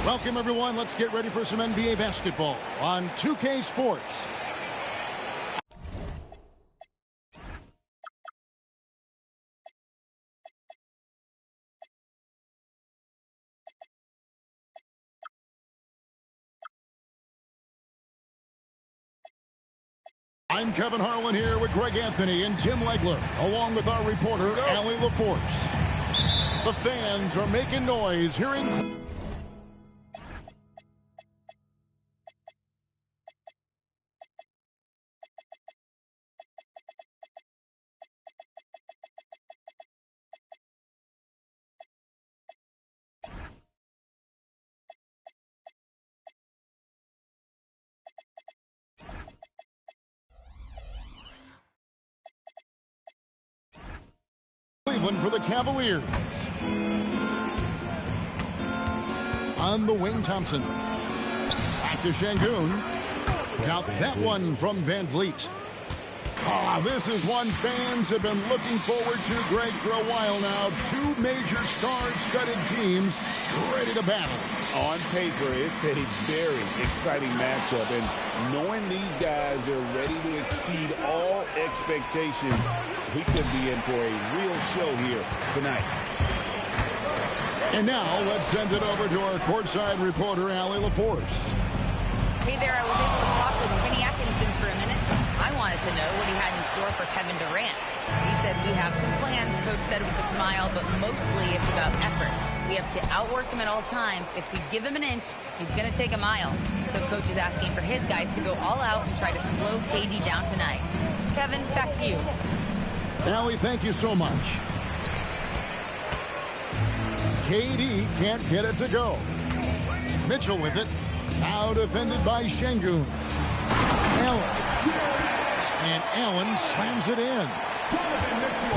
Welcome, everyone. Let's get ready for some NBA basketball on 2K Sports. I'm Kevin Harlan here with Greg Anthony and Tim Legler, along with our reporter, Allie LaForce. The fans are making noise hearing... Cleveland for the Cavaliers. On the wing, Thompson. Back to Şengün. Got that one from Van Vliet. This is one fans have been looking forward to, Greg, for a while now. Two major star-studded teams ready to battle. On paper, it's a very exciting matchup, and knowing these guys are ready to exceed all expectations, we could be in for a real show here tonight. And now, let's send it over to our courtside reporter, Allie LaForce. Hey there, I was able to talk with Kenny Atkinson for a minute. I wanted to know what he had in store for Kevin Durant. He said, we have some plans, Coach said with a smile, but mostly it's about effort. We have to outwork him at all times. If we give him an inch, he's going to take a mile. So Coach is asking for his guys to go all out and try to slow KD down tonight. Kevin, back to you. Allie, thank you so much. KD can't get it to go. Mitchell with it. Now defended by Şengün. Allen. And Allen slams it in.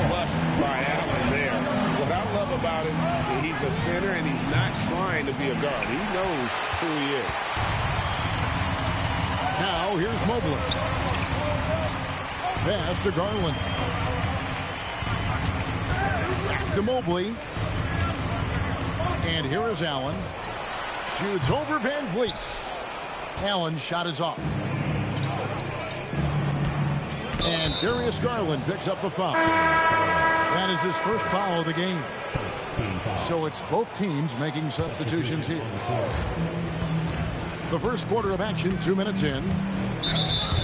Flushed by Allen there. What I love about him, he's a center and he's not trying to be a guard. He knows who he is. Now here's Mobley. Pass to Garland. Back to Mobley. And here is Allen. Shoots over Van Vliet. Allen's shot is off. And Darius Garland picks up the foul. That is his first foul of the game. So it's both teams making substitutions here. The first quarter of action, 2 minutes in.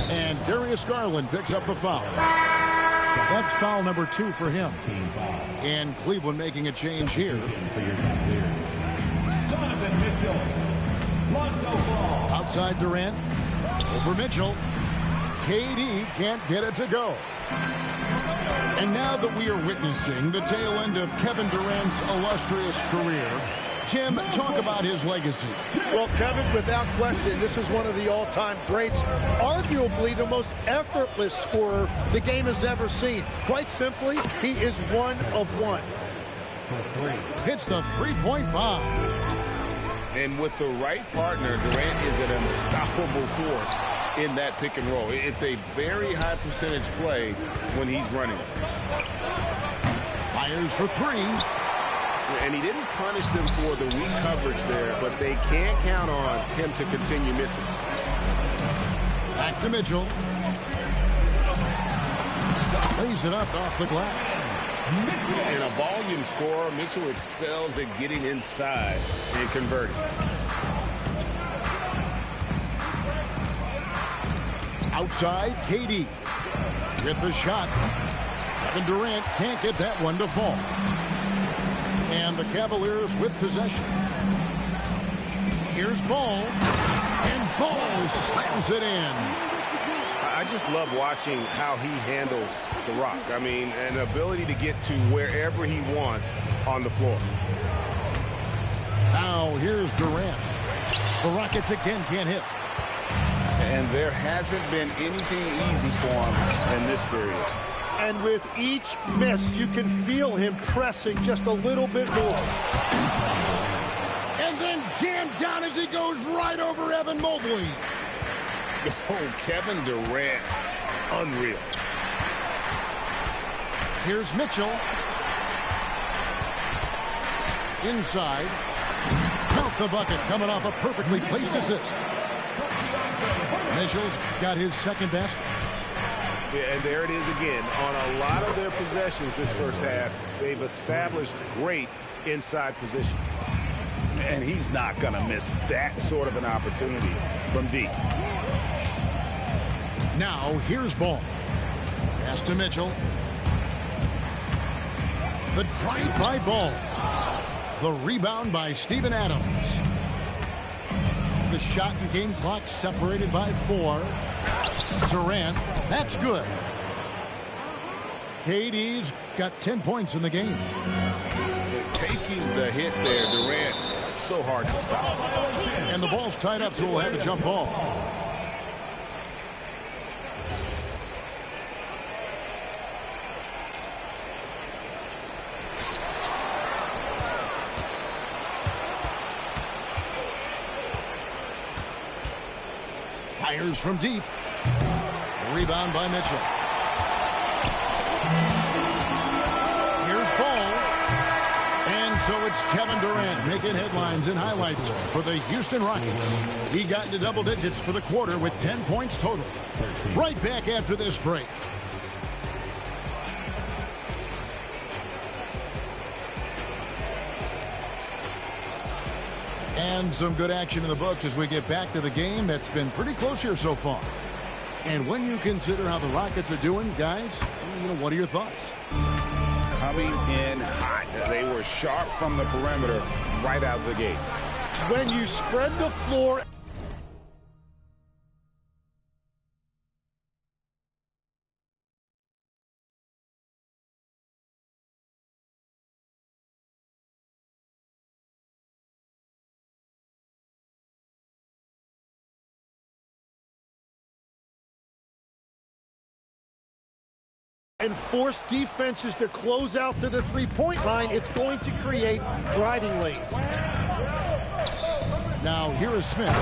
And Darius Garland picks up the foul. That's foul number 2 for him. And Cleveland making a change here. Outside Durant. Over Mitchell. KD can't get it to go. And now that we are witnessing the tail end of Kevin Durant's illustrious career, Tim, talk about his legacy. Well, Kevin, without question, this is one of the all-time greats, arguably the most effortless scorer the game has ever seen. Quite simply, he is one of one. Hits the three-point bomb. And with the right partner, Durant is an unstoppable force in that pick and roll. It's a very high percentage play when he's running. Fires for 3. And he didn't punish them for the weak coverage there, but they can't count on him to continue missing. Back to Mitchell. Lays it up off the glass. And a volume scorer, Mitchell excels at getting inside and converting. Outside, KD. With the shot. Kevin Durant can't get that one to fall. And the Cavaliers with possession. Here's Ball. And Ball slams it in. I just love watching how he handles the rock. I mean, an ability to get to wherever he wants on the floor. Now here's Durant. The Rockets again can't hit. And there hasn't been anything easy for him in this period. And with each miss, you can feel him pressing just a little bit more. And then jammed down as he goes right over Evan Mobley. Oh, Kevin Durant, unreal. Here's Mitchell. Inside. Count The bucket coming off a perfectly placed assist. Mitchell's got his second basket. Yeah, and there it is again. On a lot of their possessions this first half, they've established great inside position. And he's not going to miss that sort of an opportunity from deep. Now, here's Ball. Pass to Mitchell. The drive by Ball. The rebound by Steven Adams. The shot and game clock separated by 4. Durant, that's good. KD's got 10 points in the game. Taking the hit there, Durant, so hard to stop. And the ball's tied up, so we'll have a jump ball. Fires from deep. Rebound by Mitchell. Here's Ball. And so it's Kevin Durant making headlines and highlights for the Houston Rockets. He got into double digits for the quarter with 10 points total. Right back after this break. And some good action in the books as we get back to the game that's been pretty close here so far. And when you consider how the Rockets are doing, guys, what are your thoughts? Coming in hot. They were sharp from the perimeter right out of the gate. When you spread the floor... and force defenses to close out to the three-point line, it's going to create driving lanes. Now, here is Smith.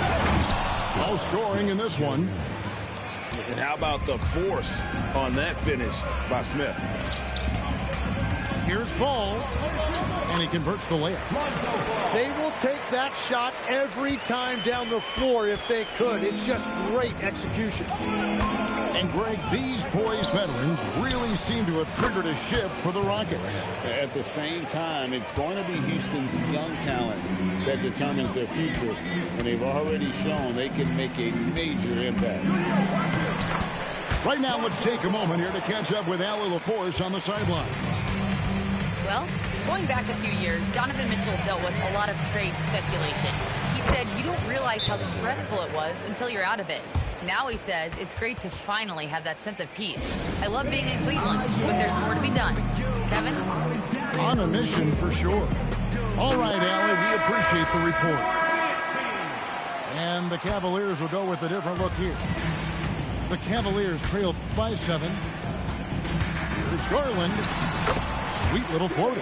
No scoring in this one. And how about the force on that finish by Smith? Here's Ball. And he converts the layup. They will take that shot every time down the floor if they could. It's just great execution. And, Greg, these poised veterans really seem to have triggered a shift for the Rockets. At the same time, it's going to be Houston's young talent that determines their future. And they've already shown they can make a major impact. Right now, let's take a moment here to catch up with Allie LaForce on the sideline. Well, going back a few years, Donovan Mitchell dealt with a lot of trade speculation. He said you don't realize how stressful it was until you're out of it. Now he says it's great to finally have that sense of peace. I love being in Cleveland, but there's more to be done. Kevin? On a mission for sure. All right, Allie, we appreciate the report. And the Cavaliers will go with a different look here. The Cavaliers trail by 7. Here's Garland. Sweet little floater.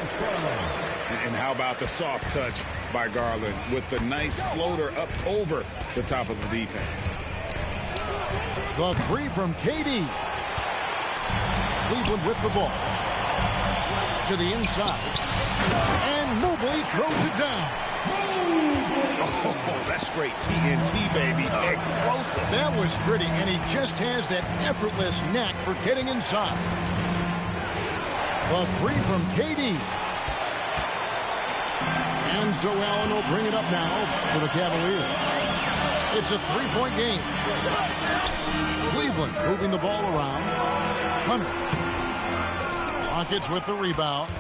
And how about the soft touch by Garland with the nice floater up over the top of the defense. The three from KD. Cleveland with the ball. To the inside. And Mobley throws it down. Oh, that's straight TNT, baby. Explosive. That was pretty, and he just has that effortless knack for getting inside. The three from KD. And so Allen will bring it up now for the Cavaliers. It's a three-point game. Cleveland moving the ball around. Hunter. Rockets with the rebound.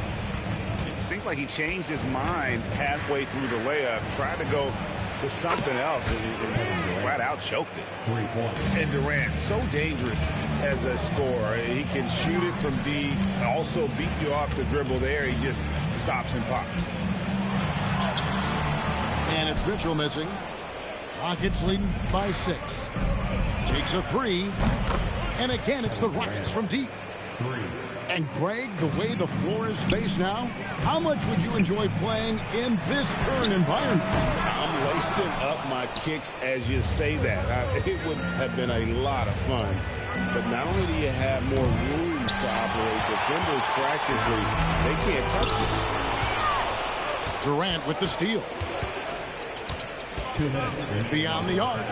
It seemed like he changed his mind halfway through the layup, tried to go to something else, and flat out choked it. And Durant, so dangerous as a scorer. He can shoot it from deep, also beat you off the dribble there. He just stops and pops. And it's Mitchell missing. Rockets leading by 6. Takes a 3. And again, it's the Rockets from deep. And Greg, the way the floor is spaced now, how much would you enjoy playing in this current environment? I'm lacing up my kicks as you say that. It would have been a lot of fun. But not only do you have more room to operate, defenders practically, they can't touch it. Durant with the steal. 2 minutes. Beyond the arc.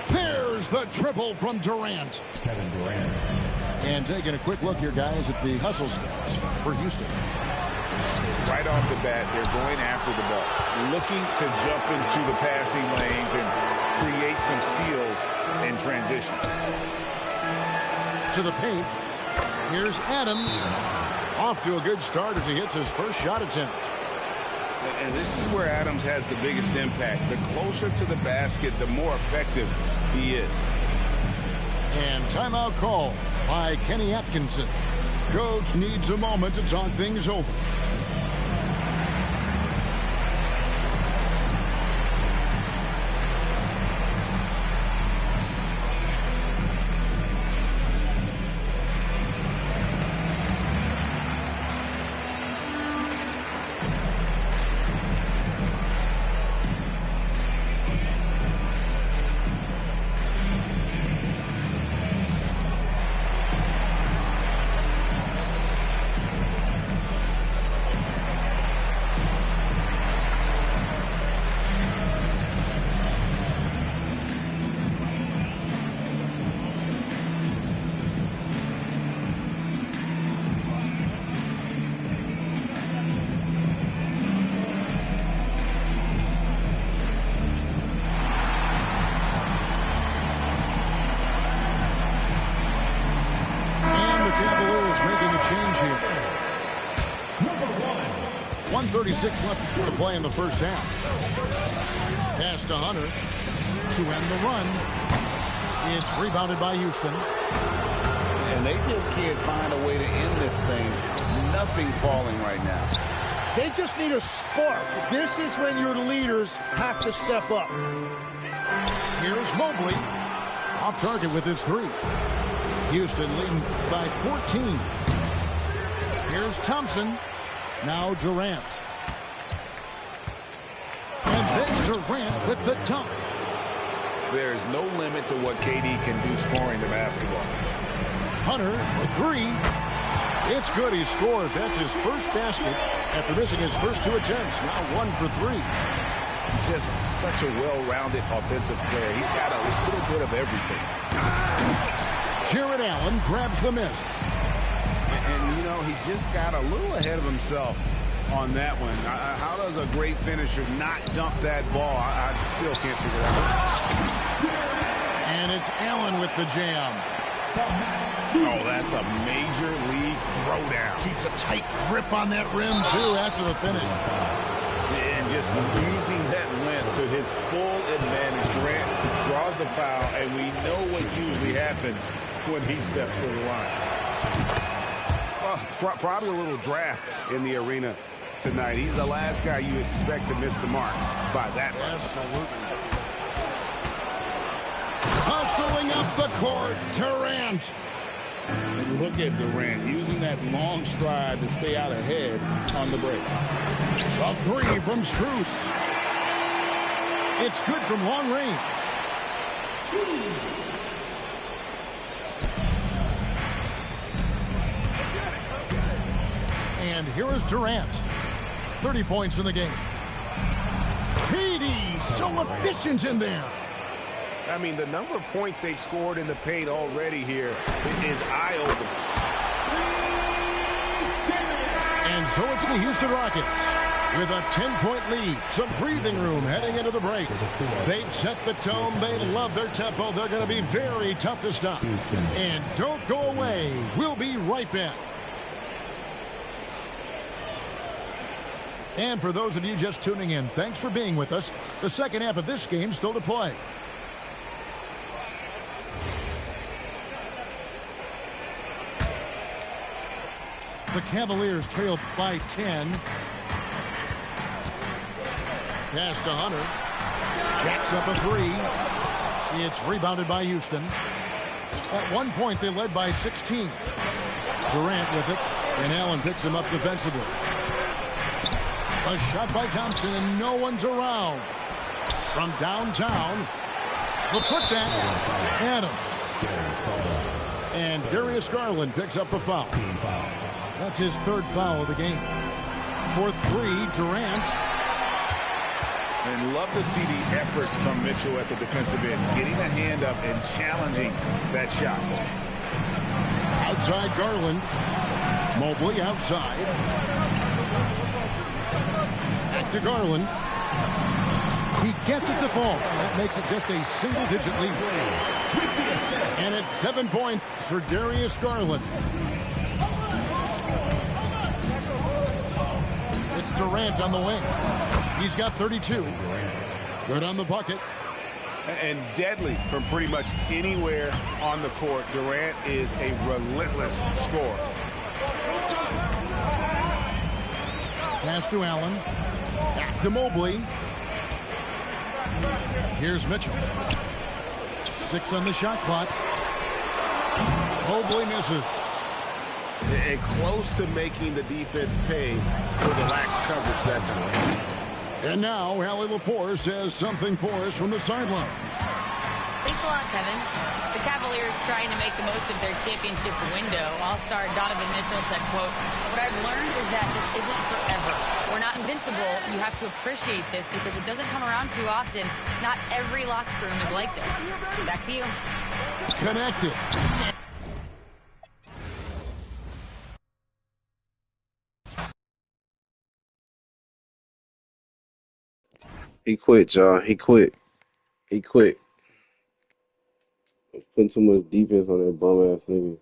There's the triple from Durant. Kevin Durant. And taking a quick look here, guys, at the hustle stats for Houston. Right off the bat, they're going after the ball, looking to jump into the passing lanes and create some steals in transition. To the paint. Here's Adams. Off to a good start as he hits his first shot attempt. And this is where Adams has the biggest impact. The closer to the basket, the more effective he is. And timeout call by Kenny Atkinson. Coach needs a moment to talk things over. Making a change here. 1:36 left to play in the first half. Pass to Hunter to end the run. It's rebounded by Houston. And they just can't find a way to end this thing. Nothing falling right now. They just need a spark. This is when your leaders have to step up. Here's Mobley. Off target with his three. Houston leading by 14. Here's Thompson. Now Durant. And then Durant with the dunk. There's no limit to what KD can do scoring the basketball. Hunter with three. It's good. He scores. That's his first basket after missing his first two attempts. Now 1 for 3. Just such a well-rounded offensive player. He's got a little bit of everything. Jared Allen grabs the miss. And you know, he just got a little ahead of himself on that one. How does a great finisher not dump that ball? I still can't figure that out. And it's Allen with the jam. Oh, that's a major league throwdown. Keeps a tight grip on that rim, too, after the finish. And just using that length to his full advantage. Durant draws the foul, and we know what usually happens when he steps to the line. Well, probably a little draft in the arena tonight. He's the last guy you expect to miss the mark by that much. Absolutely. Hustling up the court, Durant. And look at Durant using that long stride to stay out ahead on the break. A three from Strus. It's good from long range. And here is Durant. 30 points in the game. KD, so efficient in there. I mean, the number of points they've scored in the paint already here is eye-opening. And so it's the Houston Rockets with a 10-point lead. Some breathing room heading into the break. They've set the tone. They love their tempo. They're going to be very tough to stop. And don't go away. We'll be right back. And for those of you just tuning in, thanks for being with us. The second half of this game still to play. The Cavaliers trail by 10. Pass to Hunter. Jacks up a three. It's rebounded by Houston. At one point, they led by 16. Durant with it, and Allen picks him up defensively. A shot by Thompson, and no one's around. From downtown, the putback, Adams. And Darius Garland picks up the foul. That's his third foul of the game. For three, Durant. And love to see the effort from Mitchell at the defensive end, getting a hand up and challenging that shot. Outside Garland. Mobley outside. Back to Garland. He gets it to fall. That makes it just a single-digit lead. And it's 7 points for Darius Garland. It's Durant on the wing. He's got 32. Good on the bucket. And deadly from pretty much anywhere on the court. Durant is a relentless scorer. Pass to Allen. Back to Mobley. Here's Mitchell. 6 on the shot clock. Mobley misses. And close to making the defense pay for the lax coverage that time. And now, Allie LaForce says something for us from the sideline. Thanks a lot, Kevin. The Cavaliers trying to make the most of their championship window. All-star Donovan Mitchell said, quote, "What I've learned is that this isn't forever. We're not invincible. You have to appreciate this because it doesn't come around too often. Not every locker room is like this." Back to you. Connected. He quit, y'all. He quit. He quit. Putting too much defense on that bum ass nigga.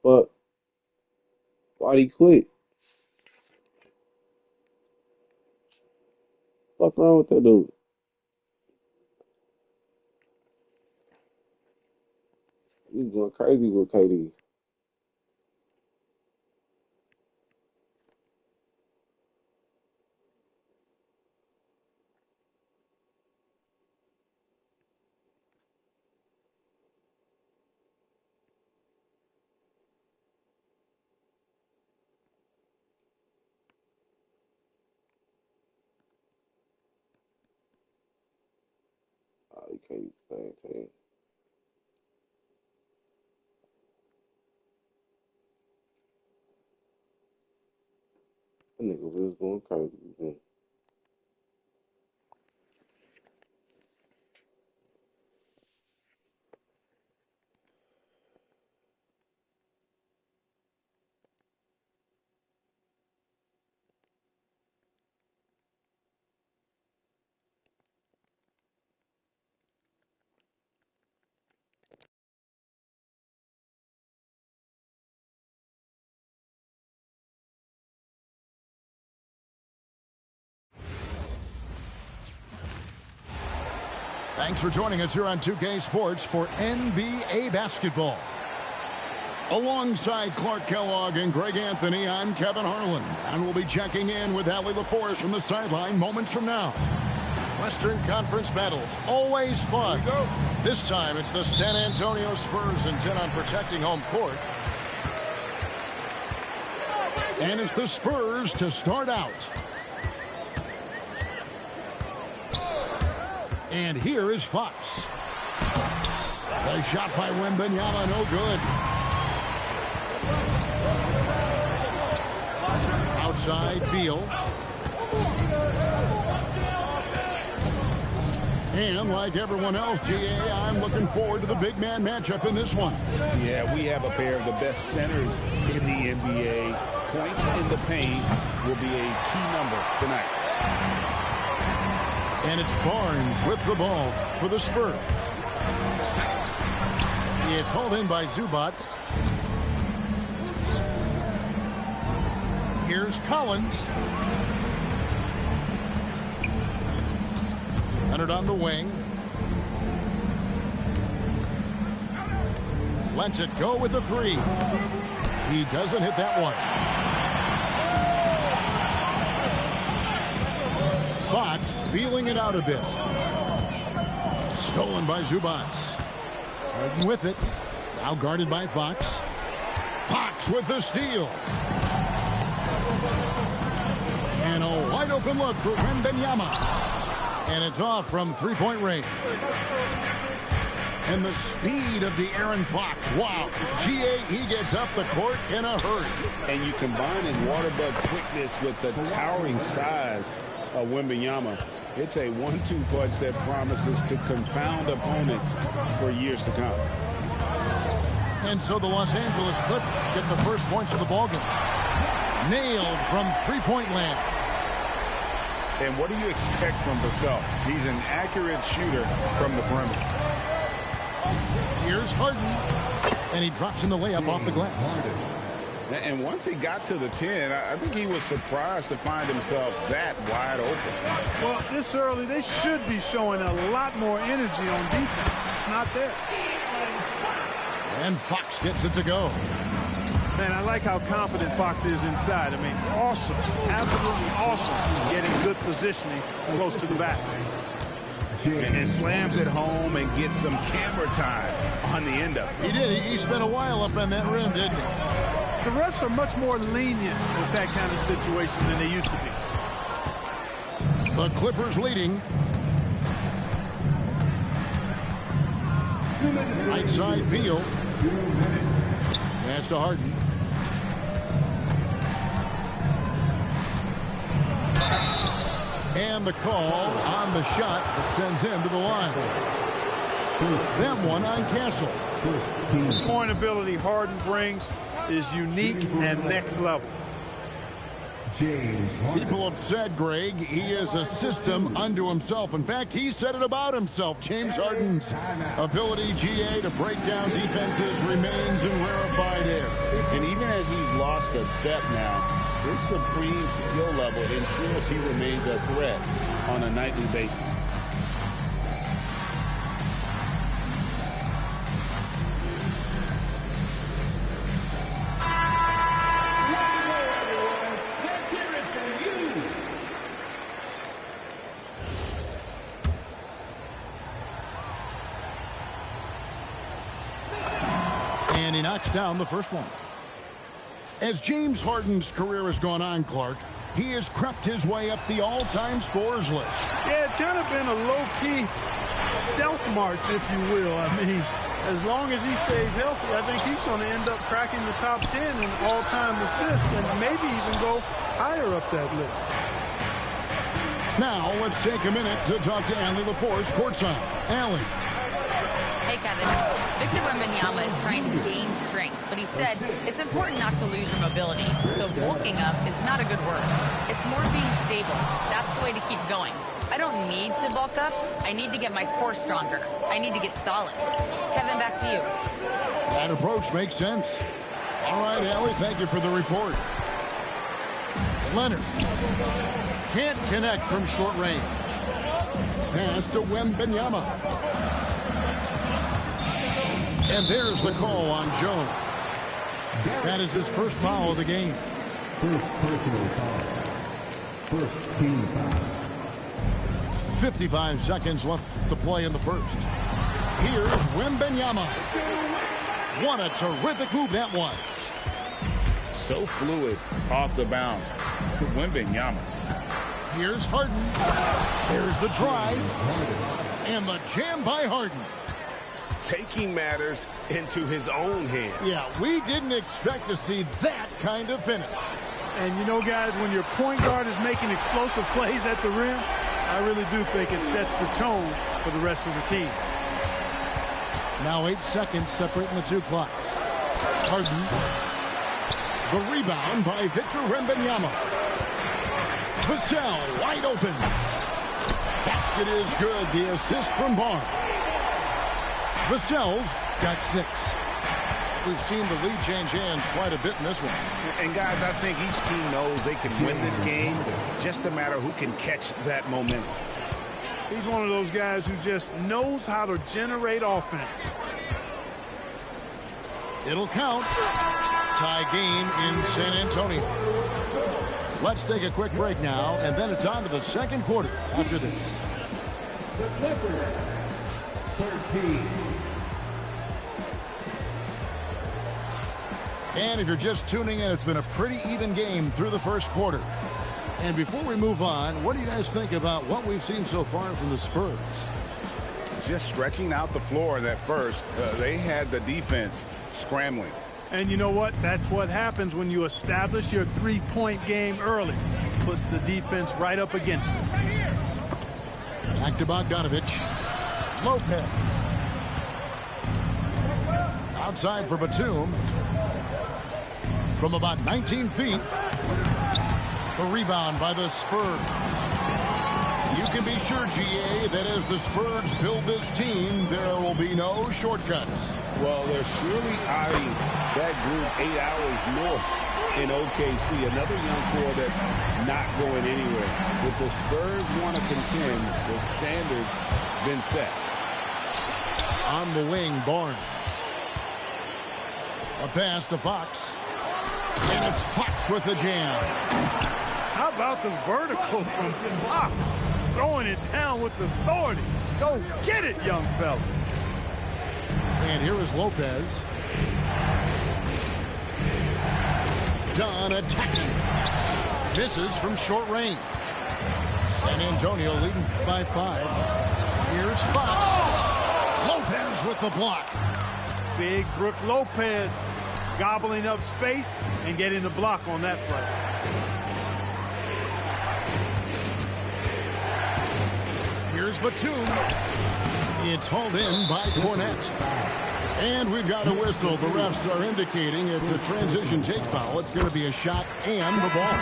But why'd he quit? What's wrong with that dude? He's going crazy with KD. Oh, he can't use the same thing. That nigga was going crazy with him. Thanks for joining us here on 2K Sports for NBA basketball. Alongside Clark Kellogg and Greg Anthony, I'm Kevin Harlan, and we'll be checking in with Allie LaForce from the sideline moments from now. Western Conference battles, always fun. This time it's the San Antonio Spurs intent on protecting home court. And it's the Spurs to start out. And here is Fox. The shot by Wembanyama, no good. Outside, Beal. And like everyone else, GA, I'm looking forward to the big man matchup in this one. Yeah, we have a pair of the best centers in the NBA. Points in the paint will be a key number tonight. And it's Barnes with the ball for the Spurs. It's hauled in by Zubac. Here's Collins. Leonard on the wing. Lets it go with the three. He doesn't hit that one. Fox feeling it out a bit. Stolen by Zubac. Harden with it. Now guarded by Fox. Fox with the steal. And a wide open look for Wembanyama. And it's off from three-point range. And the speed of De'Aaron Fox. Wow. GA, he gets up the court in a hurry. And you combine his water bug quickness with the towering size of Wembanyama. It's a 1-2 punch that promises to confound opponents for years to come. And so the Los Angeles Clippers get the first points of the ballgame. Nailed from three-point land. And what do you expect from Vassell? He's an accurate shooter from the perimeter. Here's Harden. And he drops in the layup off the glass. And once he got to the 10, I think he was surprised to find himself that wide open. Well, this early, they should be showing a lot more energy on defense. It's not there. And Fox gets it to go. Man, I like how confident Fox is inside. I mean, awesome. Absolutely awesome. Getting good positioning close to the basket. And slams it home and gets some camera time on the end of it. He did. He spent a while up on that rim, didn't he? The refs are much more lenient with that kind of situation than they used to be. The Clippers leading. Right side, Beal. Pass to Harden. And the call on the shot that sends him to the line. Them one on Castle. The scoring ability Harden brings is unique and next level. People have said, Greg, he is a system unto himself. In fact, he said it about himself. James Harden's ability, GA, to break down defenses remains in rarefied air. And even as he's lost a step now, his supreme skill level ensures he remains a threat on a nightly basis. And he knocks down the first one. As James Harden's career has gone on, Clark, he has crept his way up the all-time scorers list. Yeah, it's kind of been a low-key stealth march, if you will. I mean, as long as he stays healthy, I think he's going to end up cracking the top 10 in all-time assists and maybe even go higher up that list. Now, let's take a minute to talk to Allie LaForce courtside. Allie. Hey, Kevin. Victor Wembanyama is trying to gain strength, but he said it's important not to lose your mobility. So bulking up is not a good word. It's more being stable. That's the way to keep going. I don't need to bulk up. I need to get my core stronger. I need to get solid. Kevin, back to you. That approach makes sense. All right, Allie, thank you for the report. Leonard can't connect from short range. Pass to Wembanyama. And there's the call on Jones. That is his first foul of the game. First personal foul. First team foul. 55 seconds left to play in the first. Here's Wembanyama. What a terrific move that was. So fluid off the bounce. Wembanyama. Here's Harden. There's the drive. And the jam by Harden. Taking matters into his own hands. Yeah, we didn't expect to see that kind of finish. And you know, guys, when your point guard is making explosive plays at the rim, I really do think it sets the tone for the rest of the team. Now 8 seconds separating the two clocks. Harden. The rebound by Victor Wembanyama. Vassell wide open. Basket is good. The assist from Barnes. Vassell's got 6. We've seen the lead change hands quite a bit in this one. And guys, I think each team knows they can win this game. Just a matter who can catch that momentum. He's one of those guys who just knows how to generate offense. It'll count. Tie game in San Antonio. Let's take a quick break now, and then it's on to the second quarter after this. The Clippers. 13. And if you're just tuning in, it's been a pretty even game through the first quarter. And before we move on, what do you guys think about what we've seen so far from the Spurs? just stretching out the floor in that first. They had the defense scrambling. And you know what? That's what happens when you establish your three-point game early. Puts the defense right up against it. Back to Bogdanovich. Lopez. Outside for Batum. From about 19 feet. The rebound by the Spurs. You can be sure, GA, that as the Spurs build this team, there will be no shortcuts. Well, they're surely eyeing that group 8 hours north in OKC. Another young core that's not going anywhere. If the Spurs want to contend, the standard's been set. On the wing, Barnes. A pass to Fox. And it's Fox with the jam. How about the vertical from Fox? Throwing it down with authority. Go get it, young fella. And here is Lopez. Dunn attacking. Misses from short range. San Antonio leading by 5. Here's Fox. Lopez with the block. Big Brook Lopez gobbling up space and getting the block on that play. Here's Batum. It's hauled in by Cornette. And we've got a whistle. The refs are indicating it's a transition take foul. It's going to be a shot and the ball.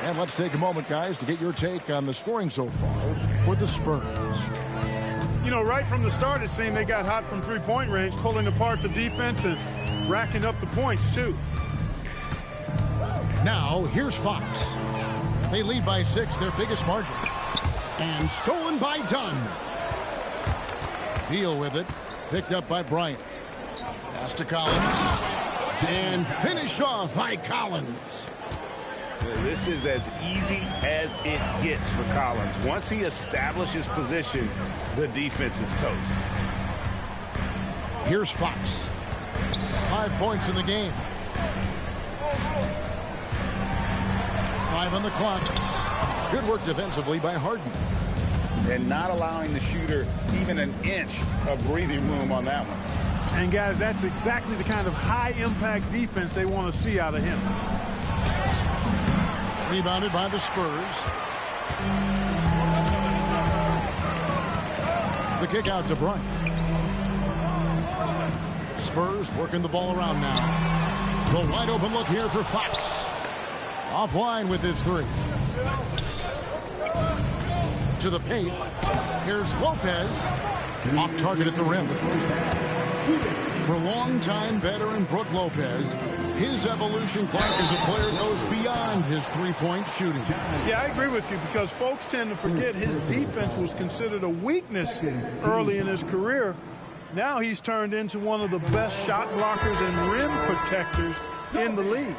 And let's take a moment, guys, to get your take on the scoring so far for the Spurs. You know, right from the start, it seemed they got hot from three-point range, pulling apart the defense and racking up the points, too. Now, here's Fox. They lead by 6, their biggest margin. And stolen by Dunn. Deal with it. Picked up by Bryant. Pass to Collins. And finished off by Collins. This is as easy as it gets for Collins. Once he establishes position, the defense is toast. Here's Fox. 5 points in the game. 5 on the clock. Good work defensively by Harden. And not allowing the shooter even an inch of breathing room on that one. And, guys, that's exactly the kind of high-impact defense they want to see out of him. Rebounded by the Spurs. The kick out to Bryant. Spurs working the ball around now. The wide open look here for Fox. Offline with his 3. To the paint. Here's Lopez. Off target at the rim. For longtime veteran Brook Lopez, his evolution, Clark, as a player goes beyond his three-point shooting. Yeah, I agree with you because folks tend to forget his defense was considered a weakness early in his career. Now he's turned into one of the best shot blockers and rim protectors in the league.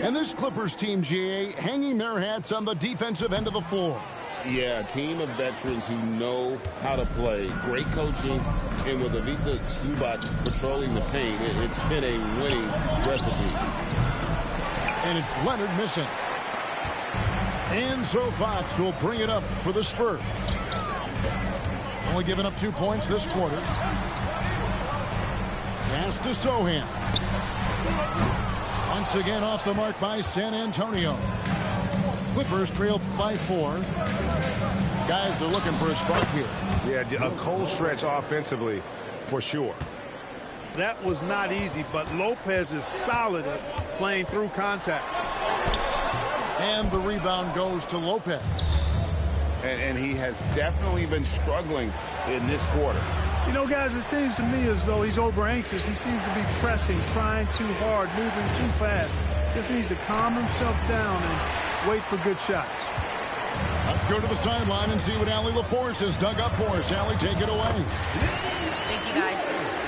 And this Clippers team, GA, hanging their hats on the defensive end of the floor. Yeah, a team of veterans who know how to play. Great coaching, and with Ivica Zubac patrolling the paint, it's been a winning recipe. And it's Leonard missing. And so Fox will bring it up for the Spurs. Only giving up 2 points this quarter. Pass to Sohan. Once again off the mark by San Antonio. Clippers trail by 4. Guys are looking for a spark here. Yeah, a cold stretch offensively for sure. That was not easy, but Lopez is solid at playing through contact. And the rebound goes to Lopez. And he has definitely been struggling in this quarter. You know, guys, it seems to me as though he's over anxious. He seems to be pressing, trying too hard, moving too fast. Just needs to calm himself down and wait for good shots. Let's go to the sideline and see what Allie LaForce has dug up for us. Allie, take it away. Thank you, guys.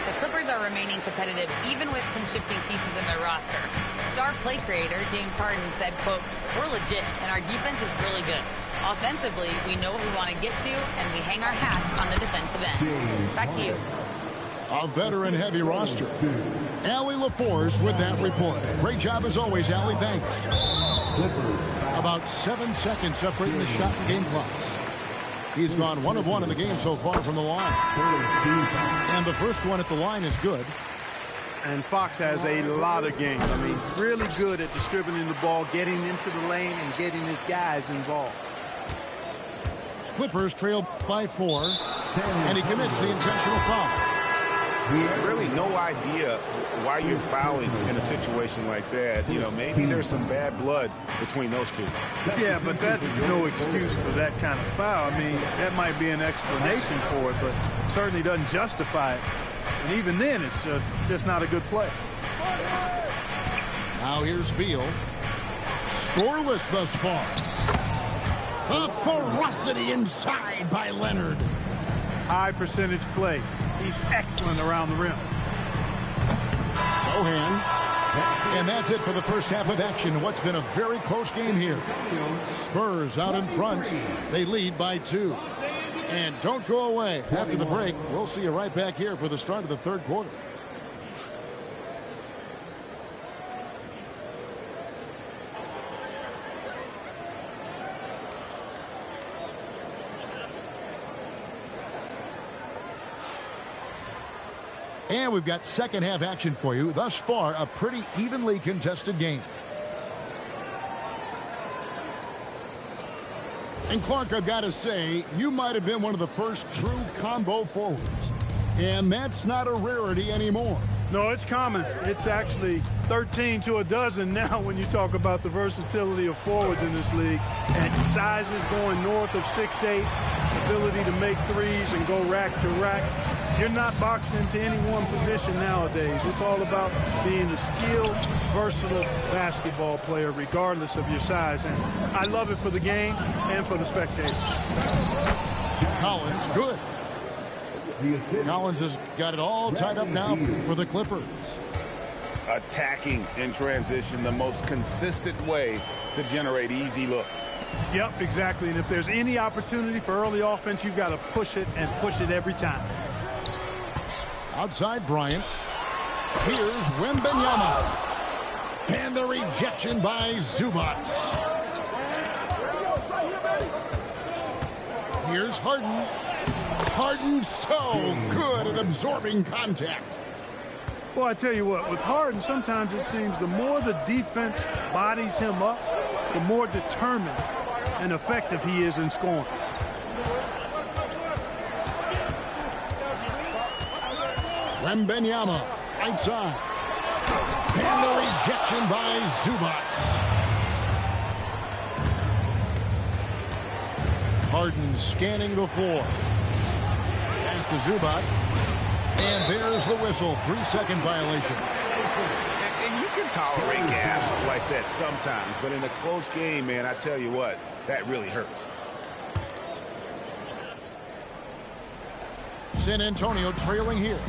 The Clippers are remaining competitive, even with some shifting pieces in their roster. Star play creator James Harden said, quote, "We're legit, and our defense is really good. Offensively, we know what we want to get to, and we hang our hats on the defensive end." Back to you. A veteran-heavy roster. Allie LaForce with that report. Great job as always, Allie. Thanks. About 7 seconds separating the shot and game clocks. He's gone 1 of 1 in the game so far from the line. And the first one at the line is good. And Fox has a lot of games. I mean, really good at distributing the ball, getting into the lane, and getting his guys involved. Clippers trail by 4, and he commits the intentional foul. Really no idea why you're fouling in a situation like that. You know, maybe there's some bad blood between those two. Yeah, but that's no excuse for that kind of foul. I mean, that might be an explanation for it, but certainly doesn't justify it. And even then, it's just not a good play. Now here's Beal. Scoreless thus far. The ferocity inside by Leonard. High percentage play. He's excellent around the rim. Sohan. And that's it for the first half of action. What's been a very close game here. Spurs out in front. They lead by 2. And don't go away. After the break, we'll see you right back here for the start of the third quarter. And we've got second half action for you. Thus far, a pretty evenly contested game. And Clark, I've got to say, you might have been one of the first true combo forwards. And that's not a rarity anymore. No, it's common. It's actually 13 to a dozen now when you talk about the versatility of forwards in this league. And sizes going north of 6'8", ability to make threes and go rack to rack. You're not boxed into any one position nowadays. It's all about being a skilled, versatile basketball player regardless of your size. And I love it for the game and for the spectator. Collins, good. Collins has got it all tied up now for the Clippers. Attacking in transition, the most consistent way to generate easy looks. Yep, exactly. And if there's any opportunity for early offense, you've got to push it and push it every time. Outside Bryant. Here's Wembanyama. And the rejection by Zubac. Here's Harden. Harden so good at absorbing contact. Well, I tell you what, with Harden, sometimes it seems the more the defense bodies him up, the more determined and effective he is in scoring. Wembanyama, right side. And the rejection by Zubac. Harden scanning the floor. Pass to Zubac. And there's the whistle. 3-second violation. And you can tolerate gas like that sometimes, but in a close game, man, I tell you what, that really hurts. San Antonio trailing here.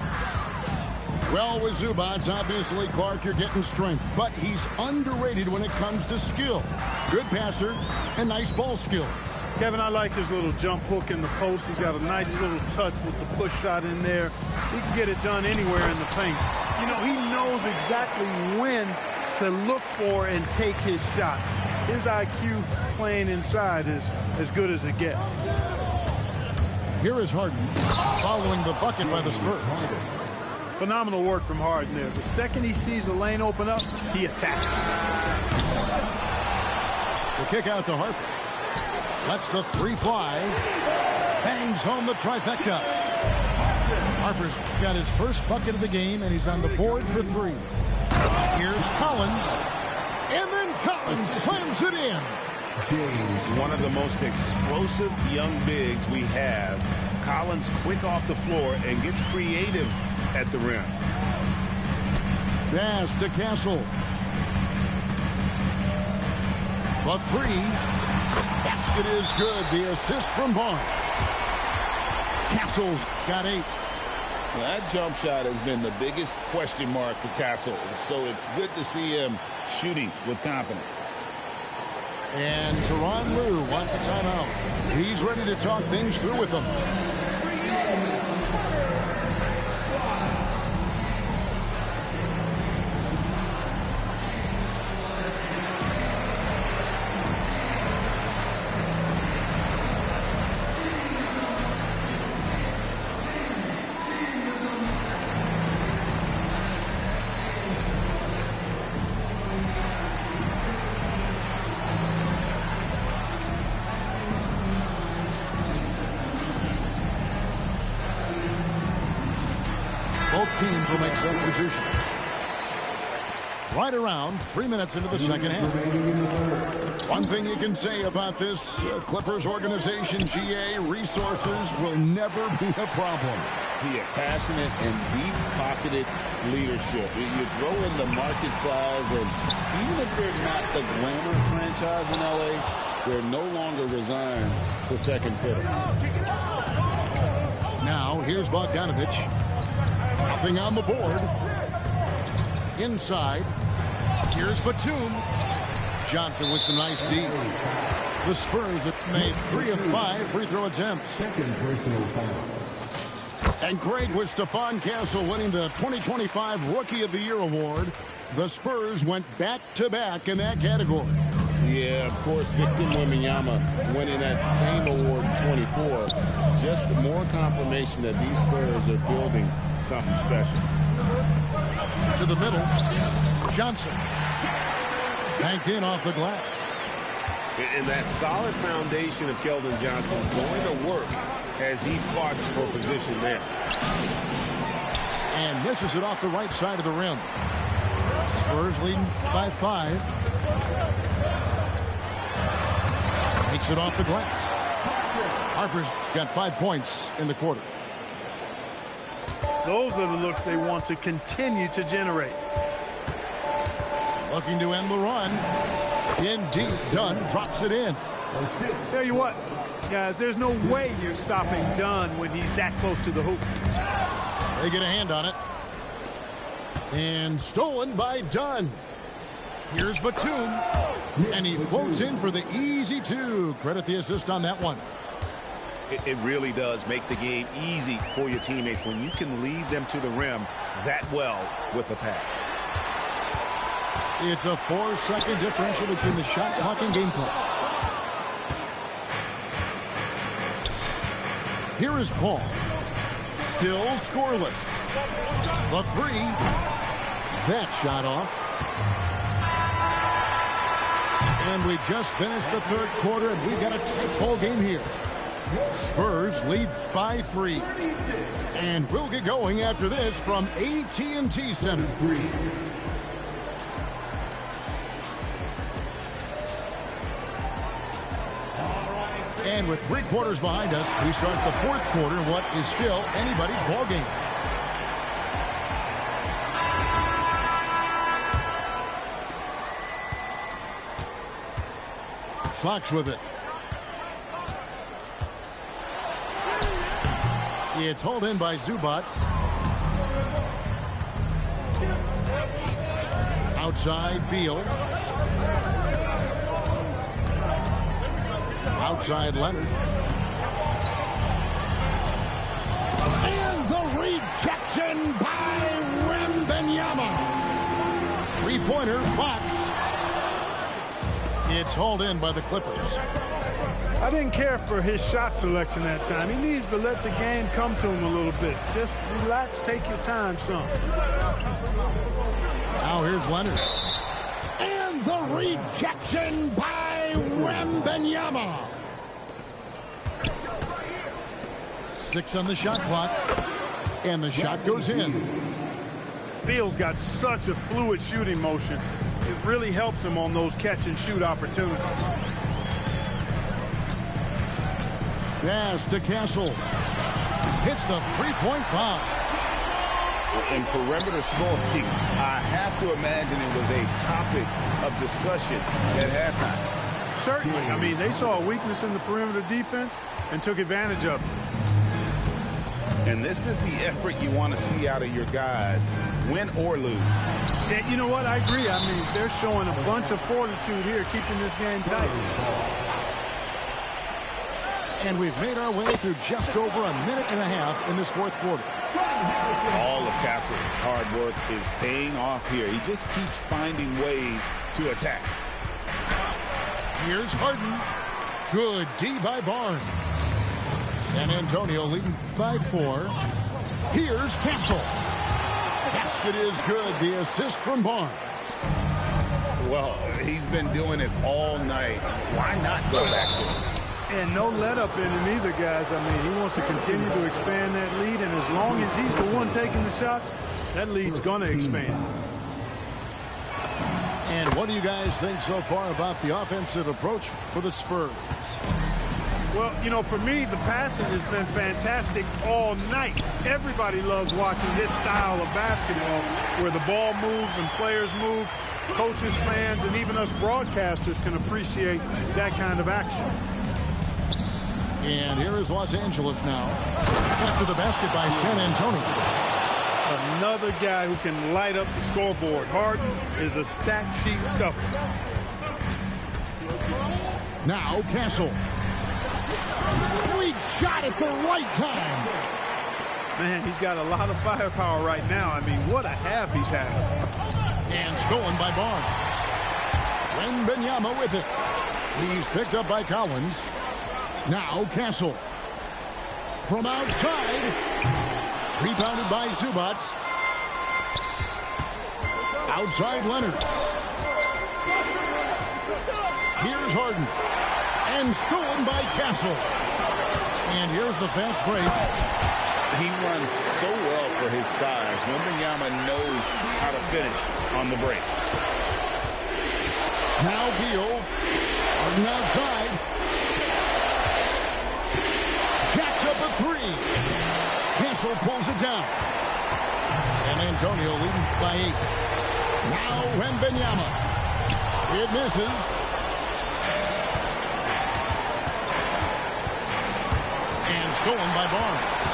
Well, with Zubac, obviously, Clark, you're getting strength, but he's underrated when it comes to skill. Good passer and nice ball skills. Kevin, I like his little jump hook in the post. He's got a nice little touch with the push shot in there. He can get it done anywhere in the paint. You know, he knows exactly when to look for and take his shots. His IQ playing inside is as good as it gets. Here is Harden following the bucket by the Spurs. Phenomenal work from Harden there. The second he sees the lane open up, he attacks. The kick out to Harper. Lets the three fly. Bangs home the trifecta. Harper's got his first bucket of the game, and he's on the board for 3. Here's Collins. And then Collins slams it in. One of the most explosive young bigs we have. Collins quick off the floor and gets creative at the rim. Pass to Castle. The 3. Basket is good. The assist from Barnes. Castle's got 8. Well, that jump shot has been the biggest question mark for Castle, so it's good to see him shooting with confidence. And Tyronn Lue wants a timeout. He's ready to talk things through with them. Both teams will make substitutions. Right around 3 minutes into the second half. One thing you can say about this Clippers organization, GA, resources will never be a problem. Yeah, passionate and deep-pocketed leadership. You throw in the market size, and even if they're not the glamour franchise in LA, they're no longer resigned to second fiddle. Now, here's Bogdanovich. Nothing on the board. Inside. Here's Batum. Johnson with some nice D. The Spurs have made 3 of 5 free throw attempts. Second personal foul. And great with Stephon Castle winning the 2025 Rookie of the Year award. The Spurs went back-to-back in that category. Yeah, of course, Victor Wembanyama winning that same award in 24. Just more confirmation that these Spurs are building something special. To the middle. Johnson. Banked in off the glass. And that solid foundation of Keldon Johnson going to work as he fought for position there. And misses it off the right side of the rim. Spurs leading by 5. Takes it off the glass. Harper's got 5 points in the quarter. Those are the looks they want to continue to generate. Looking to end the run. In deep. Dunn drops it in. Tell you what, guys, there's no way you're stopping Dunn when he's that close to the hoop. They get a hand on it. And stolen by Dunn. Here's Batum. And he floats in for the easy 2. Credit the assist on that one. It really does make the game easy for your teammates when you can lead them to the rim that well with a pass. It's a 4-second differential between the shot clock and game clock. Here is Paul. Still scoreless. The 3. That shot off. And we just finished the third quarter, and we've got a tight ball game here. Spurs lead by 3. And we'll get going after this from AT&T Center. And with 3 quarters behind us, we start the fourth quarter in what is still anybody's ball game. Fox with it. It's hauled in by Zubac. Outside Beal. Outside Leonard. And the rejection by Wembanyama. 3-pointer Fox. It's hauled in by the Clippers. I didn't care for his shot selection that time. He needs to let the game come to him a little bit. Just relax, take your time, son. Now here's Leonard. And the rejection by Wembanyama. 6 on the shot clock. And the shot goes in. Beal's got such a fluid shooting motion. It really helps him on those catch-and-shoot opportunities. Pass to Castle. Hits the 3-point bomb. In perimeter scoring, I have to imagine it was a topic of discussion at halftime. Certainly. I mean, they saw a weakness in the perimeter defense and took advantage of it. And this is the effort you want to see out of your guys, win or lose. Yeah, you know what? I agree. I mean, they're showing a bunch of fortitude here, keeping this game tight. And we've made our way through just over a minute and a half in this fourth quarter. All of Castle's hard work is paying off here. He just keeps finding ways to attack. Here's Harden. Good D by Barnes. San Antonio leading by 4. Here's Castle. Basket is good. The assist from Barnes. Well, he's been doing it all night. Why not go back to it? And no let up in him either, guys. I mean, he wants to continue to expand that lead, and as long as as he's the one taking the shots, that lead's going to expand. And what do you guys think so far about the offensive approach for the Spurs? Well, you know, for me, the passing has been fantastic all night. Everybody loves watching this style of basketball where the ball moves and players move. Coaches, fans, and even us broadcasters can appreciate that kind of action. And here is Los Angeles now. After the basket by San Antonio. Another guy who can light up the scoreboard. Harden is a stat sheet stuffer. Now Castle. Sweet shot at the right time. Man, he's got a lot of firepower right now. I mean, what a half he's had. And stolen by Barnes. Wembanyama with it. He's picked up by Collins. Now Castle. From outside. Rebounded by Zubac. Outside Leonard. Here's Harden. And stolen by Castle. And here's the fast break. He runs so well for his size. Wembanyama knows how to finish on the break. Now Beal. Harden outside. Jacks up a three. Castle pulls it down. San Antonio leading by 8. Now Wembanyama. It misses. And stolen by Barnes.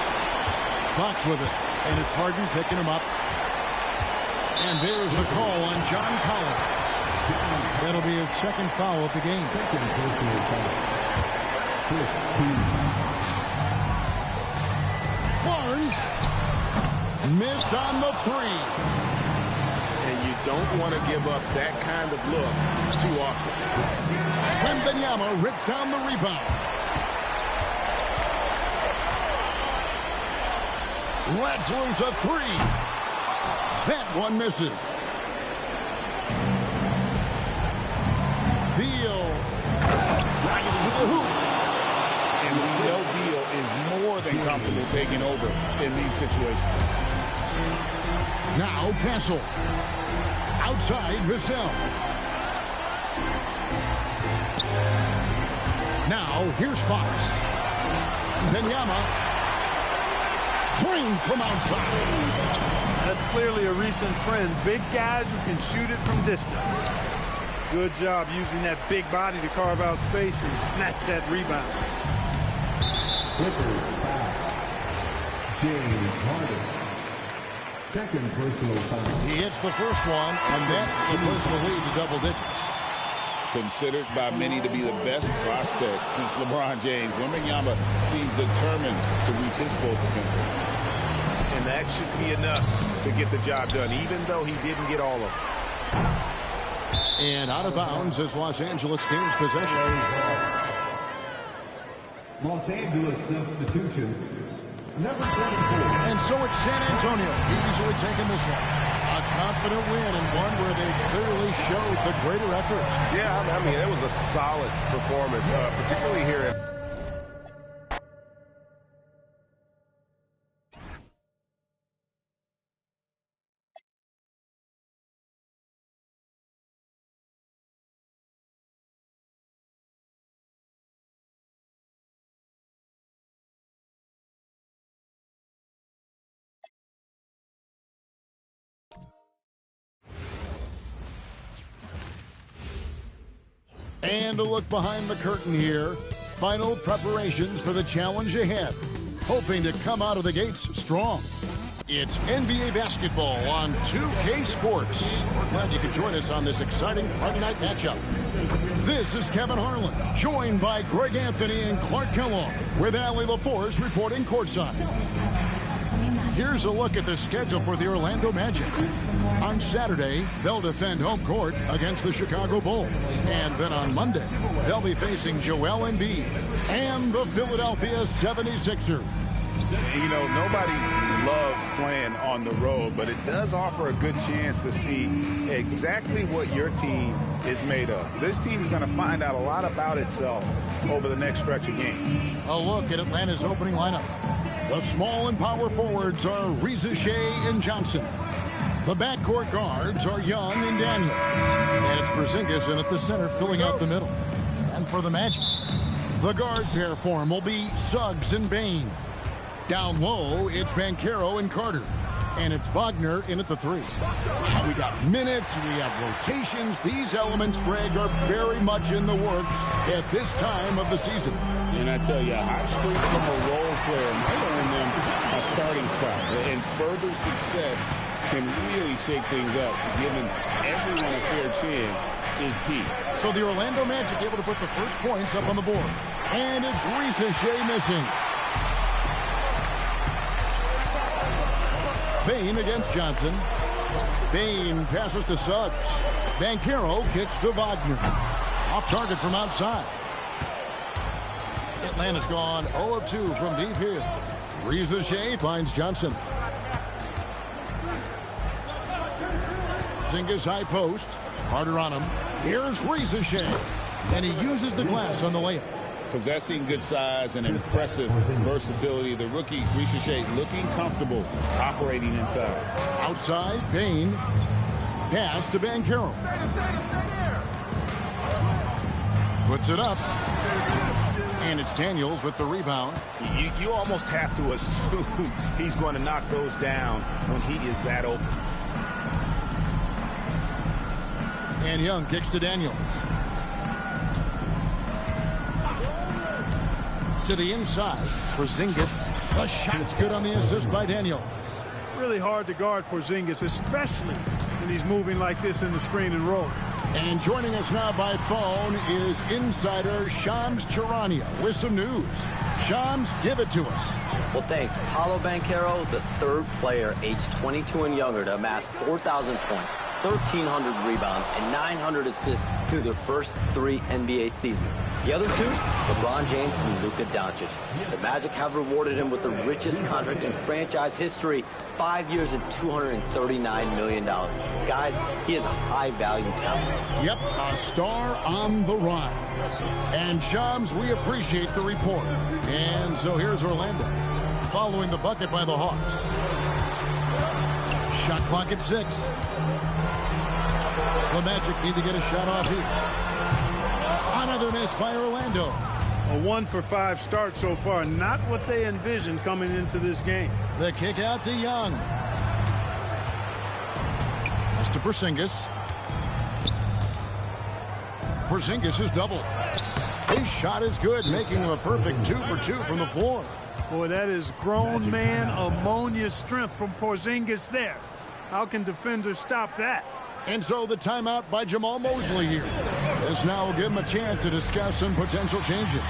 Fox with it. And it's Harden picking him up. And there's the call on John Collins. That'll be his second foul of the game. Second personal foul. First team. Barnes missed on the 3. And you don't want to give up that kind of look too often. Wembanyama rips down the rebound. Let's lose a 3. That one misses. Beal drives to the hoop. And we know Beal is more than comfortable taking over in these situations. Now Castle. Outside Vassell. Now here's Fox. Wembanyama. Drained from outside. That's clearly a recent trend. Big guys who can shoot it from distance. Good job using that big body to carve out space and snatch that rebound. Clippers foul. James Harden. Second personal foul. He hits the first one, and that will push the lead to double digits. Considered by many to be the best prospect since LeBron James, Wembanyama seems determined to reach his full potential. And that should be enough to get the job done, even though he didn't get all of it. And out of bounds as Los Angeles gains possession. Los Angeles substitution. Number 24. And so it's San Antonio easily taking this one. A confident win and one where they clearly showed the greater effort. Yeah, I mean, it was a solid performance, particularly here at And a look behind the curtain here. Final preparations for the challenge ahead. Hoping to come out of the gates strong. It's NBA basketball on 2K Sports. We're glad you could join us on this exciting Friday night matchup. This is Kevin Harlan, joined by Greg Anthony and Clark Kellogg, with Allie LaForce reporting courtside. Here's a look at the schedule for the Orlando Magic. On Saturday, they'll defend home court against the Chicago Bulls. And then on Monday, they'll be facing Joel Embiid and the Philadelphia 76ers. You know, nobody loves playing on the road, but it does offer a good chance to see exactly what your team is made of. This team is going to find out a lot about itself over the next stretch of games. A look at Atlanta's opening lineup. The small and power forwards are Reza Shea and Johnson. The backcourt guards are Young and Daniels. And it's Porzingis in at the center, filling out the middle. And for the Magic, the guard pair form will be Suggs and Bane. Down low, it's Banchero and Carter. And it's Wagner in at the 3. We got minutes, we have rotations. These elements, Greg, are very much in the works at this time of the season. And I tell you, a hot streak from a role player might earn them a starting spot. And further success can really shake things up. Giving everyone a fair chance is key. So the Orlando Magic able to put the first points up on the board. And it's Reza Shea missing. Bane against Johnson. Bane passes to Suggs. Banchero kicks to Wagner. Off target from outside. Atlanta's gone 0 of 2 from deep here. Reza Shea finds Johnson. Porzingis high post. Carter on him. Here's Reza Shea. And he uses the glass on the layup. Possessing good size and impressive versatility. The rookie, Reza Shea, looking comfortable operating inside. Outside, Bane. Pass to Banchero. Puts it up. And it's Daniels with the rebound. You almost have to assume he's going to knock those down when he is that open. And Young kicks to Daniels. To the inside, Porzingis. The shot's good on the assist by Daniels. Really hard to guard Porzingis, especially when he's moving like this in the screen and roll. And joining us now by phone is insider Shams Charania with some news. Shams, give it to us. Well, thanks. Paolo Banchero, the third player aged 22 and younger to amass 4,000 points, 1,300 rebounds, and 900 assists through their first 3 NBA seasons. The other 2, LeBron James and Luka Doncic. The Magic have rewarded him with the richest contract in franchise history, 5 years and $239 million. Guys, he is a high-value talent. Yep, a star on the rise. And Shams, we appreciate the report. And so here's Orlando, following the bucket by the Hawks. Shot clock at 6. The Magic need to get a shot off here. Another miss by Orlando. A 1 for 5 start so far. Not what they envisioned coming into this game. The kick out to Young. Pass to Porzingis. Porzingis is doubled. His shot is good, making him a perfect 2 for 2 from the floor. Boy, that is grown man ammonia strength from Porzingis there. How can defenders stop that? And so the timeout by Jamal Mosley here. This now will give him a chance to discuss some potential changes.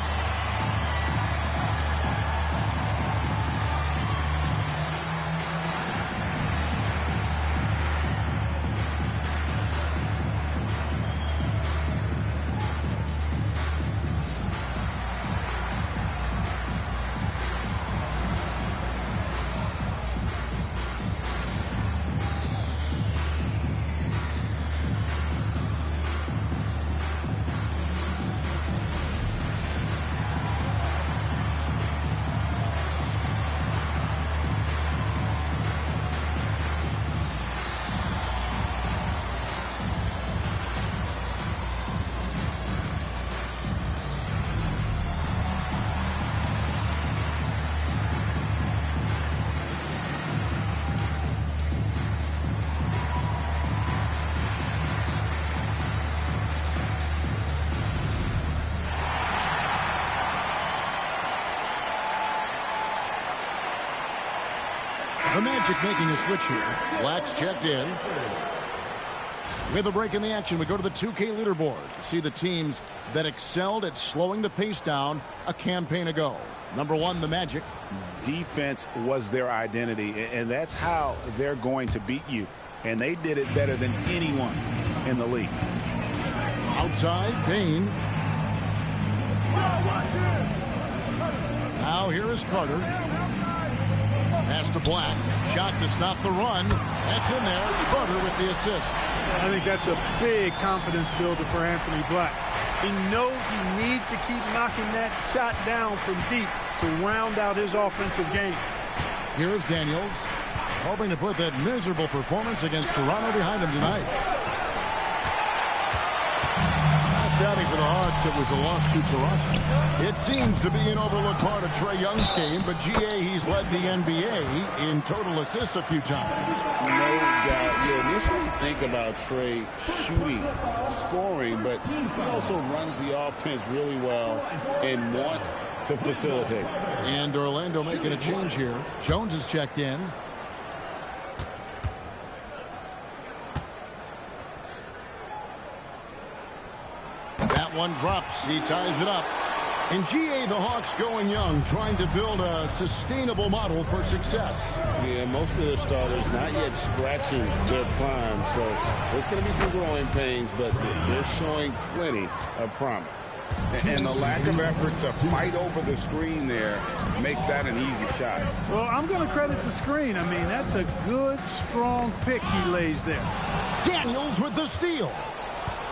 The Magic making a switch here. Black's checked in. With a break in the action, we go to the 2K leaderboard to see the teams that excelled at slowing the pace down a campaign ago. Number 1, the Magic. Defense was their identity, and that's how they're going to beat you. And they did it better than anyone in the league. Outside, Bane. Now here is Carter. Pass to Black. Shot to stop the run. That's in there. Carter with the assist. I think that's a big confidence builder for Anthony Black. He knows he needs to keep knocking that shot down from deep to round out his offensive game. Here's Daniels, hoping to put that miserable performance against Toronto behind him tonight. Last outing for the Hawks, it was a loss to Toronto. It seems to be an overlooked part of Trae Young's game, but GA, he's led the NBA in total assists a few times. No doubt. You initially think about Trae shooting, scoring, but he also runs the offense really well and wants to facilitate. And Orlando making a change here. Jones is checked in. That one drops. He ties it up. In GA, the Hawks going young, trying to build a sustainable model for success. Yeah, most of the starters not yet scratching their prime, so there's going to be some growing pains, but they're showing plenty of promise. And the lack of effort to fight over the screen there makes that an easy shot. Well, I'm going to credit the screen. I mean, that's a good, strong pick he lays there. Daniels with the steal.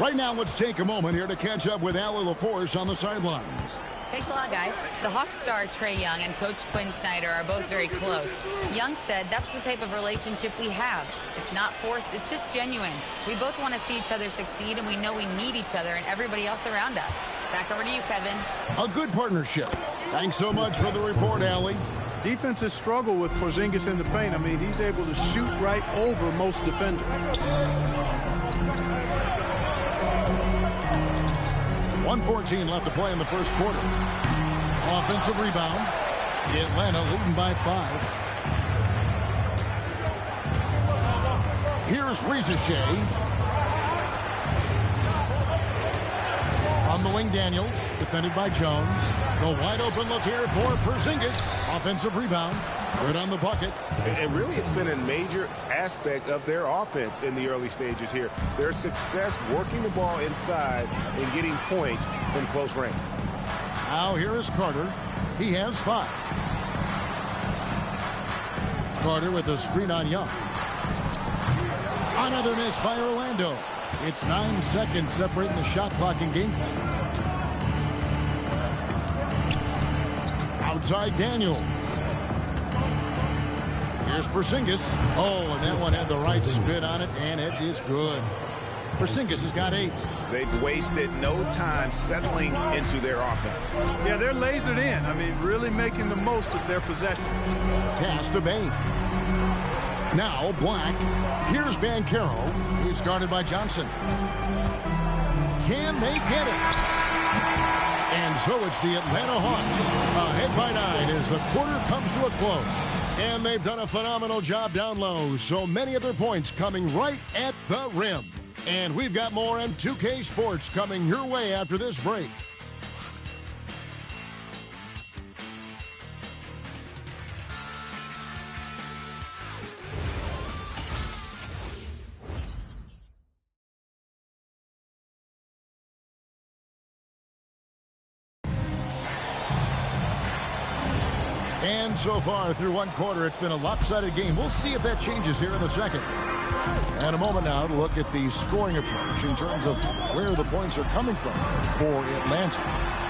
Right now, let's take a moment here to catch up with Allie LaForce on the sidelines. Thanks a lot, guys. The Hawks star Trae Young and Coach Quinn Snyder are both very close. Young said that's the type of relationship we have. It's not forced, it's just genuine. We both want to see each other succeed, and we know we need each other and everybody else around us. Back over to you, Kevin. A good partnership. Thanks so much for the report, Allie. Defenses struggle with Porzingis in the paint. I mean, he's able to shoot right over most defenders. 1:14 left to play in the first quarter. Offensive rebound. Atlanta leading by 5. Here's Ricochet. On the wing, Daniels, defended by Jones. The wide open look here for Porzingis. Offensive rebound. Good on the bucket. And really, it's been a major aspect of their offense in the early stages here. Their success working the ball inside and getting points from close range. Now here is Carter. He has 5. Carter with a screen on Young. Another miss by Orlando. It's 9 seconds separating the shot clock and game clock. Outside Daniel. Here's Porzingis. Oh, and that one had the right spin on it, and it is good. Porzingis has got 8. They've wasted no time settling into their offense. Yeah, they're lasered in. I mean, really making the most of their possession. Pass to Bain. Now Black. Here's Banchero. He's guarded by Johnson. Can they get it? And so it's the Atlanta Hawks ahead by 9 as the quarter comes to a close. And they've done a phenomenal job down low. So many of their points coming right at the rim. And we've got more on 2K Sports coming your way after this break. And so far through one quarter, it's been a lopsided game. We'll see if that changes here in the second. And a moment now to look at the scoring approach in terms of where the points are coming from for Atlanta.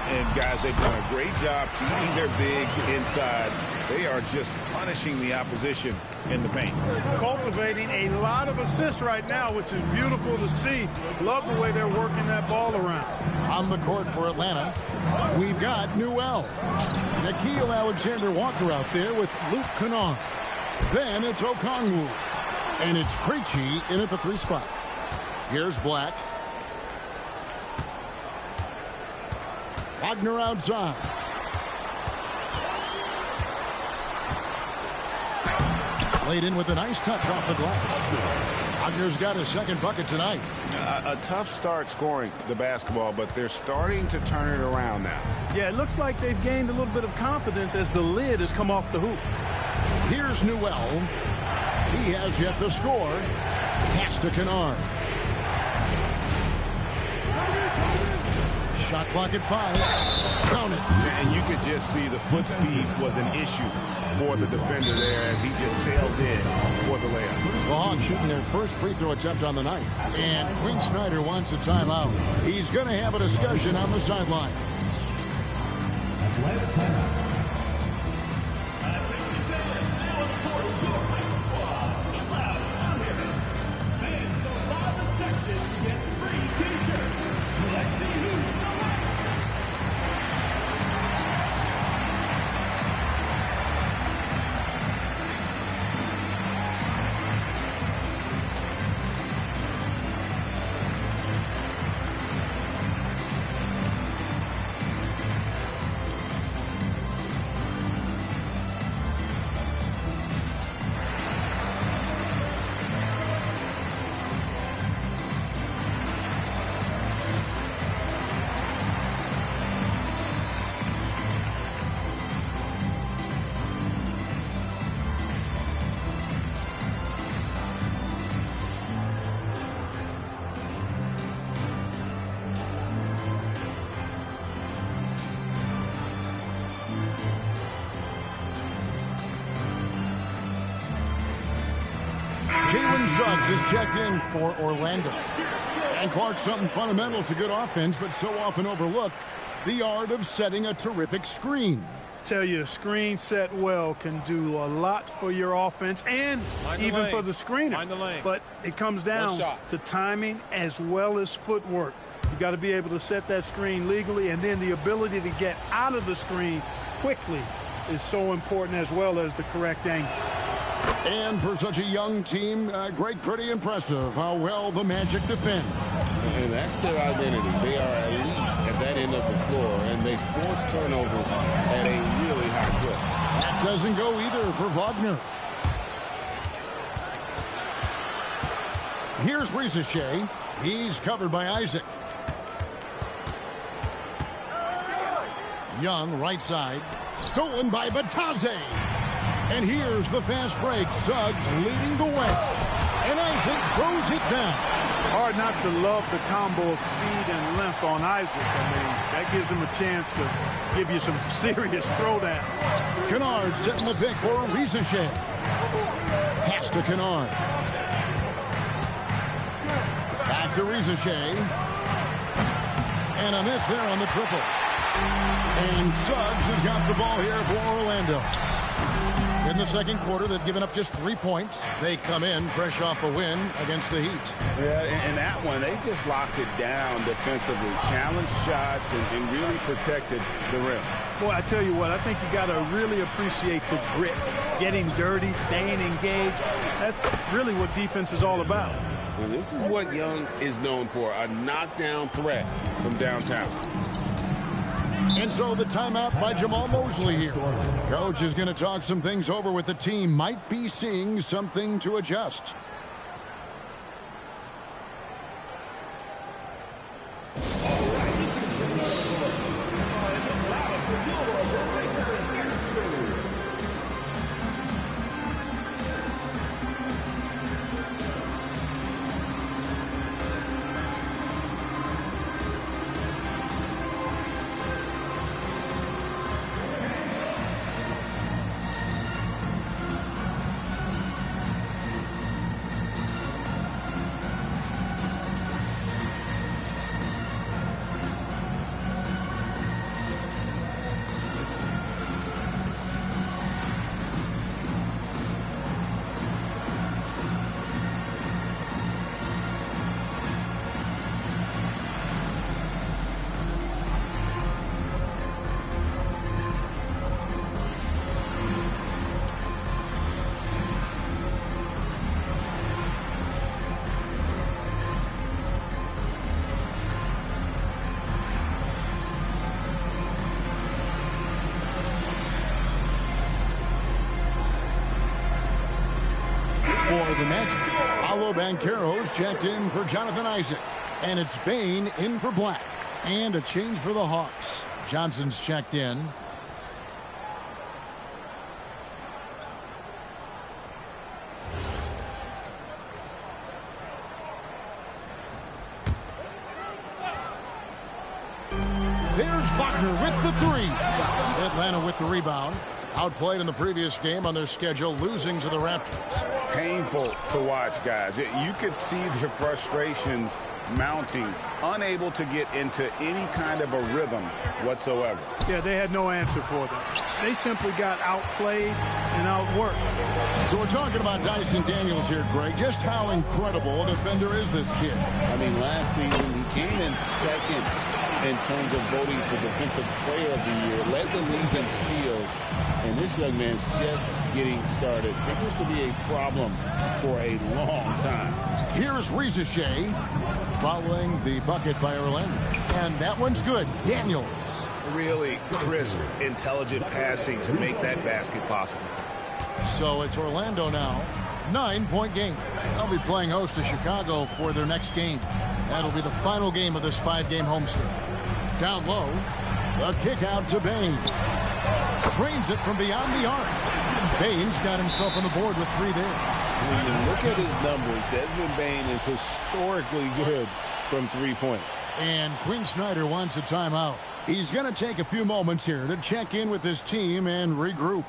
And guys, they've done a great job keeping their bigs inside. They are just punishing the opposition in the paint. Cultivating a lot of assists right now, which is beautiful to see. Love the way they're working that ball around. On the court for Atlanta, we've got Newell. Nickeil Alexander-Walker out there with Luke Kennard. Then it's Okongwu. And it's Krejci in at the 3 spot. Here's Black. Wagner outside. Laid in with a nice touch off the glass. Wagner's got his second bucket tonight. A tough start scoring the basketball, but they're starting to turn it around now. Yeah, it looks like they've gained a little bit of confidence as the lid has come off the hoop. Here's Newell. He has yet to score. Pass to Kennard. Shot clock at 5. Count it. And you could just see the foot speed was an issue for the defender there as he just sails in for the layup. The Hawks shooting their first free throw attempt on the night. And Quinn Snyder wants a timeout. He's going to have a discussion on the sideline. Jalen Suggs is checked in for Orlando. And Clark, something fundamental to good offense, but so often overlooked, the art of setting a terrific screen. Tell you, a screen set well can do a lot for your offense and even for the screener. But it comes down to timing as well as footwork. You got to be able to set that screen legally, and then the ability to get out of the screen quickly is so important, as well as the correct angle. And for such a young team, Greg, pretty impressive how well the Magic defend. And that's their identity. They are elite at that end of the floor, and they force turnovers at a really high clip. That doesn't go either for Wagner. Here's Rizachet. He's covered by Isaac. Young, right side. Stolen by Batadze. And here's the fast break. Suggs leading the way. And Isaac throws it down. Hard not to love the combo of speed and length on Isaac. I mean, that gives him a chance to give you some serious throwdown. Kennard setting the pick for Rizachet. Pass to Kennard. Back to Rizachet. And a miss there on the triple. And Suggs has got the ball here for Orlando. In the second quarter, they've given up just 3 points. They come in fresh off a win against the Heat. Yeah, and that one, they just locked it down defensively, challenged shots, and really protected the rim. Boy, I tell you what, I think you got to really appreciate the grit, getting dirty, staying engaged. That's really what defense is all about. And this is what Young is known for, a knockdown threat from downtown. And so the timeout by Jamal Mosley here. Coach is going to talk some things over with the team. Might be seeing something to adjust. For the Magic, Paolo Banchero's checked in for Jonathan Isaac. And it's Bain in for Black. And a change for the Hawks. Johnson's checked in. There's Wagner with the three. Atlanta with the rebound. Outplayed in the previous game on their schedule, losing to the Raptors. Painful to watch, guys. You could see their frustrations mounting, unable to get into any kind of a rhythm whatsoever. Yeah, they had no answer for them. They simply got outplayed and outworked. So we're talking about Dyson Daniels here, Greg. Just how incredible a defender is this kid? I mean, last season he came in second in terms of voting for Defensive Player of the Year, led the league in steals, and this young man's just getting started. Figures to be a problem for a long time. Here's Rizachet following the bucket by Orlando. And that one's good. Daniels. Really crisp, intelligent passing to make that basket possible. So it's Orlando now. 9-point game. They'll be playing host to Chicago for their next game. That'll be the final game of this 5-game homestand. Down low, a kick out to Bain. Trains it from beyond the arc. Bain's got himself on the board with 3 there. When you look at his numbers, Desmond Bain is historically good from 3-point. And Quinn Snyder wants a timeout. He's going to take a few moments here to check in with his team and regroup.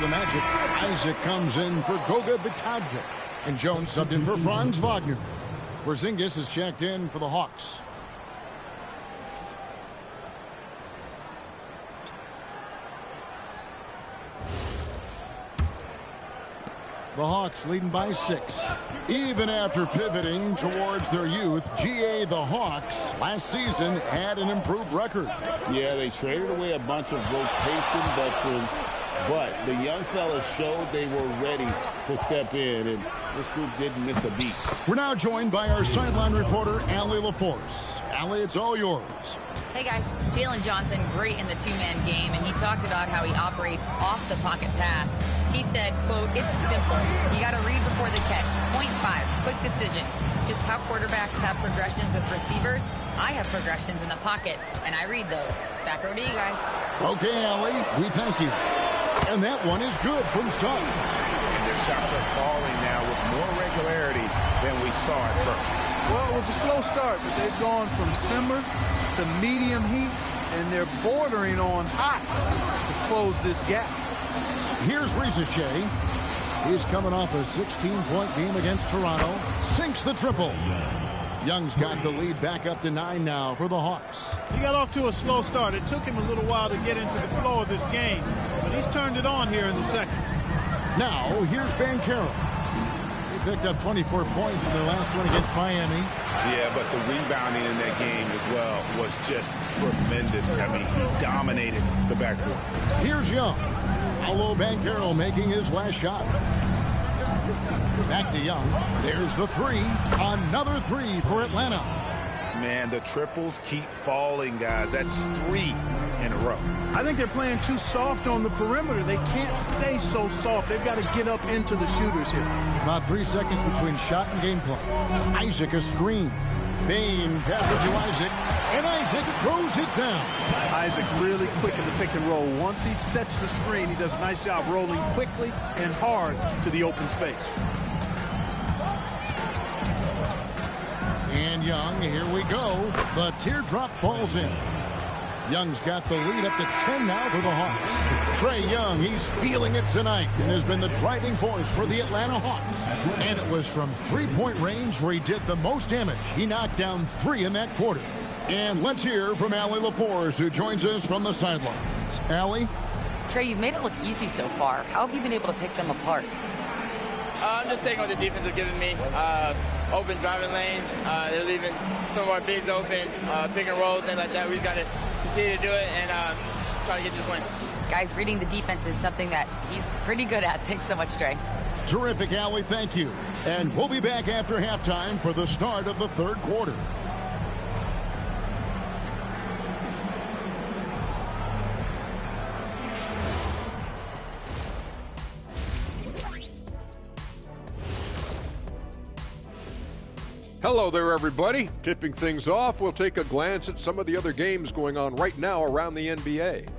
the Magic. Isaac comes in for Goga Bitadze. And Jones subbed in for Franz Wagner. Porzingis is checked in for the Hawks. The Hawks leading by 6. Even after pivoting towards their youth, GA the Hawks last season had an improved record. Yeah, they traded away a bunch of rotation veterans, but the young fellas showed they were ready to step in, and this group didn't miss a beat. We're now joined by our sideline reporter, Allie LaForce. Allie, it's all yours. Hey guys, Jalen Johnson, great in the two-man game, and he talked about how he operates off the pocket pass. He said, quote, "It's simple. You got to read before the catch. Point 5, quick decisions. Just how quarterbacks have progressions with receivers, I have progressions in the pocket, and I read those." Back over to you guys. Okay, Allie, we thank you. And that one is good from Suggs. And their shots are falling now with more regularity than we saw at first. Well, it was a slow start, but they've gone from simmer to medium heat, and they're bordering on hot to close this gap. Here's Reza Shea. He's coming off a 16-point game against Toronto. Sinks the triple. Young's got the lead back up to 9 now for the Hawks. He got off to a slow start. It took him a little while to get into the flow of this game, but he's turned it on here in the second. Now, here's Banchero. They picked up 24 points in their last one against Miami. Yeah, but the rebounding in that game as well was just tremendous. I mean, he dominated the backcourt. Here's Young. Paolo Banchero making his last shot. Back to Young. There's the 3. Another 3 for Atlanta. Man, the triples keep falling, guys. That's 3 in a row. I think they're playing too soft on the perimeter. They can't stay so soft. They've got to get up into the shooters here. About 3 seconds between shot and game clock. Isaac a screen. Bain passes to Isaac, and Isaac throws it down. Isaac really quick in the pick and roll. Once he sets the screen, he does a nice job rolling quickly and hard to the open space. And Young, here we go. The teardrop falls in. Young's got the lead up to 10 now for the Hawks. Trae Young, he's feeling it tonight and has been the driving force for the Atlanta Hawks. And it was from three-point range where he did the most damage. He knocked down 3 in that quarter. And let's hear from Allie LaForce, who joins us from the sidelines. Allie? Trae, you've made it look easy so far. How have you been able to pick them apart? I'm just taking what the defense is giving me. Open driving lanes. They're leaving some of our bigs open, pick and rolls, things like that. We just got to continue to do it and try to get to the point. Guys, reading the defense is something that he's pretty good at. Thanks so much, Trae. Terrific, Allie. Thank you. And we'll be back after halftime for the start of the third quarter. Hello there, everybody. Tipping things off, we'll take a glance at some of the other games going on right now around the NBA.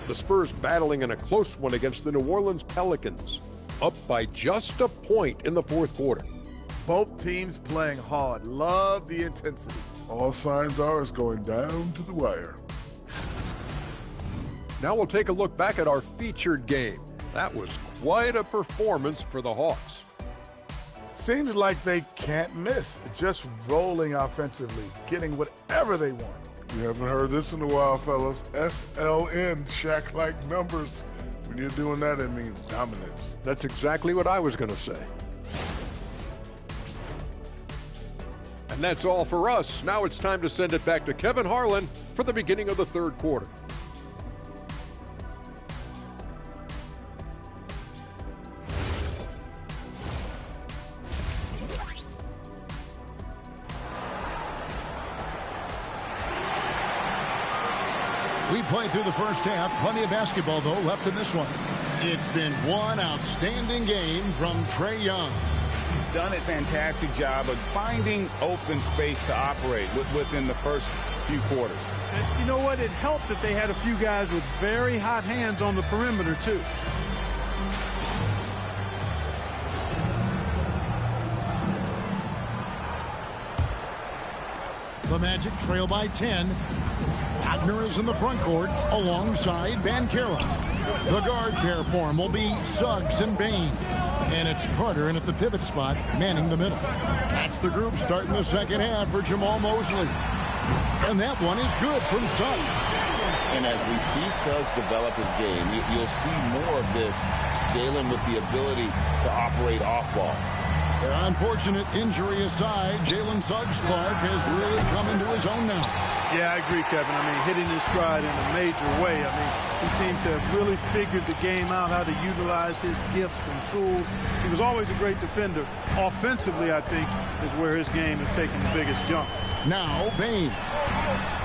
The Spurs battling in a close one against the New Orleans Pelicans, up by just a point in the fourth quarter. Both teams playing hard. Love the intensity. All signs are it's going down to the wire. Now we'll take a look back at our featured game. That was quite a performance for the Hawks. Seems like they can't miss. Just rolling offensively, getting whatever they want. You haven't heard this in a while, fellas. SLN, Shaq-like numbers. When you're doing that, it means dominance. That's exactly what I was going to say. And that's all for us. Now it's time to send it back to Kevin Harlan for the beginning of the third quarter. We played through the first half. Plenty of basketball, though, left in this one. It's been one outstanding game from Trae Young. He's done a fantastic job of finding open space to operate within the first few quarters. And you know what? It helped that they had a few guys with very hot hands on the perimeter, too. The Magic trail by 10. Wagner is in the front court alongside Banchero. The guard pair form will be Suggs and Bain. And it's Carter in at the pivot spot, manning the middle. That's the group starting the second half for Jamal Mosley. And that one is good from Suggs. And as we see Suggs develop his game, you'll see more of this. Jalen with the ability to operate off ball. Unfortunate injury aside, Jalen Suggs-Clark has really come into his own now. Yeah, I agree, Kevin. I mean, hitting his stride in a major way. I mean, he seems to have really figured the game out, how to utilize his gifts and tools. He was always a great defender. Offensively, I think, is where his game is taking the biggest jump. Now, Bain.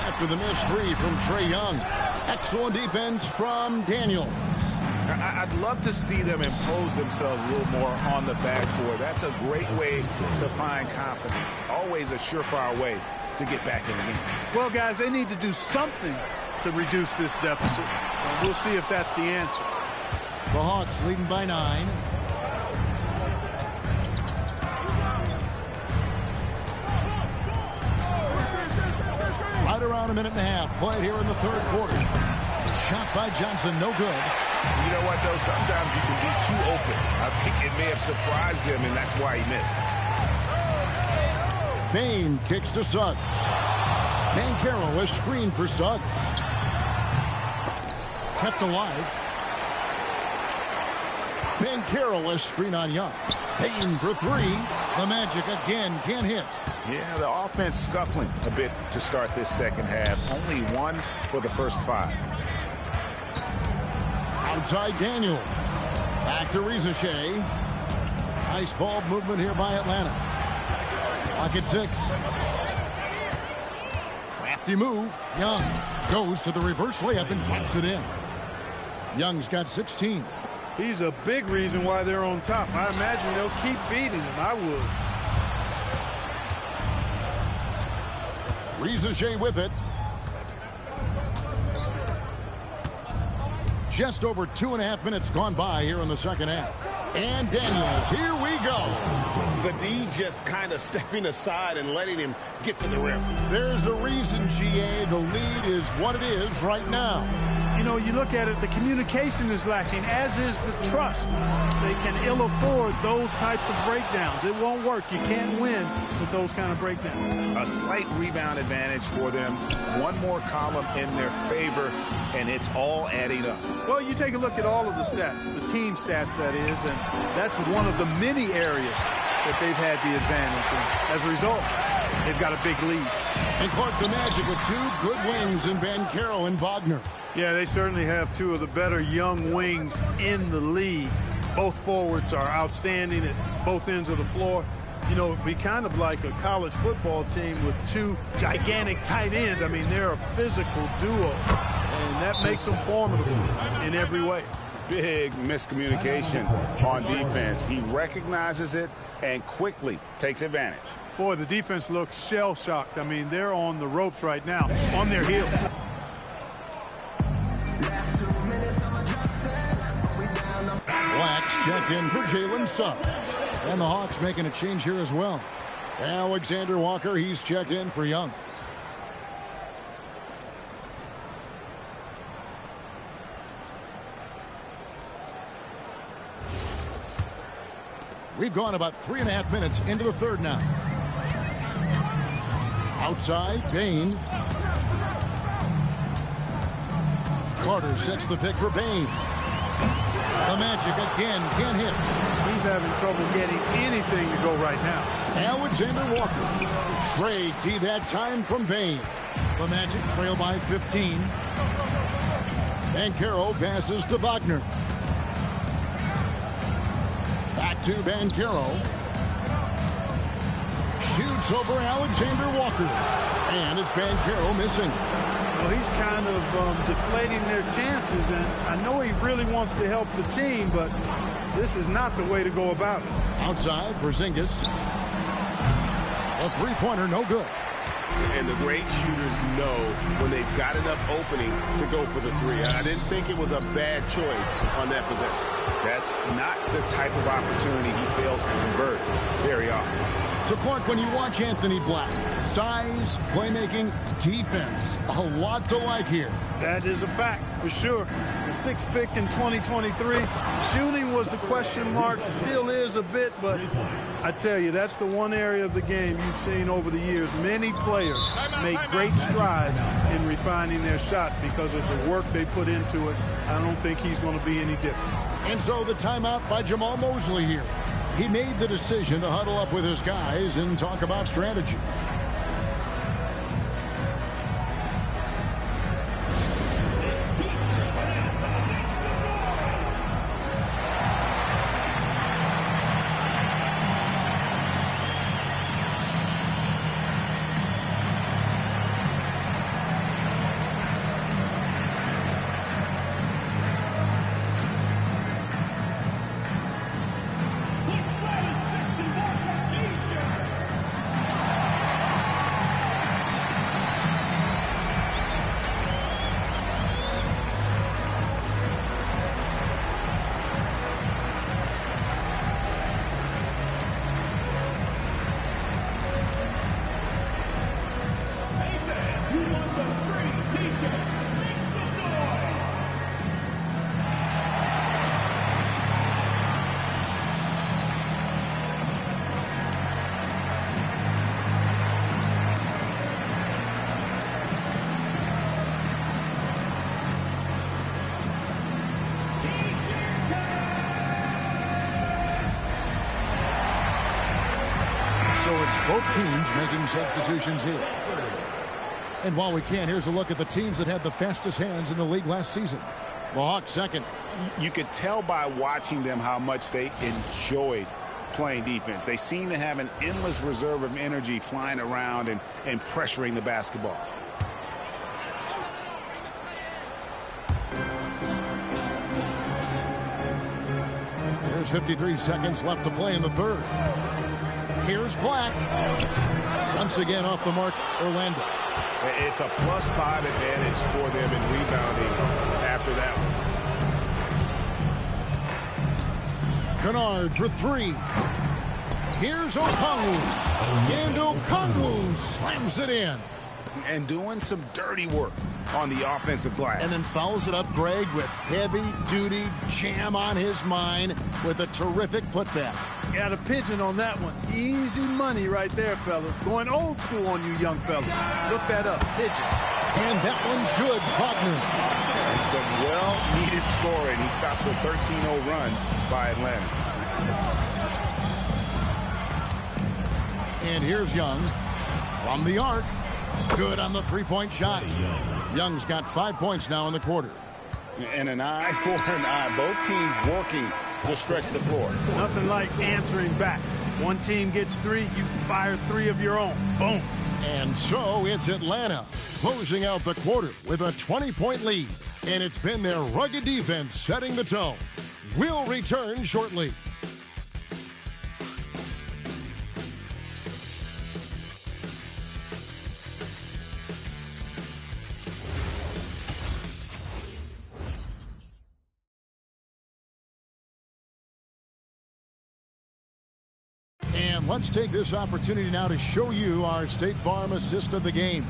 After the missed three from Trae Young. Excellent defense from Daniels. I'd love to see them impose themselves a little more on the backboard. That's a great way to find confidence. Always a surefire way to get back in the game. Well, guys, they need to do something to reduce this deficit. We'll see if that's the answer. The Hawks leading by 9. Right around a minute and a half played here in the third quarter. Shot by Johnson, no good. You know what, though? Sometimes you can be too open. I think it may have surprised him, and that's why he missed. Bain kicks to Suggs. Banchero, a screen for Suggs. Kept alive. Banchero, a screen on Young. Bain for three. The Magic again can't hit. Yeah, the offense scuffling a bit to start this second half. Only one for the first 5. Outside Daniels. Back to Rizachet. Nice ball movement here by Atlanta. Clock at 6. Crafty move. Young goes to the reverse layup and taps it in. Young's got 16. He's a big reason why they're on top. I imagine they'll keep feeding him. I would. Rizachet with it. Just over 2.5 minutes gone by here in the second half. And Daniels, here we go. The D just kind of stepping aside and letting him get to the rim. There's a reason, GA, the lead is what it is right now. You know, you look at it, the communication is lacking, as is the trust. They can ill afford those types of breakdowns. It won't work. You can't win with those kind of breakdowns. A slight rebound advantage for them. One more column in their favor, and it's all adding up. Well, you take a look at all of the stats, the team stats, that is, and that's one of the many areas that they've had the advantage. And as a result, they've got a big lead. And Clark, the Magic with 2 good wings in Banchero and Wagner. Yeah, they certainly have 2 of the better young wings in the league. Both forwards are outstanding at both ends of the floor. You know, it'd be kind of like a college football team with 2 gigantic tight ends. I mean, they're a physical duo, and that makes them formidable in every way. Big miscommunication on defense. He recognizes it and quickly takes advantage. Boy, the defense looks shell-shocked. I mean, they're on the ropes right now, on their heels. Blacks checked in for Jalen Suggs. And the Hawks making a change here as well. Alexander Walker, he's checked in for Young. We've gone about 3.5 minutes into the third now. Outside, Bain. Carter sets the pick for Bain. The Magic again can't hit. He's having trouble getting anything to go right now. Alexander Walker. Trae D that time from Bain. The Magic trail by 15. Banchero passes to Wagner. Back to Banchero. Shoots over Alexander Walker. And it's Banchero missing. Well, he's kind of deflating their chances, and I know he really wants to help the team, but this is not the way to go about it. Outside, Porzingis. A three-pointer, no good. And the great shooters know when they've got enough opening to go for the 3. I didn't think it was a bad choice on that possession. That's not the type of opportunity he fails to convert very often. So, Clark, when you watch Anthony Black, size, playmaking, defense, a lot to like here. That is a fact, for sure. The sixth pick in 2023. Shooting was the question mark, still is a bit, but I tell you, that's the one area of the game you've seen over the years. Many players make great strides in refining their shot because of the work they put into it. I don't think he's going to be any different. And so the timeout by Jamal Mosley here. He made the decision to huddle up with his guys and talk about strategy. So it's both teams making substitutions here. And while we can, here's a look at the teams that had the fastest hands in the league last season. The Hawks second. You could tell by watching them how much they enjoyed playing defense. They seem to have an endless reserve of energy flying around and pressuring the basketball. There's 53 seconds left to play in the third. Here's Black. Once again off the mark, Orlando. It's a +5 advantage for them in rebounding after that one. Kennard for three. Here's Okongwu. And Okongwu slams it in. And doing some dirty work on the offensive glass. And then fouls it up, Greg, with heavy-duty jam on his mind with a terrific putback. Got a pigeon on that one. Easy money right there, fellas. Going old school on you young fellas. Look that up. Pigeon. And that one's good, Faulkner. And some well-needed scoring. He stops a 13-0 run by Atlanta. And here's Young from the arc. Good on the three-point shot. Young's got 5 points now in the quarter. And an eye for an eye. Both teams working to stretch the floor. Nothing like answering back. One team gets three, you fire three of your own. Boom. And so it's Atlanta closing out the quarter with a 20-point lead. And it's been their rugged defense setting the tone. We'll return shortly. And let's take this opportunity now to show you our State Farm assist of the game.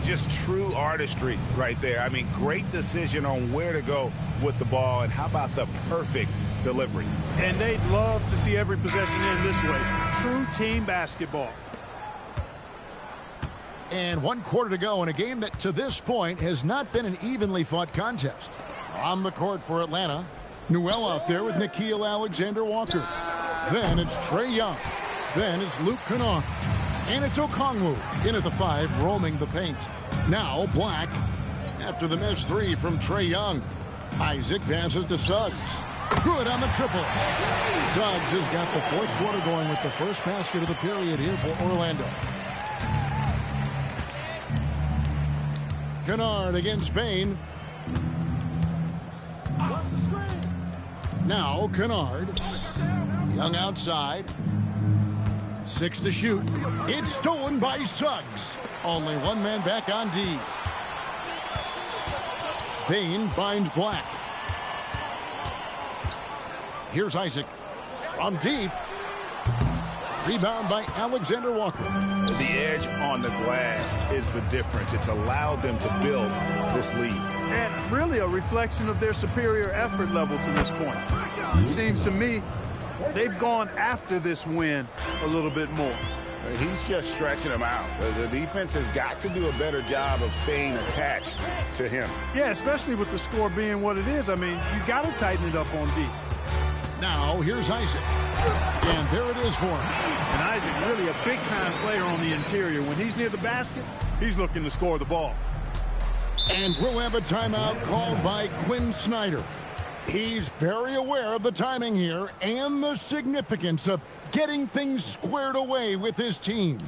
Just true artistry right there. I mean, great decision on where to go with the ball, and how about the perfect delivery. And they'd love to see every possession in this way. True team basketball. And 1 quarter to go in a game that to this point has not been an evenly fought contest. On the court for Atlanta, Newell out there with Nickeil Alexander-Walker. Then it's Trae Young. Then it's Luke Kennard. And it's Okongwu in at the 5, roaming the paint. Now Black after the missed three from Trae Young. Isaac passes to Suggs. Good on the triple. Suggs has got the 4th quarter going with the first basket of the period here for Orlando. Kennard against Bain. Now Kennard. Young outside. 6 to shoot. It's stolen by Suggs. Only one man back on D. Bain finds Black. Here's Isaac from deep. Rebound by Alexander Walker. The edge on the glass is the difference. It's allowed them to build this lead. And really a reflection of their superior effort level to this point. It seems to me they've gone after this win a little bit more. He's just stretching them out. The defense has got to do a better job of staying attached to him. Yeah, especially with the score being what it is. I mean, you got to tighten it up on D. Now, here's Isaac. And there it is for him. And Isaac, really a big-time player on the interior. When he's near the basket, he's looking to score the ball. And we'll have a timeout called by Quinn Snyder. He's very aware of the timing here and the significance of getting things squared away with his team.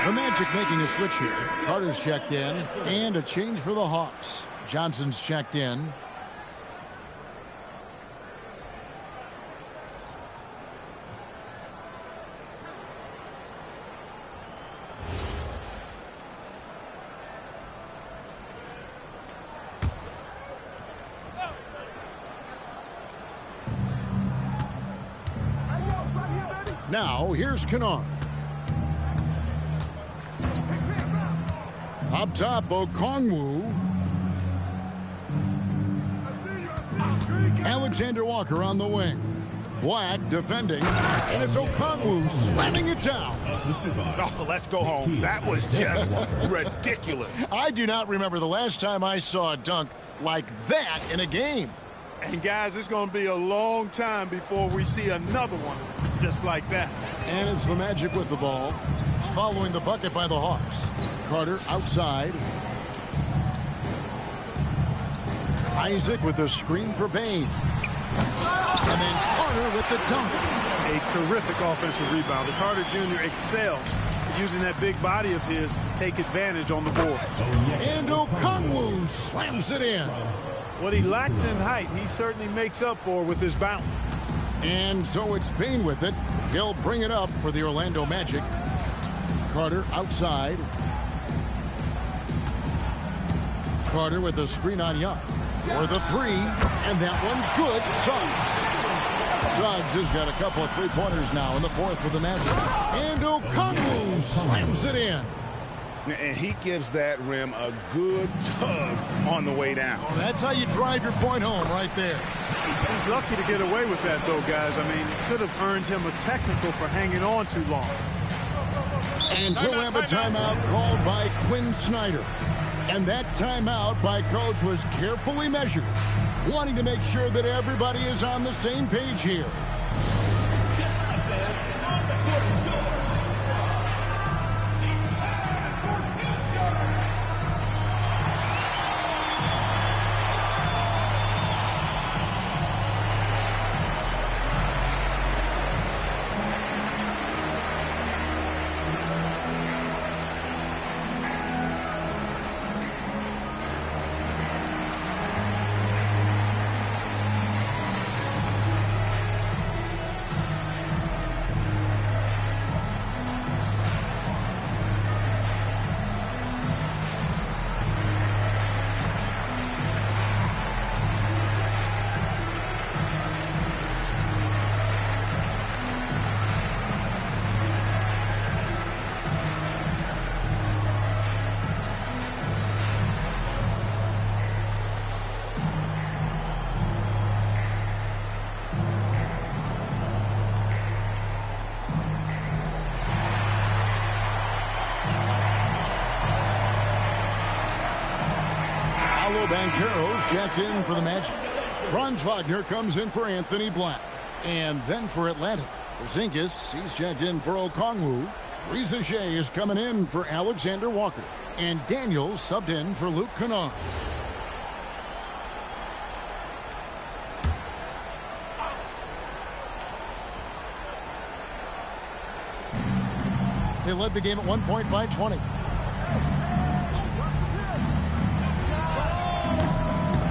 The Magic making a switch here. Carter's checked in, and a change for the Hawks. Johnson's checked in. Now, here's Kennard. Up top, Okongwu. Alexander Walker on the wing. Black defending, and it's Okongwu slamming it down. Oh, let's go home. That was just ridiculous. I do not remember the last time I saw a dunk like that in a game. And guys, it's going to be a long time before we see another one just like that. And it's the Magic with the ball, following the bucket by the Hawks. Carter outside. Isaac with the screen for Bain. And then Carter with the dunk. A terrific offensive rebounder. Carter Jr. excelled using that big body of his to take advantage on the board. And Okongwu slams it in. What he lacks in height, he certainly makes up for with his bounce. And so it's Bain with it. He'll bring it up for the Orlando Magic. Carter outside. Carter with a screen on Young. For the three, and that one's good. Suggs has got a couple of three-pointers now in the fourth for the Magic. And Okongwu slams it in. And he gives that rim a good tug on the way down. Well, that's how you drive your point home right there. He's lucky to get away with that, though, guys. I mean, it could have earned him a technical for hanging on too long. And we'll have a timeout called by Quinn Snyder. And that timeout by Coach was carefully measured, wanting to make sure that everybody is on the same page here. Paolo Banchero's checked in for the Magic. Franz Wagner comes in for Anthony Black. And then for Atlanta, Porzingis, he's checked in for Okongwu. Reza Shea is coming in for Alexander Walker. And Daniels subbed in for Luke Kennard. They led the game at one point by 20.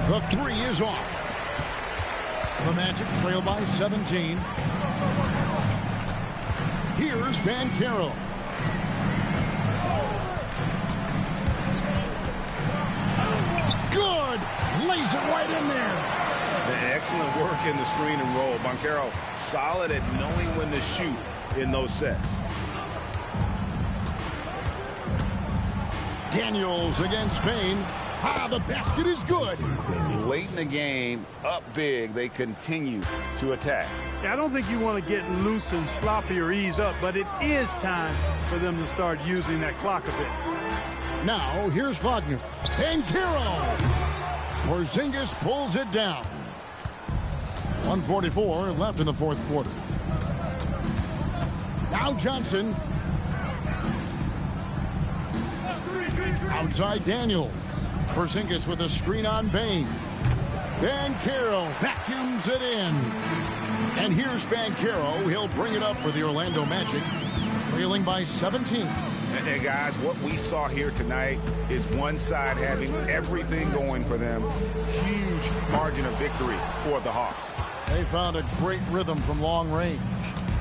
The three is off. The Magic trail by 17. Here's Banchero. Good. Lays it right in there. Excellent work in the screen and roll. Banchero solid at knowing when to shoot in those sets. Daniels against Payne. The basket is good. Late in the game, up big, they continue to attack. Yeah, I don't think you want to get loose and sloppy or ease up, but it is time for them to start using that clock a bit. Now, here's Wagner. Banchero. Porzingis pulls it down. 1:44 left in the fourth quarter. Now Johnson. Outside Daniels. Porzingis with a screen on Bane. Banchero vacuums it in. And here's Banchero. He'll bring it up for the Orlando Magic, trailing by 17. And guys, what we saw here tonight is one side having everything going for them. Huge margin of victory for the Hawks. They found a great rhythm from long range.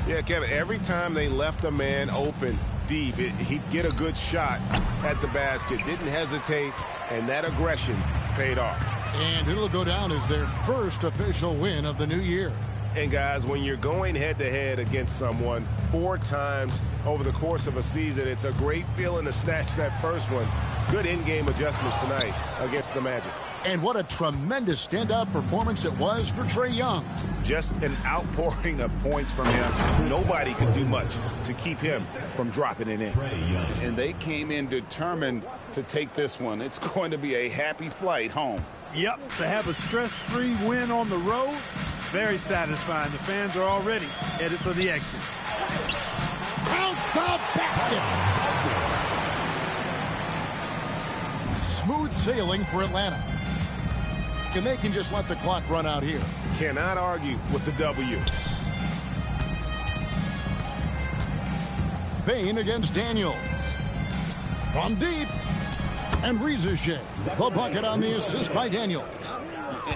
Yeah, Kevin, every time they left a man open deep, he'd get a good shot at the basket. Didn't hesitate, and that aggression paid off. And it'll go down as their first official win of the new year. And guys, when you're going head-to-head against someone 4 times over the course of a season, it's a great feeling to snatch that first one. Good in-game adjustments tonight against the Magic. And what a tremendous standout performance it was for Trae Young. Just an outpouring of points from him. Nobody could do much to keep him from dropping it in. And they came in determined to take this one. It's going to be a happy flight home. Yep, to have a stress-free win on the road, very satisfying. The fans are already headed for the exit. Out the basket! Smooth sailing for Atlanta. And they can just let the clock run out here. Cannot argue with the W. Bane against Daniels. From deep. And Reza Shea. The bucket on the assist by Daniels.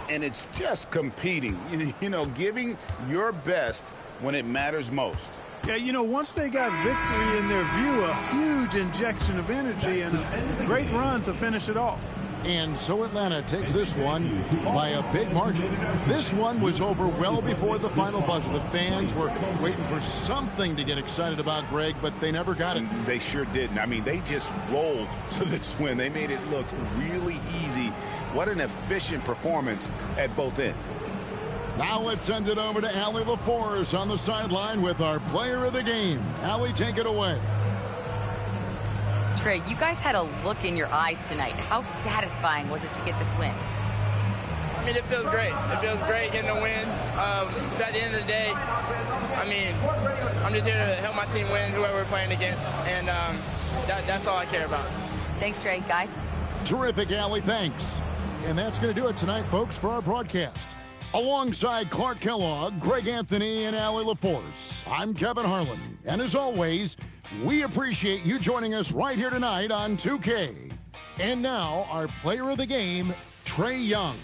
And it's just competing. You know, giving your best when it matters most. Yeah, you know, once they got victory in their view, a huge injection of energy and a great run to finish it off. And so Atlanta takes this one by a big margin. This one was over well before the final buzzer. The fans were waiting for something to get excited about, Greg, but they never got it. They sure didn't. I mean, they just rolled to this win. They made it look really easy. What an efficient performance at both ends. Now let's send it over to Allie LaForce on the sideline with our player of the game. Allie, take it away. Trae, you guys had a look in your eyes tonight. How satisfying was it to get this win? I mean, it feels great. It feels great getting the win. But at the end of the day, I mean, I'm just here to help my team win, whoever we're playing against. And that's all I care about. Thanks, Trae. Guys? Terrific, Allie. Thanks. And that's going to do it tonight, folks, for our broadcast. Alongside Clark Kellogg, Greg Anthony, and Allie LaForce, I'm Kevin Harlan. And as always, we appreciate you joining us right here tonight on 2K. And now, our player of the game, Trae Young.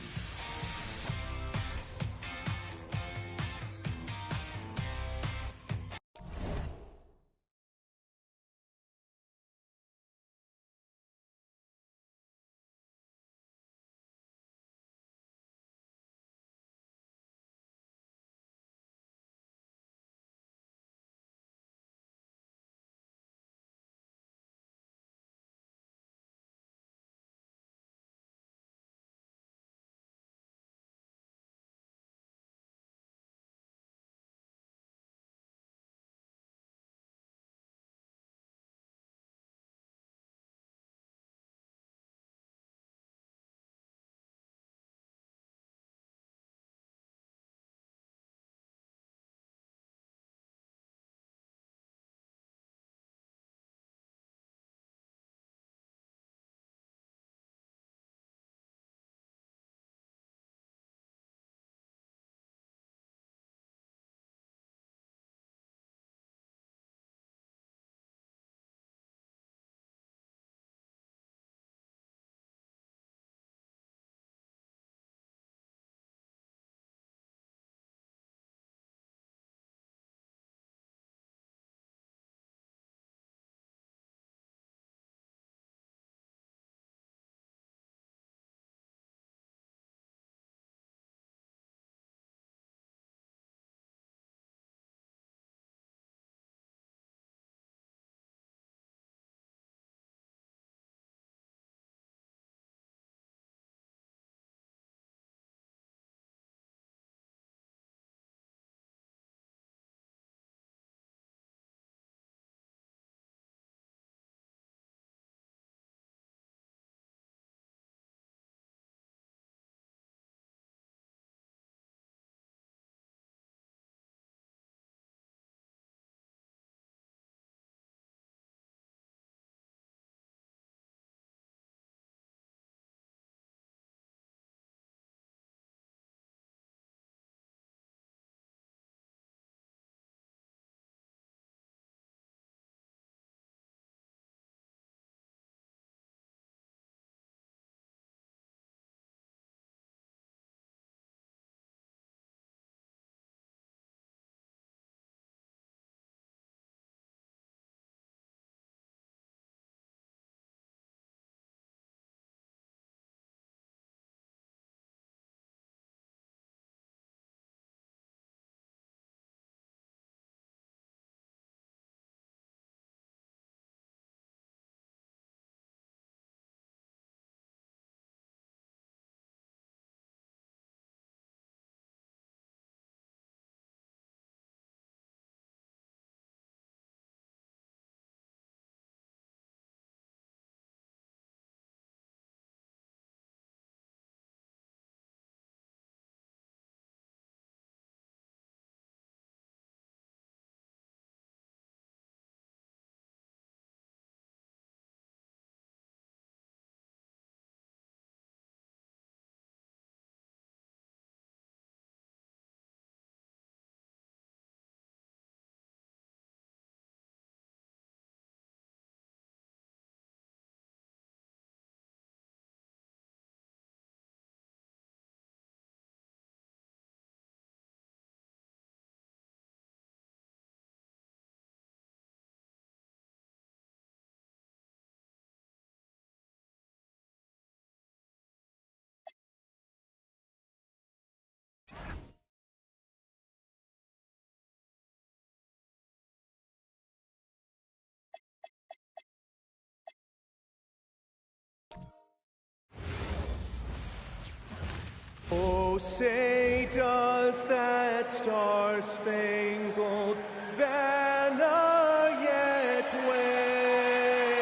Oh, say does that star-spangled banner yet wave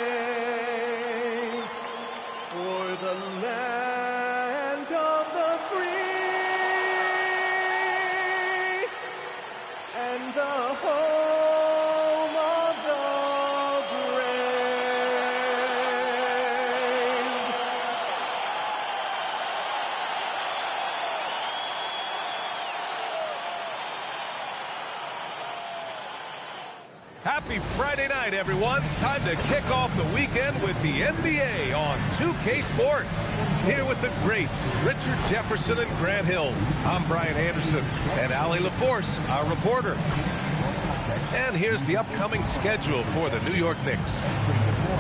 o'er the land of the free and the home of the brave. Happy Friday night, everyone. Time to kick off the weekend with the NBA on 2K Sports. Here with the greats, Richard Jefferson and Grant Hill. I'm Brian Anderson, and Allie LaForce, our reporter. And here's the upcoming schedule for the New York Knicks.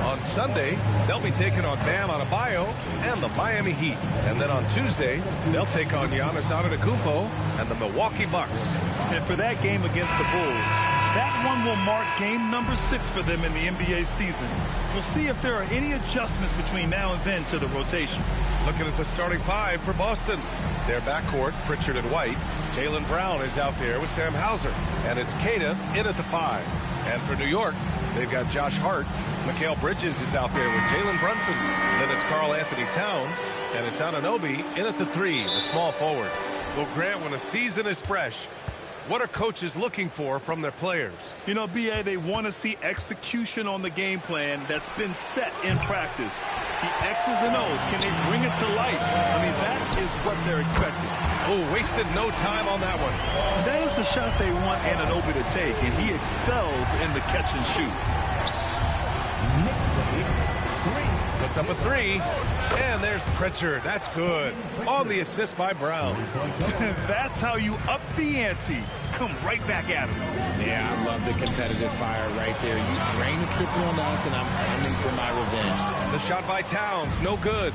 On Sunday, they'll be taking on Bam Adebayo and the Miami Heat. And then on Tuesday, they'll take on Giannis Antetokounmpo and the Milwaukee Bucks. And for that game against the Bulls, that one will mark game number 6 for them in the NBA season. We'll see if there are any adjustments between now and then to the rotation. Looking at the starting 5 for Boston. Their backcourt, Pritchard and White. Jaylen Brown is out there with Sam Hauser. And it's Queta in at the 5. And for New York, they've got Josh Hart. Mikal Bridges is out there with Jalen Brunson. Then it's Karl Anthony Towns. And it's Anunoby in at the 3, the small forward. Well, Grant, when a season is fresh, what are coaches looking for from their players? You know, B.A., they want to see execution on the game plan that's been set in practice. The X's and O's, can they bring it to life? I mean, that is what they're expecting. Oh, wasted no time on that one. That is the shot they want Anunoby to take, and he excels in the catch and shoot. Puts up a 3, and there's Pritchard. That's good. On the assist by Brown. That's how you up the ante. Come right back at him. Yeah, I love the competitive fire right there. You drain a triple on us, and I'm aiming for my revenge. The shot by Towns, no good.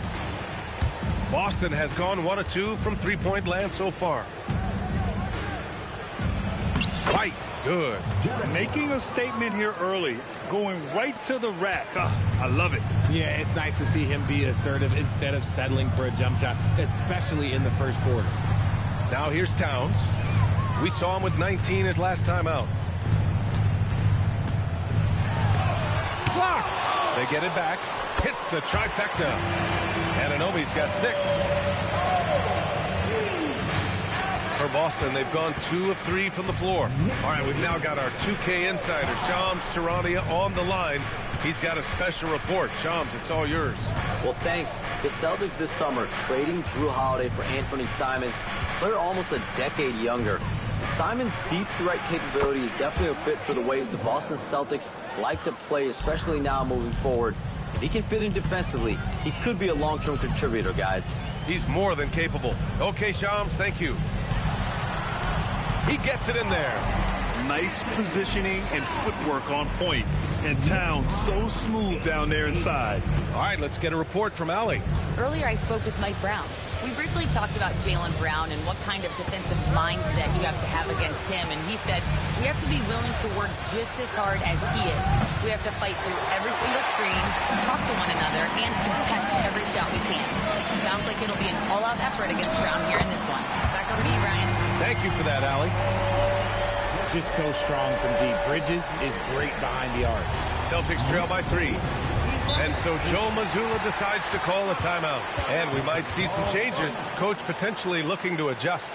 Boston has gone 1 of 2 from three-point land so far. White, good. Making a statement here early. Going right to the rack. I love it. Yeah, it's nice to see him be assertive instead of settling for a jump shot, especially in the first quarter. Now here's Towns. We saw him with 19 his last time out. Blocked. They get it back. Hits the trifecta. Anunoby's got 6. For Boston, they've gone 2 of 3 from the floor. All right, we've now got our 2K insider, Shams Charania, on the line. He's got a special report. Shams, it's all yours. Well, thanks. The Celtics this summer trading Drew Holiday for Anthony Simons, a player almost a decade younger. And Simons' deep threat capability is definitely a fit for the way the Boston Celtics like to play, especially now moving forward. If he can fit in defensively, he could be a long-term contributor, guys. He's more than capable. Okay, Shams, thank you. He gets it in there. Nice positioning and footwork on point. And Towns so smooth down there inside. All right, let's get a report from Allie. Earlier, I spoke with Mike Brown. We briefly talked about Jaylen Brown and what kind of defensive mindset you have to have against him. And he said, we have to be willing to work just as hard as he is. We have to fight through every single screen, talk to one another, and contest every shot we can. Sounds like it'll be an all-out effort against Brown here in this one. Back over to you, Brian. Thank you for that, Allie. Just so strong from deep. Bridges is great behind the arc. Celtics trail by 3. And so Joe Mazzulla decides to call a timeout. And we might see some changes. Coach potentially looking to adjust.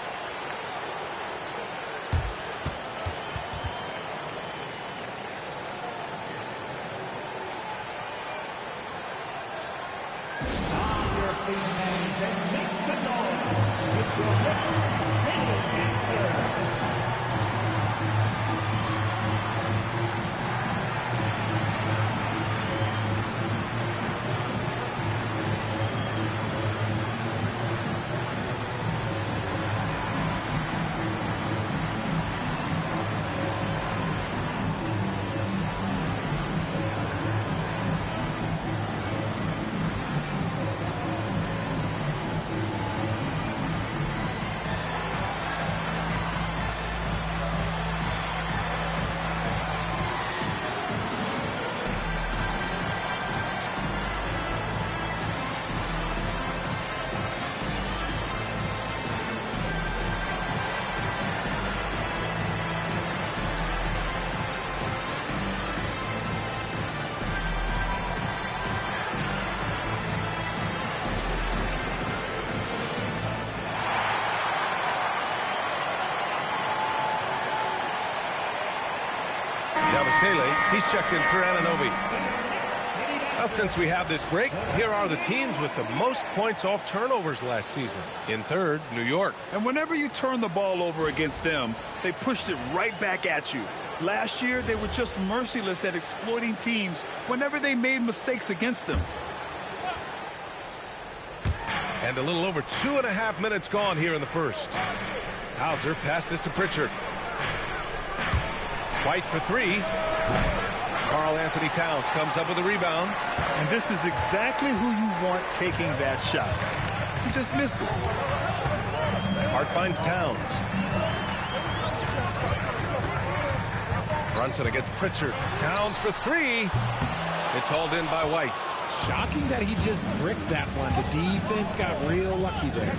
Yabusele, he's checked in for Anunoby. Well, since we have this break, here are the teams with the most points off turnovers last season. In third, New York. And whenever you turn the ball over against them, they pushed it right back at you. Last year, they were just merciless at exploiting teams whenever they made mistakes against them. And a little over 2.5 minutes gone here in the first. Hauser passes to Pritchard. White for three. Karl Anthony Towns comes up with a rebound. And this is exactly who you want taking that shot. He just missed it. Hart finds Towns. Brunson against Pritchard. Towns for three. It's hauled in by White. Shocking that he just bricked that one. The defense got real lucky there.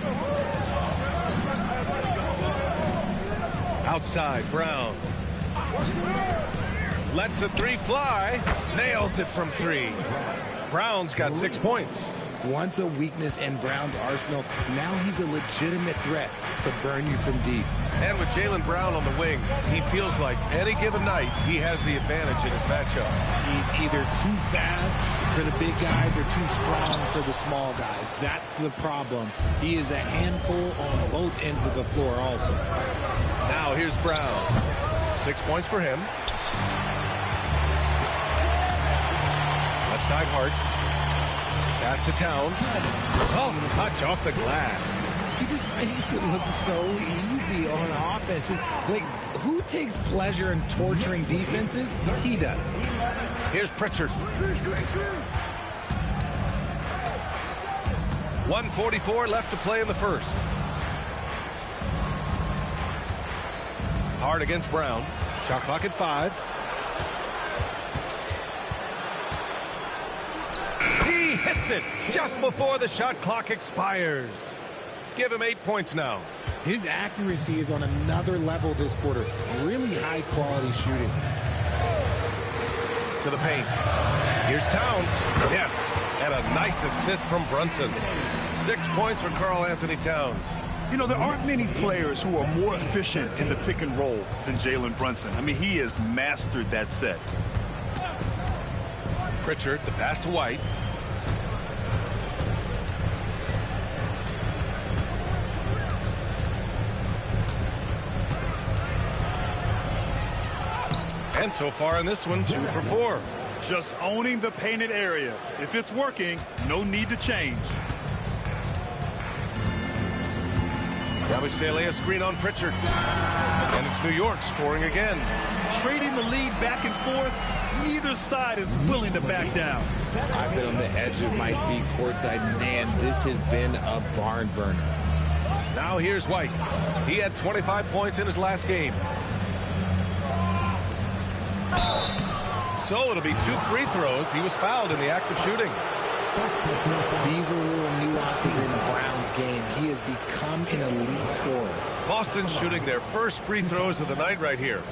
Outside, Brown. Lets the three fly. Nails it from three. Brown's got 6 points. Once a weakness in Brown's arsenal, now he's a legitimate threat to burn you from deep. And with Jaylen Brown on the wing, he feels like any given night he has the advantage in his matchup. He's either too fast for the big guys or too strong for the small guys. That's the problem. He is a handful on both ends of the floor also. Now here's Brown. 6 points for him. Left side Hart. Pass to Towns. Soft touch off the glass. He just makes it look so easy on offense. Like, who takes pleasure in torturing defenses? He does. Here's Pritchard. 1:44 left to play in the first. Hart against Brown. Shot clock at 5. He hits it just before the shot clock expires. Give him 8 points now. His accuracy is on another level this quarter. Really high quality shooting. To the paint. Here's Towns. Yes. And a nice assist from Brunson. 6 points for Karl Anthony Towns. You know, there aren't many players who are more efficient in the pick and roll than Jaylen Brunson. I mean, he has mastered that set. Pritchard, the pass to White. And so far in this one, 2 for 4. Just owning the painted area. If it's working, no need to change. Yabusele, a screen on Pritchard. And it's New York scoring again. Trading the lead back and forth, neither side is willing to back down. I've been on the edge of my seat courtside. Man, this has been a barn burner. Now here's White. He had 25 points in his last game. So it'll be 2 free throws. He was fouled in the act of shooting. These are little nuances in Brown's game. He has become an elite scorer. Boston shooting their first free throws of the night right here.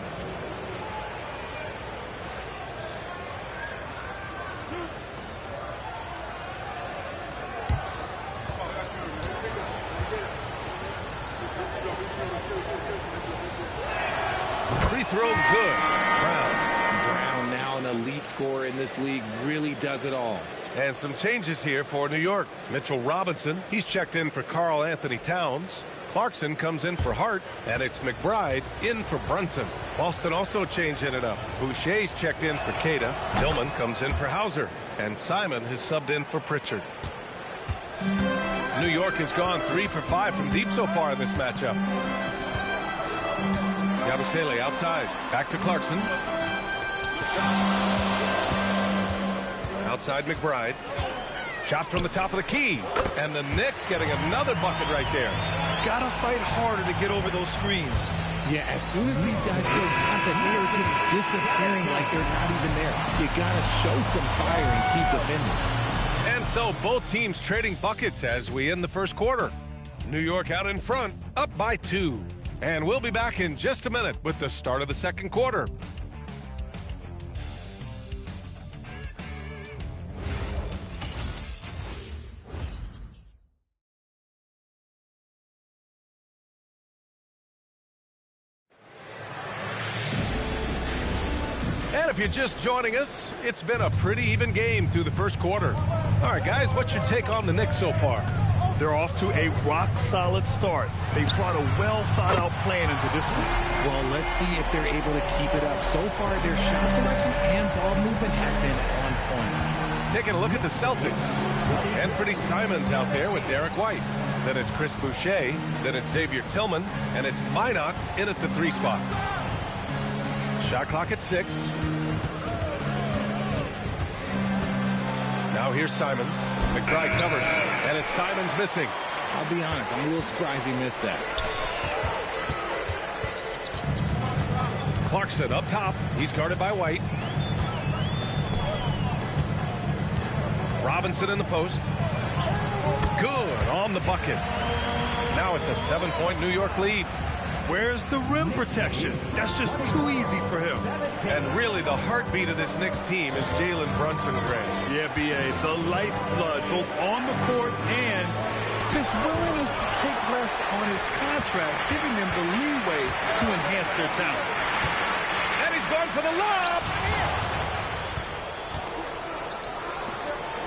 Free throw good. Brown, now an elite scorer in this league, really does it all. And some changes here for New York. Mitchell Robinson, he's checked in for Karl Anthony Towns. Clarkson comes in for Hart, and it's McBride in for Brunson. Boston also changing it up. Boucher's checked in for Queta. Tillman comes in for Hauser, and Simon has subbed in for Pritchard. New York has gone 3 for 5 from deep so far in this matchup. Yabusele outside. Back to Clarkson. Outside McBride. Shot from the top of the key. And the Knicks getting another bucket right there. Gotta fight harder to get over those screens. Yeah, as soon as these guys feel contact, they are just disappearing like they're not even there. You gotta show some fire and keep defending. And so both teams trading buckets as we end the first quarter. New York out in front, up by 2. And we'll be back in just a minute with the start of the second quarter. And if you're just joining us, it's been a pretty even game through the first quarter. All right, guys, what's your take on the Knicks so far? They're off to a rock-solid start. They brought a well-thought-out plan into this one. Well, let's see if they're able to keep it up. So far, their shot selection and ball movement has been on point. Taking a look at the Celtics. Anthony Simons out there with Derek White. Then it's Chris Boucher. Then it's Xavier Tillman. And it's Minot in at the 3 spot. Shot clock at 6. Now here's Simons. McBride covers. And it's Simons missing. I'll be honest, I'm a little surprised he missed that. Clarkson up top. He's guarded by White. Robinson in the post. Good on the bucket. Now it's a 7-point New York lead. Where's the rim protection? That's just too easy for him. And really the heartbeat of this Knicks team is Jalen Brunson, Grant. Yeah, B.A., the lifeblood both on the court and his willingness to take less on his contract, giving them the leeway to enhance their talent. And he's going for the lob.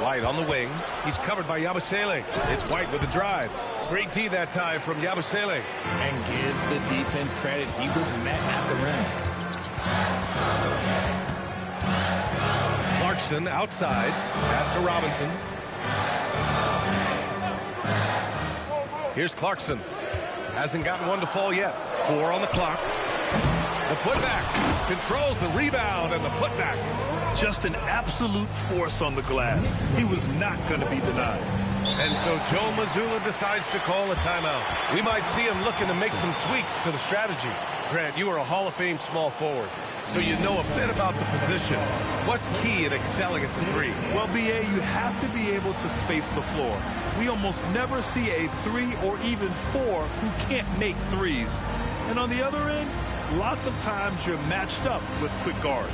White on the wing. He's covered by Yabusele. It's White with the drive. Great D that time from Yabusele. And give the defense credit. He was met at the rim. Clarkson outside. Pass to Robinson. Here's Clarkson. Hasn't gotten one to fall yet. 4 on the clock. The putback. Controls the rebound and the putback. Just an absolute force on the glass. He was not going to be denied. And so Joe Mazzulla decides to call a timeout. We might see him looking to make some tweaks to the strategy. Grant, you are a Hall of Fame small forward, so you know a bit about the position. What's key in excelling at the 3? Well, B.A., you have to be able to space the floor. We almost never see a 3 or even 4 who can't make threes. And on the other end, lots of times you're matched up with quick guards.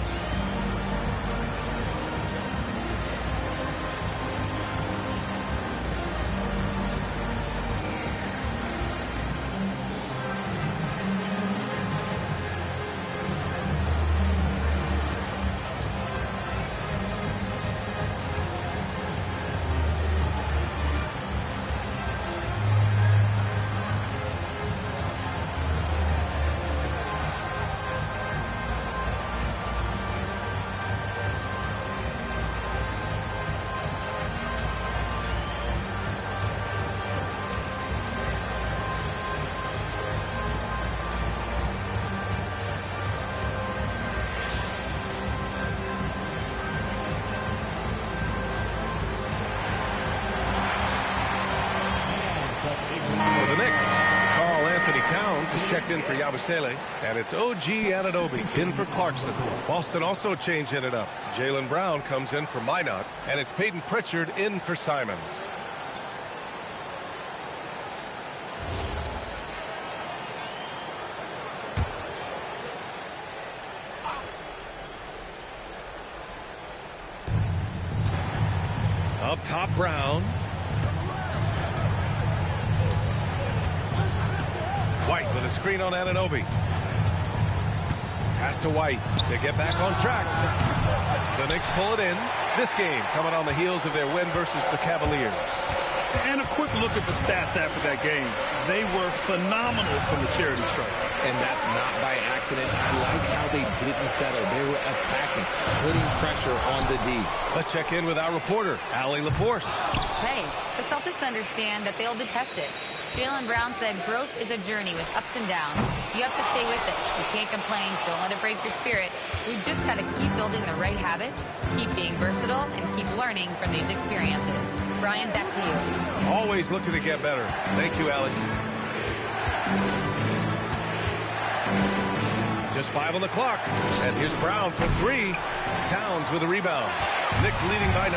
Checked in for Yabusele, and it's OG Anunoby in for Clarkson. Boston also changing it up. Jaylen Brown comes in for Minot, and it's Peyton Pritchard in for Simons. Up top, Brown. White with a screen on Anunoby. Pass to White to get back on track. The Knicks pull it in. This game coming on the heels of their win versus the Cavaliers. And a quick look at the stats after that game. They were phenomenal from the charity stripe. And that's not by accident. I like how they didn't settle. They were attacking, putting pressure on the D. Let's check in with our reporter, Allie LaForce. Hey, the Celtics understand that they'll be tested. Jaylen Brown said growth is a journey with ups and downs. You have to stay with it. You can't complain. Don't let it break your spirit. We've just got to keep building the right habits, keep being versatile, and keep learning from these experiences. Brian, back to you. Always looking to get better. Thank you, Allie. Just 5 on the clock. And here's Brown for 3. Towns with a rebound. Knicks leading by 9.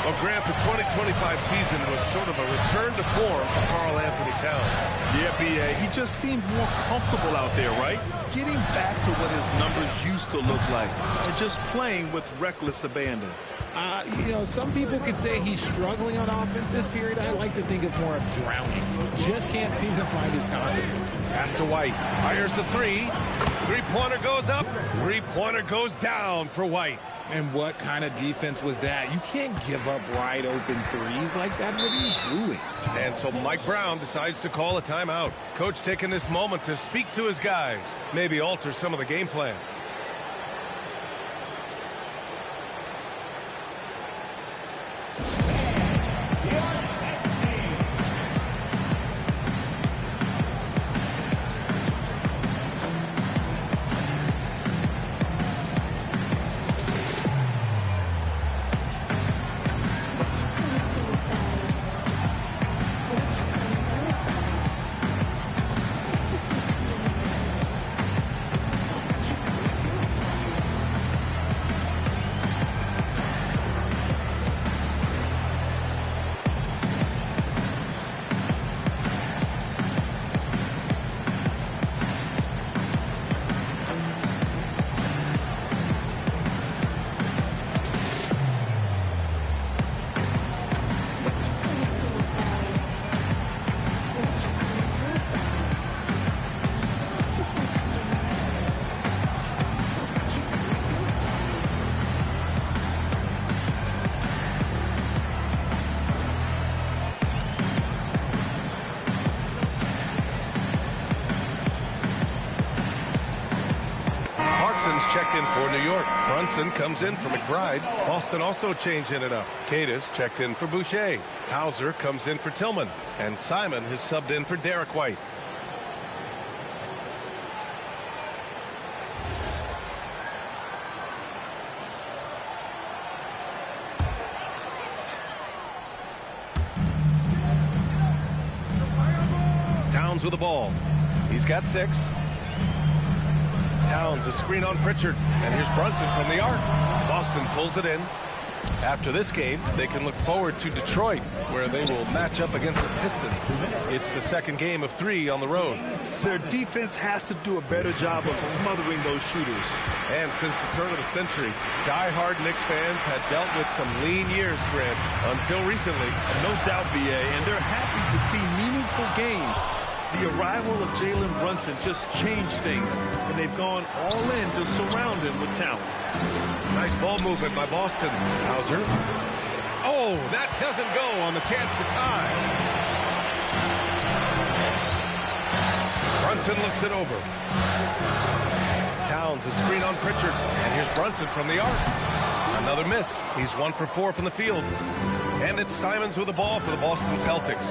Well, Grant, the 2025 season was sort of a return to form for Karl Anthony Towns. Yeah, B.A., he just seemed more comfortable out there, right? Getting back to what his numbers used to look like and just playing with reckless abandon. You know, some people could say he's struggling on offense this period. I like to think of more of drowning. Just can't seem to find his confidence. Pass to White. Fires the three. Three-pointer goes up. Three-pointer goes down for White. And what kind of defense was that? You can't give up wide open threes like that. What are you doing? And so Mike Brown decides to call a timeout. Coach taking this moment to speak to his guys. Maybe alter some of the game plan. Checked in for New York. Brunson comes in for McBride. Boston also changing it up. Cadis checked in for Boucher. Hauser comes in for Tillman. And Simon has subbed in for Derek White. Towns with the ball. He's got 6. Towns, a screen on Pritchard, and here's Brunson from the arc. Boston pulls it in. After this game, they can look forward to Detroit, where they will match up against the Pistons. It's the second game of 3 on the road. Their defense has to do a better job of smothering those shooters. And since the turn of the century, die-hard Knicks fans had dealt with some lean years, Grant, until recently. No doubt, BA, and they're happy to see meaningful games. The arrival of Jalen Brunson just changed things, and they've gone all in to surround him with talent. Nice ball movement by Boston. Hauser. Oh, that doesn't go on the chance to tie. Brunson looks it over. Towns, a screen on Pritchard, and here's Brunson from the arc. Another miss. He's 1 for 4 from the field. And it's Simons with the ball for the Boston Celtics.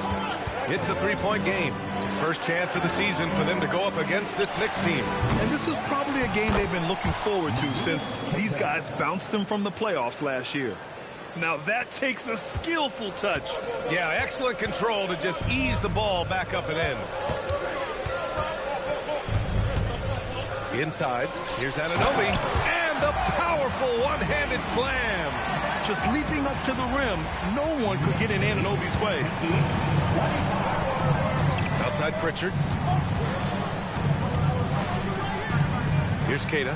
It's a 3-point game. First chance of the season for them to go up against this Knicks team. And this is probably a game they've been looking forward to since these guys bounced them from the playoffs last year. Now that takes a skillful touch. Yeah, excellent control to just ease the ball back up and in. Inside, here's Anunoby, and the powerful one-handed slam. Just leaping up to the rim, no one could get in Anunoby's way. Outside Pritchard. Here's Keita.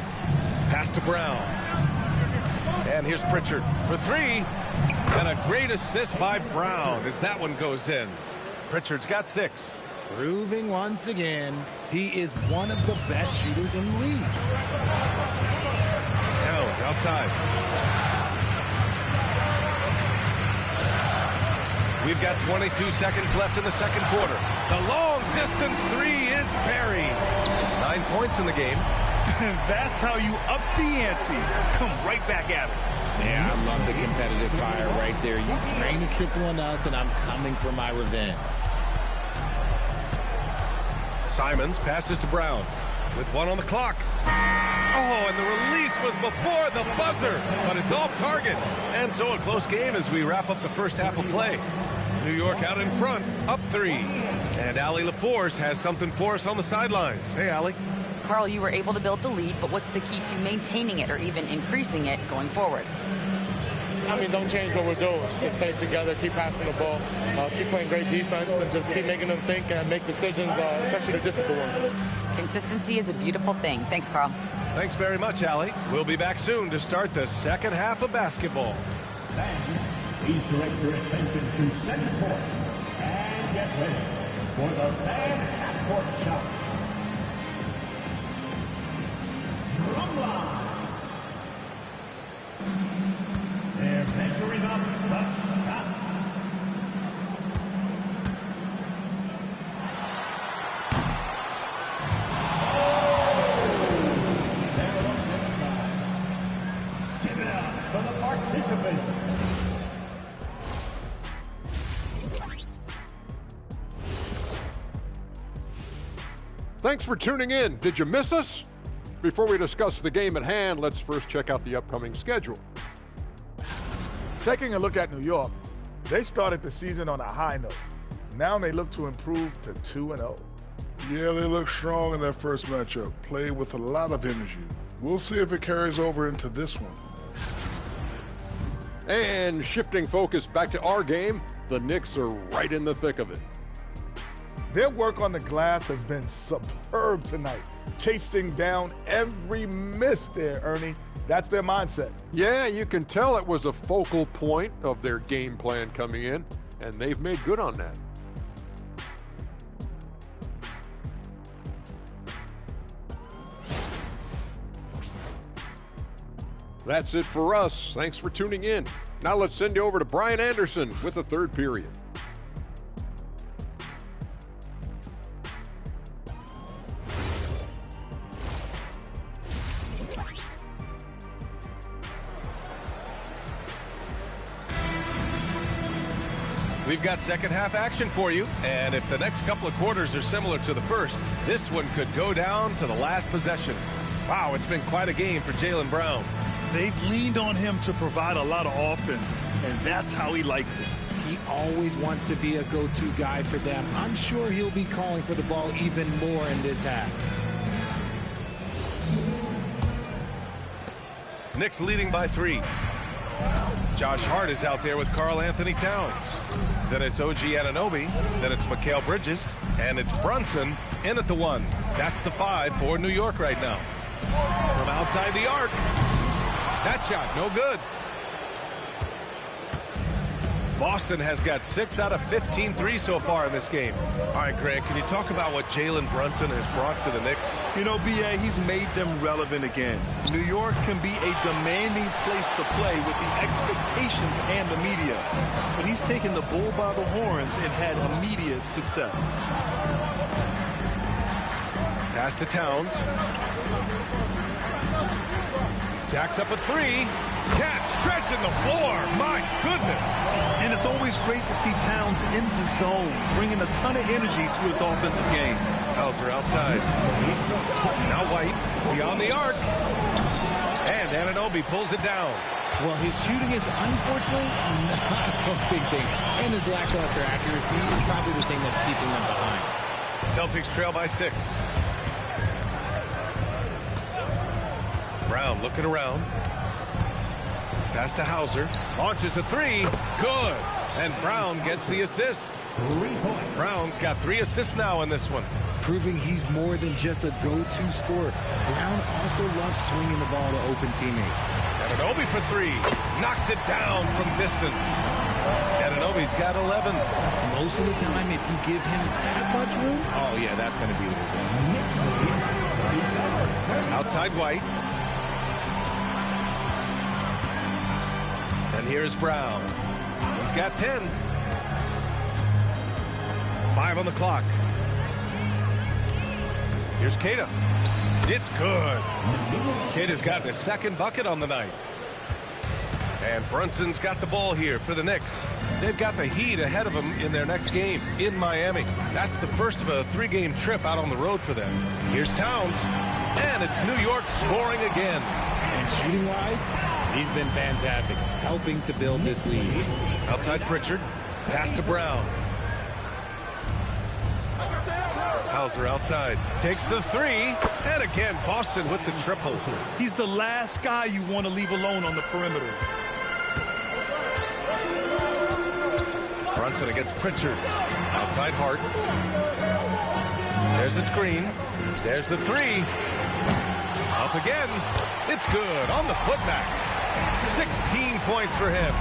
Pass to Brown. And here's Pritchard for 3. And a great assist by Brown as that one goes in. Pritchard's got 6. Proving once again, he is one of the best shooters in the league. Towns outside. We've got 22 seconds left in the second quarter. The long-distance 3 is buried. 9 points in the game. That's how you up the ante. Come right back at it. Yeah, I love the competitive fire right there. You drain a triple on us, and I'm coming for my revenge. Simons passes to Brown with 1 on the clock. Oh, and the release was before the buzzer, but it's off target. And so a close game as we wrap up the first half of play. New York out in front, up 3. And Allie LaForce has something for us on the sidelines. Hey, Allie. Carl, you were able to build the lead, but what's the key to maintaining it or even increasing it going forward? I mean, don't change what we're doing. Just stay together, keep passing the ball, keep playing great defense, and just keep making them think and make decisions, especially the difficult ones. Consistency is a beautiful thing. Thanks, Carl. Thanks very much, Allie. We'll be back soon to start the second half of basketball. Fans, please direct your attention to center court and get ready for the fan half-court shot. Drumline. They're measuring up the shot. Give it up for the participants. Thanks for tuning in. Did you miss us? Before we discuss the game at hand, let's first check out the upcoming schedule. Taking a look at New York, they started the season on a high note. Now they look to improve to 2-0. Yeah, they look strong in their first matchup. Played with a lot of energy. We'll see if it carries over into this one. And shifting focus back to our game, the Knicks are right in the thick of it. Their work on the glass has been superb tonight, chasing down every miss there, Ernie. That's their mindset. Yeah, you can tell it was a focal point of their game plan coming in, and they've made good on that. That's it for us. Thanks for tuning in. Now let's send you over to Brian Anderson with the third period. We've got second half action for you, and if the next couple of quarters are similar to the first, this one could go down to the last possession. Wow, it's been quite a game for Jaylen Brown. They've leaned on him to provide a lot of offense, and that's how he likes it. He always wants to be a go-to guy for them. I'm sure he'll be calling for the ball even more in this half. Knicks leading by 3. Josh Hart is out there with Karl Anthony Towns. Then it's OG Anunoby. Then it's Mikal Bridges. And it's Brunson in at the 1. That's the 5 for New York right now. From outside the arc. That shot, no good. Boston has got 6 out of 15 threes so far in this game. All right, Greg, can you talk about what Jalen Brunson has brought to the Knicks? You know, B.A., he's made them relevant again. New York can be a demanding place to play with the expectations and the media. But he's taken the bull by the horns and had immediate success. Pass to Towns. Jacks up a 3. Catch, stretching the floor. My goodness. And it's always great to see Towns in the zone, bringing a ton of energy to his offensive game. Hauser outside. Now White, beyond the arc. And Anunoby pulls it down. Well, his shooting is unfortunately not a big thing. And his lackluster accuracy is probably the thing that's keeping them behind. Celtics trail by 6. Brown looking around. Pass to Hauser. Launches a 3. Good. And Brown gets the assist. 3 points. Brown's got 3 assists now in this one. Proving he's more than just a go-to scorer. Brown also loves swinging the ball to open teammates. Anunoby for 3. Knocks it down from distance. Anunoby's got 11. Most of the time, if you give him that much room, oh yeah, that's going to be the result. Outside White. And here's Brown. He's got 10. 5 on the clock. Here's Keita. It's good. Keita's got his second bucket on the night. And Brunson's got the ball here for the Knicks. They've got the Heat ahead of them in their next game in Miami. That's the first of a 3-game trip out on the road for them. Here's Towns. And it's New York scoring again. And shooting-wise, he's been fantastic, helping to build this lead. Outside Pritchard. Pass to Brown. Hauser outside. Takes the 3. And again, Boston with the triple. He's the last guy you want to leave alone on the perimeter. Brunson against Pritchard. Outside Hart. There's the screen. There's the 3. Up again. It's good on the putback. 16 points for him.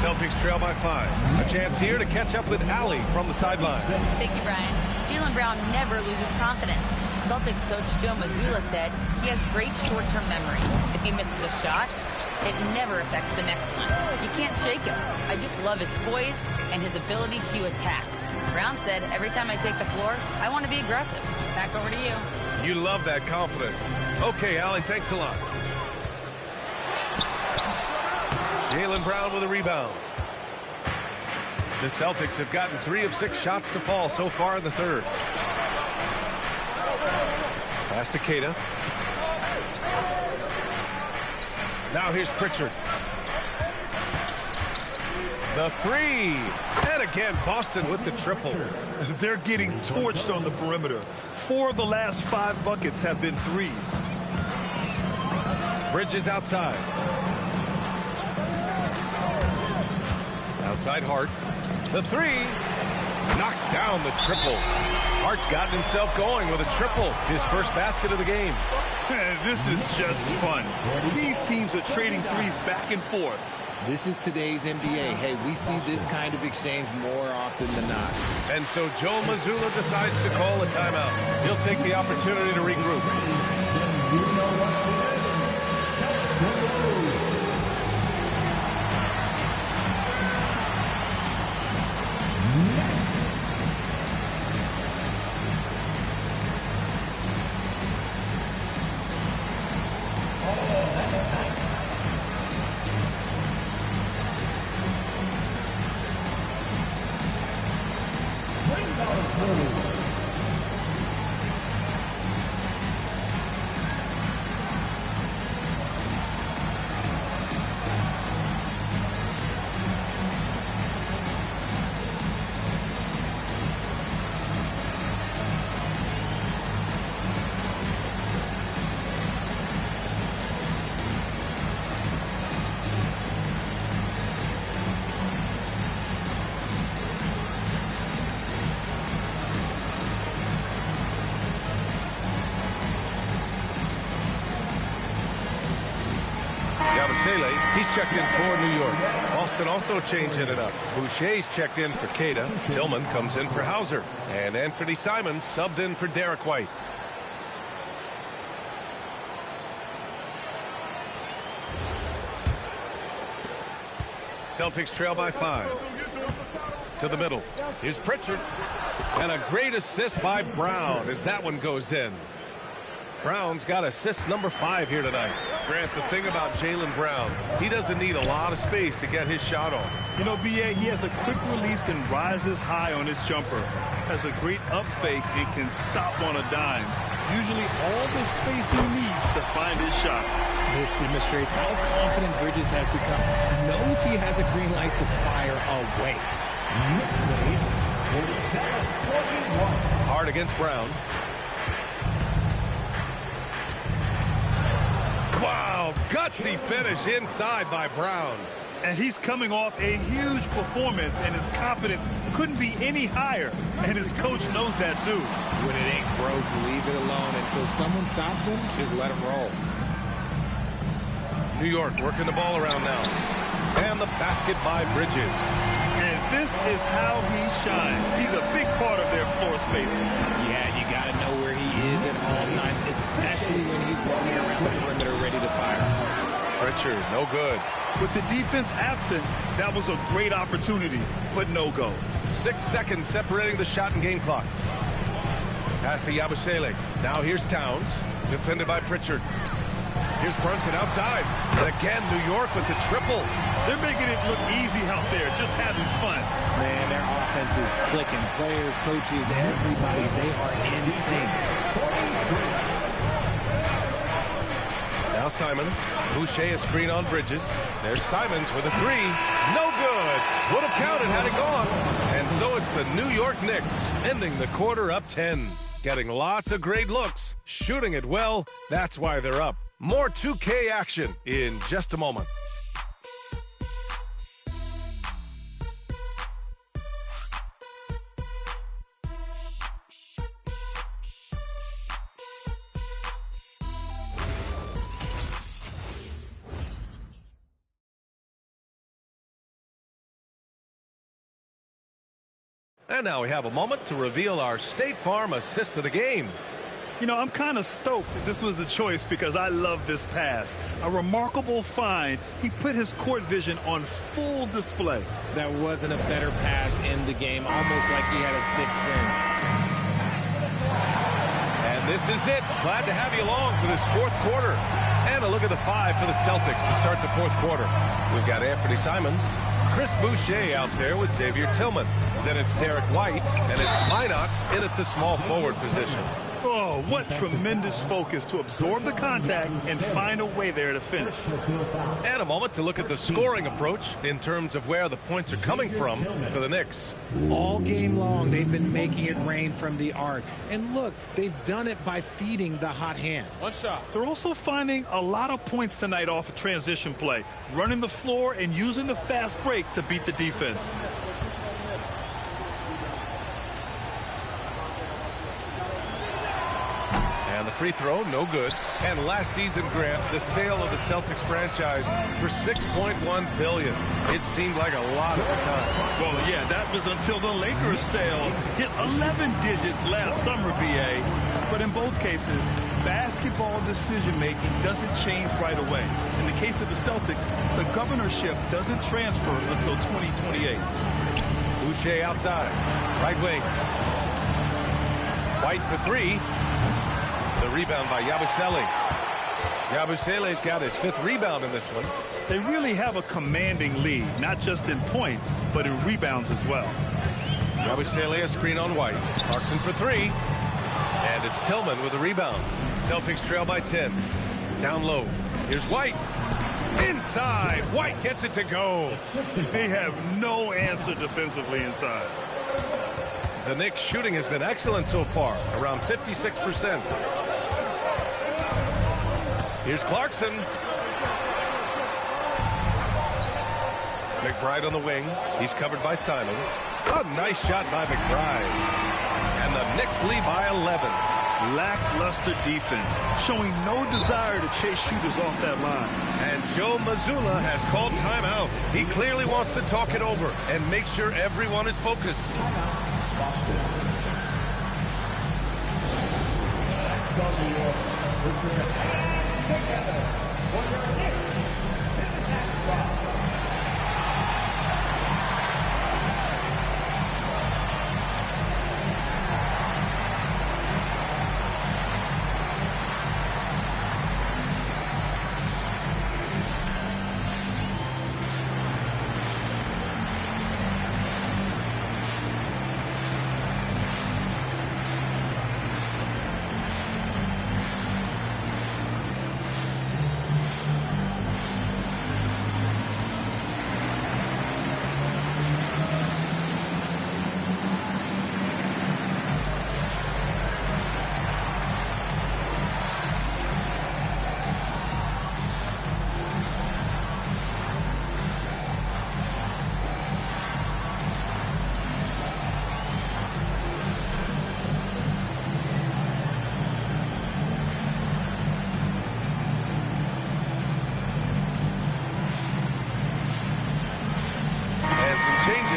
Celtics trail by 5. A chance here to catch up with Allie from the sideline. Thank you, Brian. Jaylen Brown never loses confidence. Celtics coach Joe Mazzulla said he has great short-term memory. If he misses a shot, it never affects the next one. You can't shake him. I just love his poise and his ability to attack. Brown said, every time I take the floor, I want to be aggressive. Back over to you. You love that confidence. Okay, Allie, thanks a lot. Jaylen Brown with a rebound. The Celtics have gotten 3 of 6 shots to fall so far in the third. Pass to Keita. Now here's Pritchard. The 3. And again, Boston with the triple. They're getting torched on the perimeter. 4 of the last 5 buckets have been threes. Bridges outside. Outside Hart. The 3. Knocks down the triple. Hart's gotten himself going with a triple. His first basket of the game. This is just fun. These teams are trading threes back and forth. This is today's NBA. Hey, we see this kind of exchange more often than not. And so Joe Mazzulla decides to call a timeout. He'll take the opportunity to regroup. He's checked in for New York. Boston also changing it up. Boucher's checked in for Keita. Tillman comes in for Hauser. And Anthony Simons subbed in for Derek White. Celtics trail by 5. To the middle. Here's Pritchard. And a great assist by Brown as that one goes in. Brown's got assist number 5 here tonight. Grant, the thing about Jaylen Brown, he doesn't need a lot of space to get his shot off. You know, B.A., he has a quick release and rises high on his jumper. Has a great up fake and can stop on a dime. Usually all the space he needs to find his shot. This demonstrates how confident Bridges has become. Knows he has a green light to fire away. Hard against Brown. Wow, gutsy finish inside by Brown. And he's coming off a huge performance, and his confidence couldn't be any higher. And his coach knows that, too. When it ain't broke, leave it alone. Until someone stops him, just let him roll. New York working the ball around now. And the basket by Bridges. And this is how he shines. He's a big part of their floor spacing. Yeah, you got to know where he is at all times, especially when he's roaming around the perimeter ready to fire. Pritchard, no good. With the defense absent, that was a great opportunity, but no go. 6 seconds separating the shot and game clocks. Pass to Yabusele. Now here's Towns, defended by Pritchard. Here's Brunson outside. And again, New York with the triple. They're making it look easy out there, just having fun. Man, their offense is clicking. Players, coaches, everybody, they are in sync. Now Simons. Boucher a screen on Bridges. There's Simons with a 3. No good. Would have counted had it gone. And so it's the New York Knicks ending the quarter up 10. Getting lots of great looks. Shooting it well. That's why they're up. More 2K action in just a moment. And now we have a moment to reveal our State Farm assist of the game. You know, I'm kind of stoked that this was a choice because I love this pass. A remarkable find. He put his court vision on full display. That wasn't a better pass in the game, almost like he had a sixth sense. And this is it. Glad to have you along for this fourth quarter. And a look at the 5 for the Celtics to start the fourth quarter. We've got Anthony Simons, Chris Boucher out there with Xavier Tillman. Then it's Derek White, and it's Minot in at the small forward position. Oh, what tremendous focus to absorb the contact and find a way there to finish. And a moment to look at the scoring approach in terms of where the points are coming from for the Knicks. All game long, they've been making it rain from the arc. And look, they've done it by feeding the hot hands. One shot. They're also finding a lot of points tonight off of transition play, running the floor and using the fast break to beat the defense. And the free throw, no good. And last season, Grant, the sale of the Celtics franchise for $6.1 billion. It seemed like a lot at the time. Well, yeah, that was until the Lakers sale hit 11 digits last summer, BA. But in both cases, basketball decision-making doesn't change right away. In the case of the Celtics, the governorship doesn't transfer until 2028. Boucher outside, right wing. White for three. The rebound by Yabusele. Yabusele's got his 5th rebound in this one. They really have a commanding lead, not just in points, but in rebounds as well. Yabusele a screen on White. Clarkson for 3. And it's Tillman with a rebound. Celtics trail by 10. Down low. Here's White. Inside. White gets it to go. They have no answer defensively inside. The Knicks' shooting has been excellent so far, around 56%. Here's Clarkson. McBride on the wing. He's covered by Simons. A nice shot by McBride. And the Knicks lead by 11. Lackluster defense, showing no desire to chase shooters off that line. And Joe Mazzulla has called timeout. He clearly wants to talk it over and make sure everyone is focused.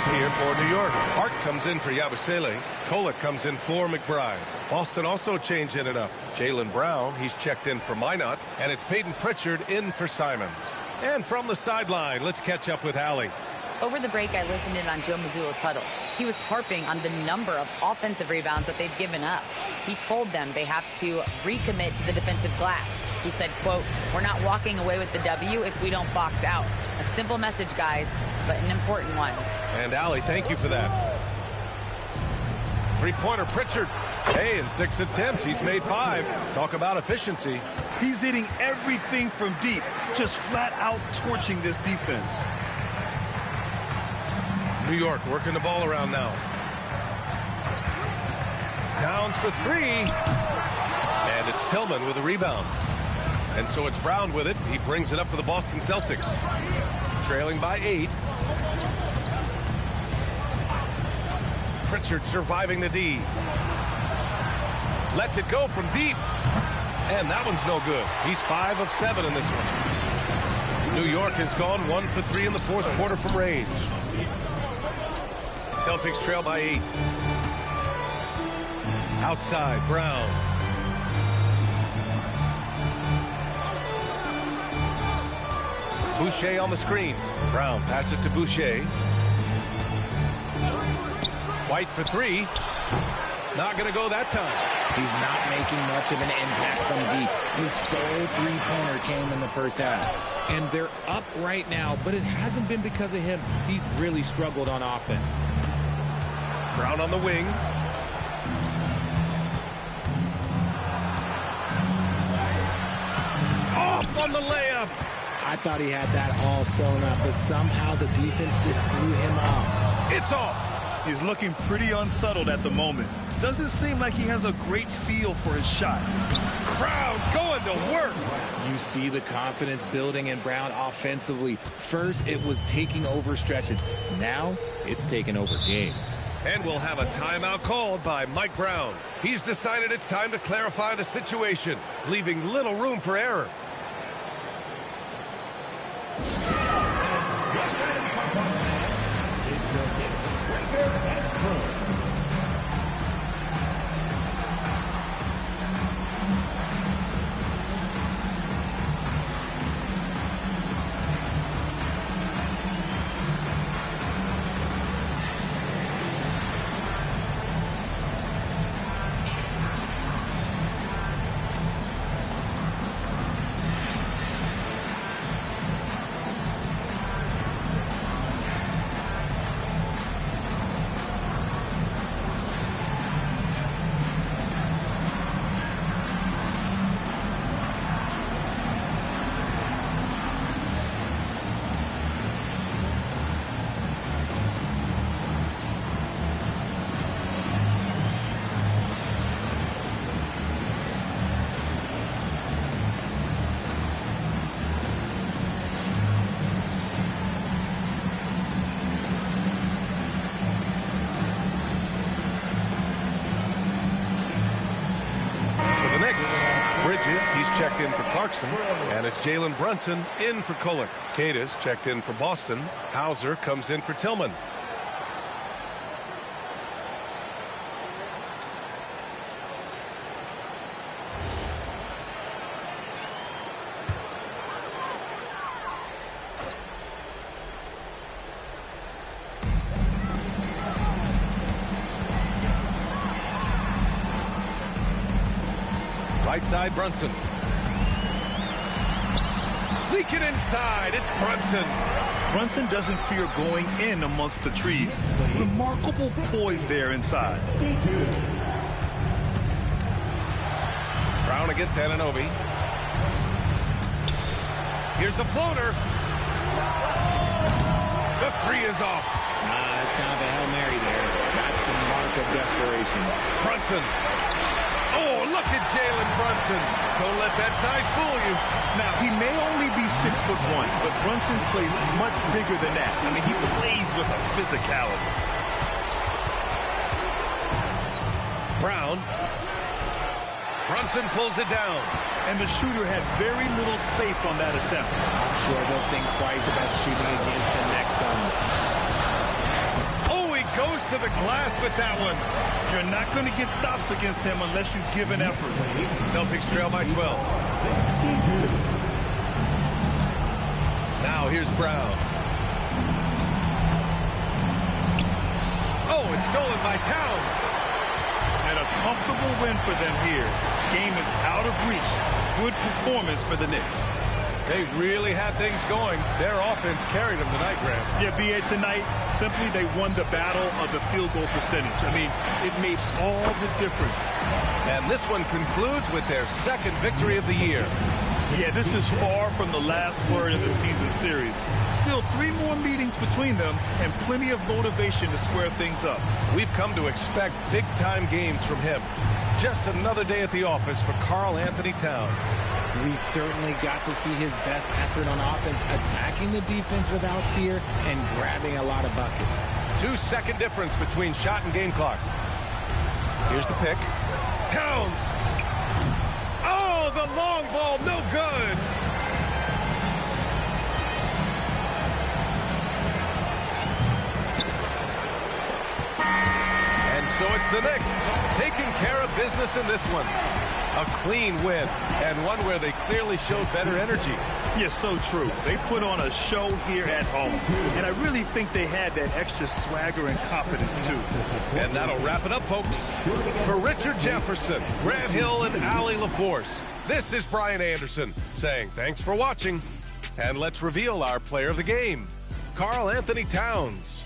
Here for New York. Hart comes in for Yabusele. Kolek comes in for McBride. Boston also changing it up. Jaylen Brown, he's checked in for Minot. And it's Peyton Pritchard in for Simons. And from the sideline, let's catch up with Allie. Over the break, I listened in on Joe Mazzulla's huddle. He was harping on the number of offensive rebounds that they've given up. He told them they have to recommit to the defensive glass. He said, quote, "We're not walking away with the W if we don't box out." A simple message, guys, but an important one. And Allie, thank you for that. Three-pointer Pritchard. Hey, in 6 attempts, he's made 5. Talk about efficiency. He's hitting everything from deep, just flat out torching this defense. New York working the ball around now. Downs for 3. And it's Tillman with a rebound. And so it's Brown with it. He brings it up for the Boston Celtics. Trailing by 8. Pritchard surviving the D. Lets it go from deep. And that one's no good. He's 5 of 7 in this one. New York has gone 1 for 3 in the fourth quarter from range. Celtics trail by 8. Outside, Brown. Boucher on the screen. Brown passes to Boucher. White for 3. Not going to go that time. He's not making much of an impact from deep. His sole three-pointer came in the first half. And they're up right now, but it hasn't been because of him. He's really struggled on offense. Brown on the wing. Off on the layup. I thought he had that all sewn up, but somehow the defense just threw him off. It's off. He's looking pretty unsettled at the moment. Doesn't seem like he has a great feel for his shot. Crowd going to work. You see the confidence building in Brown offensively. First, it was taking over stretches. Now, it's taking over games. And we'll have a timeout called by Mike Brown. He's decided it's time to clarify the situation, leaving little room for error. He's checked in for Clarkson, and it's Jalen Brunson in for Kohler. Cadis checked in for Boston. Hauser comes in for Tillman. Right side, Brunson. Sneaking inside, it's Brunson. Brunson doesn't fear going in amongst the trees. Remarkable poise there inside. Brown against Anunoby. Here's the floater. The 3 is off. That's kind of a Hail Mary there. That's the mark of desperation. Brunson. Oh, look at Jalen Brunson. Don't let that size fool you. Now, he may only be 6'1", but Brunson plays much bigger than that. I mean, he plays with a physicality. Brown. Brunson pulls it down. And the shooter had very little space on that attempt. I'm sure they'll think twice about shooting against him next time. Oh, he goes to the glass with that one. You're not going to get stops against him unless you give an effort. Celtics trail by 12. Now here's Brown. Oh, it's stolen by Towns. And a comfortable win for them here. Game is out of reach. Good performance for the Knicks. They really had things going. Their offense carried them tonight, Graham. Yeah, B.A., tonight, simply they won the battle of the field goal percentage. I mean, it made all the difference. And this one concludes with their second victory of the year. Yeah, this is far from the last word in the season series. Still 3 more meetings between them and plenty of motivation to square things up. We've come to expect big-time games from him. Just another day at the office for Karl Anthony Towns. We certainly got to see his best effort on offense, attacking the defense without fear and grabbing a lot of buckets. 2-second difference between shot and game clock. Here's the pick. Towns! Oh, the long ball, no good! So it's the Knicks taking care of business in this one. A clean win, and one where they clearly showed better energy. Yeah, so true. They put on a show here at home, and I really think they had that extra swagger and confidence, too. And that'll wrap it up, folks. For Richard Jefferson, Grant Hill, and Allie LaForce, this is Brian Anderson saying thanks for watching, and let's reveal our player of the game, Karl Anthony Towns.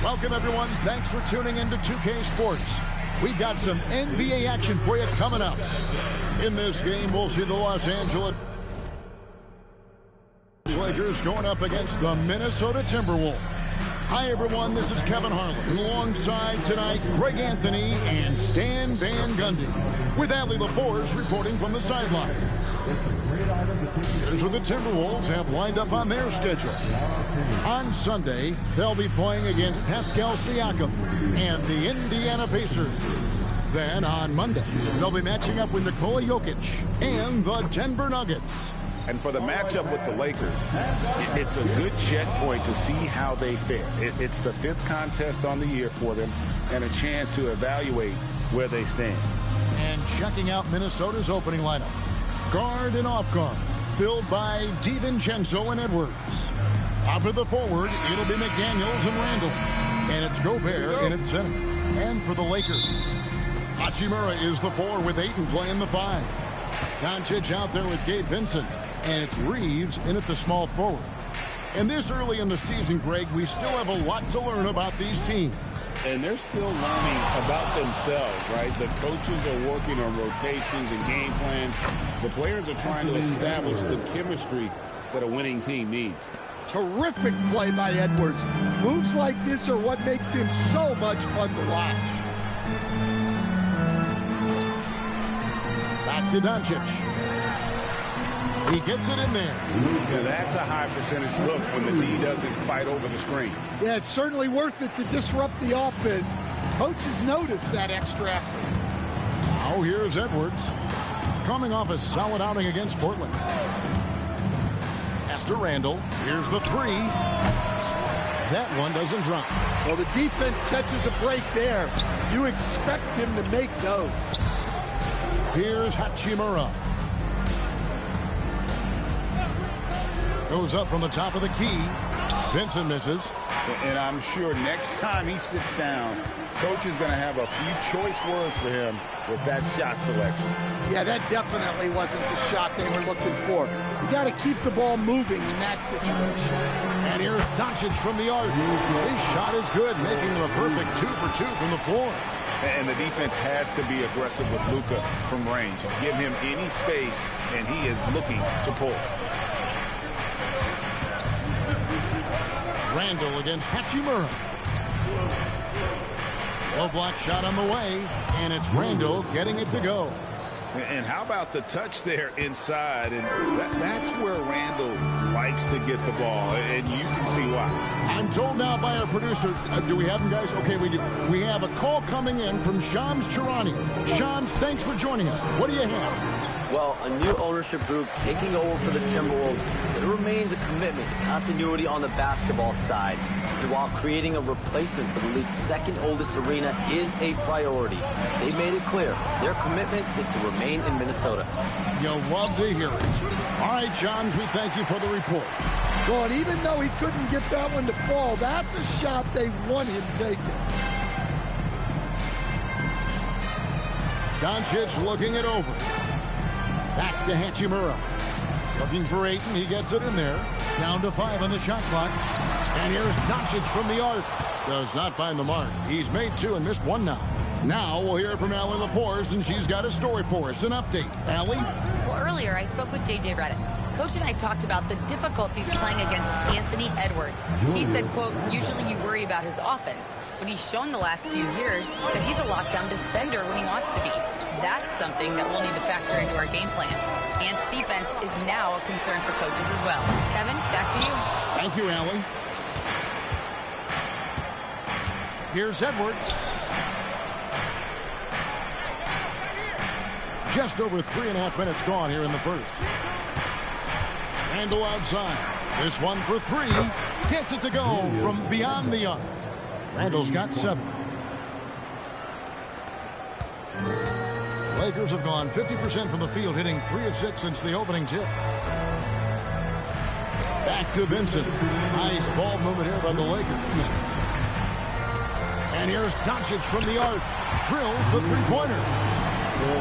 Welcome, everyone. Thanks for tuning into 2K Sports. We've got some NBA action for you coming up. In this game, we'll see the Los Angeles Lakers going up against the Minnesota Timberwolves. Hi, everyone. This is Kevin Harlan. Alongside tonight, Greg Anthony and Stan Van Gundy, with Allie LaForce reporting from the sideline. Here's what the Timberwolves have lined up on their schedule. On Sunday, they'll be playing against Pascal Siakam and the Indiana Pacers. Then on Monday, they'll be matching up with Nikola Jokic and the Denver Nuggets. And for the matchup with the Lakers, it's a good checkpoint to see how they fare. It's the 5th contest on the year for them and a chance to evaluate where they stand. And checking out Minnesota's opening lineup. Guard and off guard, filled by DiVincenzo and Edwards. Up at the forward, it'll be McDaniels and Randall. And it's Gobert in at center. And for the Lakers, Hachimura is the 4 with Ayton playing the 5. Doncic out there with Gabe Vincent. And it's Reeves in at the small forward. And this early in the season, Greg, we still have a lot to learn about these teams. And they're still learning about themselves, right? The coaches are working on rotations and game plans. The players are trying to establish the chemistry that a winning team needs. Terrific play by Edwards. Moves like this are what makes him so much fun to watch. Back to Doncic. He gets it in there. Yeah, that's a high percentage look when the D doesn't fight over the screen. Yeah, it's certainly worth it to disrupt the offense. Coaches notice that extra effort. Now here's Edwards, coming off a solid outing against Portland. Pass to Randall. Here's the 3. That one doesn't drop. Well, the defense catches a break there. You expect him to make those. Here's Hachimura. Goes up from the top of the key. Vincent misses. And I'm sure next time he sits down, coach is going to have a few choice words for him with that shot selection. Yeah, that definitely wasn't the shot they were looking for. You got to keep the ball moving in that situation. And here's Doncic from the arc. His shot is good, making him a perfect 2 for 2 from the floor. And the defense has to be aggressive with Luka from range. Give him any space, and he is looking to pull. Randall against Hachimura. Low block shot on the way, and it's Randall getting it to go. And how about the touch there inside? And that's where Randall likes to get the ball, and you can see why. I'm told now by our producer, do we have him, guys? Okay, we do. We have a call coming in from Shams Charania. Shams, thanks for joining us. What do you have? Well, a new ownership group taking over for the Timberwolves. There remains a commitment to continuity on the basketball side, while creating a replacement for the league's second oldest arena is a priority. They made it clear their commitment is to remain in Minnesota. You'll love to hear it. All right, Shams, we thank you for the report. Well, and even though he couldn't get that one to fall, that's a shot they want him taking. Doncic looking it over. Back to Hachimura. Looking for Ayton. He gets it in there. Down to 5 on the shot clock. And here's Doncic from the arc. Does not find the mark. He's made 2 and missed 1 now. Now we'll hear from Allie LaForce, and she's got a story for us. An update. Allie? Well, earlier I spoke with J.J. Redick. Coach and I talked about the difficulties playing against Anthony Edwards. He said, quote, usually you worry about his offense, but he's shown the last few years that he's a lockdown defender when he wants to be. That's something that we'll need to factor into our game plan. Ant's defense is now a concern for coaches as well. Kevin, back to you. Thank you, Allie. Here's Edwards. Just over 3.5 minutes gone here in the first. Randall outside. This one for 3. Gets it to go from beyond the arc. Randall's got 7. Lakers have gone 50% from the field, hitting 3 of 6 since the opening tip. Back to Vincent. Nice ball movement here by the Lakers. And here's Doncic from the arc. Drills the three-pointer.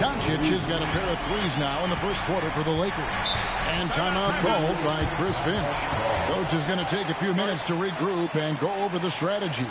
Doncic has got a pair of 3s now in the first quarter for the Lakers. And timeout called by Chris Finch. Coach is going to take a few minutes to regroup and go over the strategy.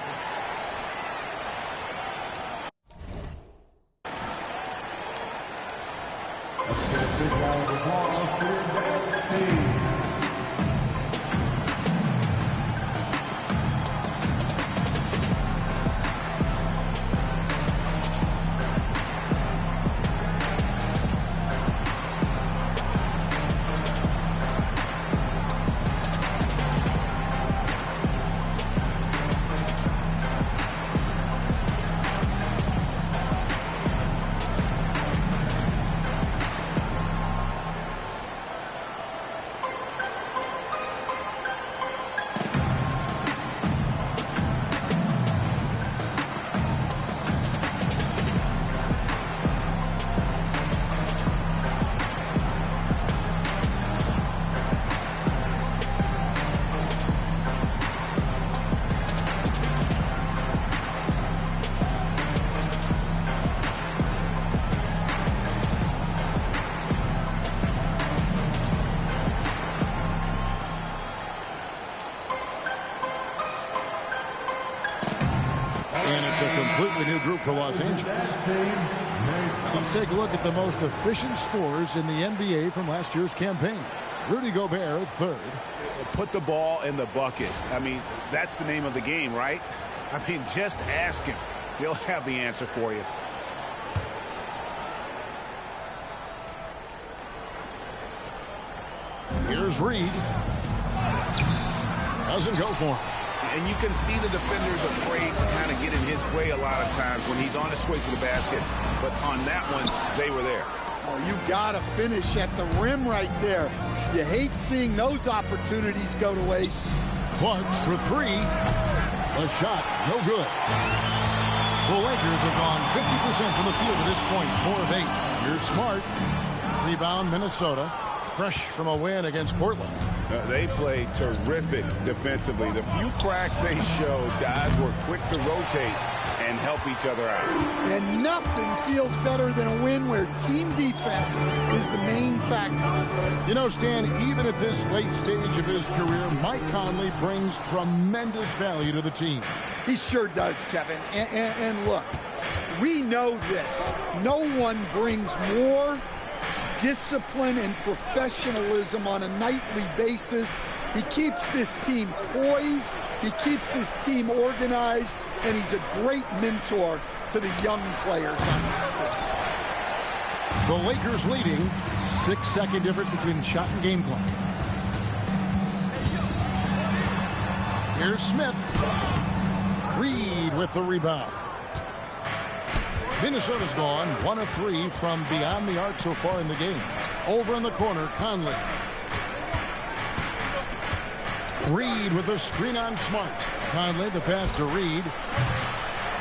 And it's a completely new group for Los Angeles. Let's take a look at the most efficient scorers in the NBA from last year's campaign. Rudy Gobert, 3rd. Put the ball in the bucket. I mean, that's the name of the game, right? I mean, just ask him. He'll have the answer for you. Here's Reed. Doesn't go for him. And you can see the defenders afraid to kind of get in his way a lot of times when he's on his way to the basket. But on that one, they were there. Oh, you got to finish at the rim right there. You hate seeing those opportunities go to waste. Clark for 3. A shot, no good. The Lakers have gone 50% from the field at this point, 4 of 8. Here's Smart. Rebound, Minnesota. Fresh from a win against Portland. They played terrific defensively. The few cracks they showed, guys were quick to rotate and help each other out. And nothing feels better than a win where team defense is the main factor. You know, Stan, even at this late stage of his career, Mike Conley brings tremendous value to the team. He sure does, Kevin. And look, we know this. No one brings more discipline and professionalism on a nightly basis. He keeps this team poised, he keeps his team organized, and he's a great mentor to the young players on this team. The Lakers leading. 6-second difference between shot and game clock. Here's Smith. Reed with the rebound. Minnesota's gone 1 of 3 from beyond the arc so far in the game. Over in the corner, Conley. Reed with a screen on Smart. Conley, the pass to Reed.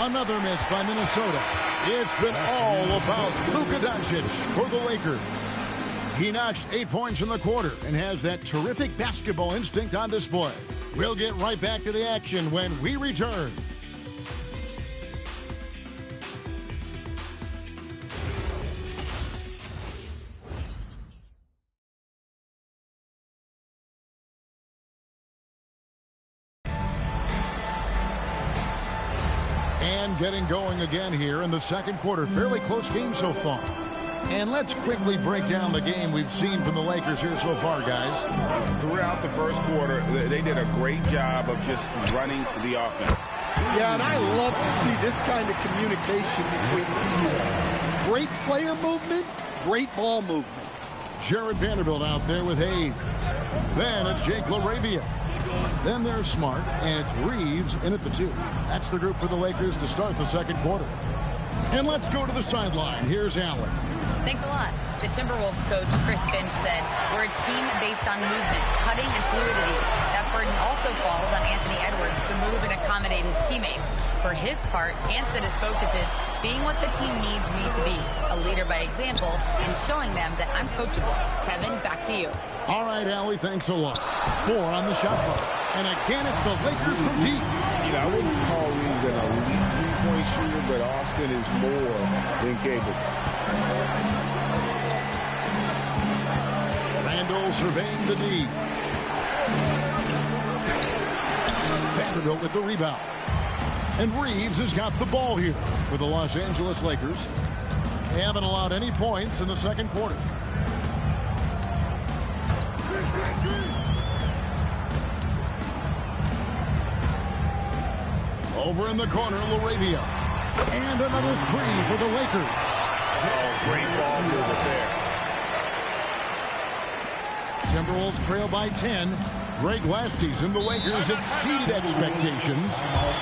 Another miss by Minnesota. It's been all about Luka Doncic for the Lakers. He notched 8 points in the quarter and has that terrific basketball instinct on display. We'll get right back to the action when we return. And getting going again here in the second quarter. Fairly close game so far. And let's quickly break down the game we've seen from the Lakers here so far, guys. Throughout the first quarter, they did a great job of just running the offense. Yeah, and I love to see this kind of communication between teammates. Great player movement, great ball movement. Jared Vanderbilt out there with Hayes. Then it's Jake LaRavia. Then there's Smart, and it's Reeves in at the 2. That's the group for the Lakers to start the second quarter. And let's go to the sideline. Here's Allen. Thanks a lot. The Timberwolves coach, Chris Finch, said, we're a team based on movement, cutting, and fluidity. That burden also falls on Anthony Edwards to move and accommodate his teammates. For his part, Ant said his focus is being what the team needs me to be, a leader by example, and showing them that I'm coachable. Kevin, back to you. All right, Allie, thanks a lot. 4 on the shot clock. And again, it's the Lakers from deep. You know, I wouldn't call Reeves an elite three-point shooter, but Austin is more than capable. Randall surveying the D. Vanderbilt with the rebound. And Reeves has got the ball here for the Los Angeles Lakers. They haven't allowed any points in the second quarter. Over in the corner, LaRavia. And another 3 for the Lakers. Oh, great ball movement there. Timberwolves trail by 10. Greg, last season, the Lakers exceeded expectations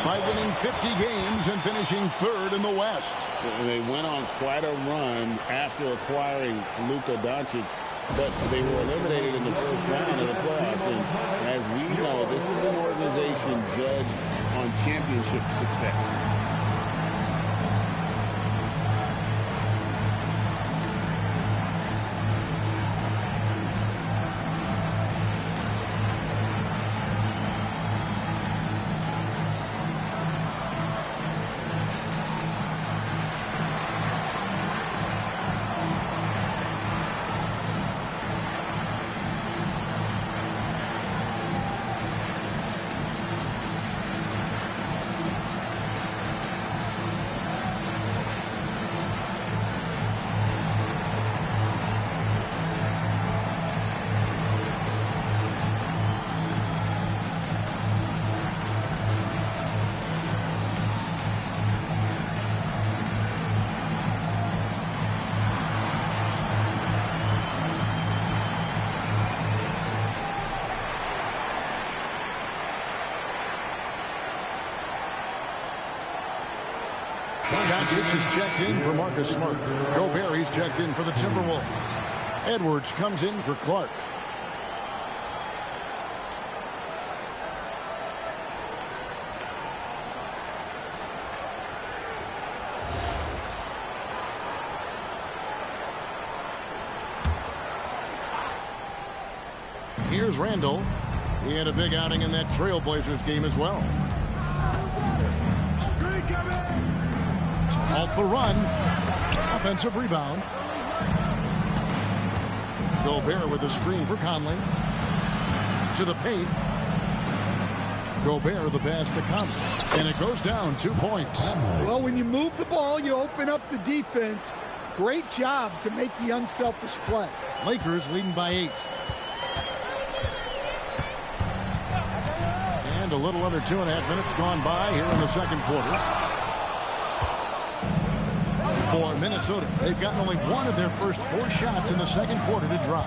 by winning 50 games and finishing 3rd in the West. And they went on quite a run after acquiring Luka Doncic, but they were eliminated in the first round of the playoffs. And as we know, this is an organization judged on championship success. Doncic is checked in for Marcus Smart. Gobert's checked in for the Timberwolves. Edwards comes in for Clark. Here's Randall. He had a big outing in that Trailblazers game as well. To halt the run. Offensive rebound. Gobert with a screen for Conley. To the paint. Gobert the pass to Conley. And it goes down 2 points. Well, when you move the ball, you open up the defense. Great job to make the unselfish play. Lakers leading by 8. And a little under 2.5 minutes gone by here in the second quarter. 4 For Minnesota, they've gotten only one of their first 4 shots in the second quarter to drop.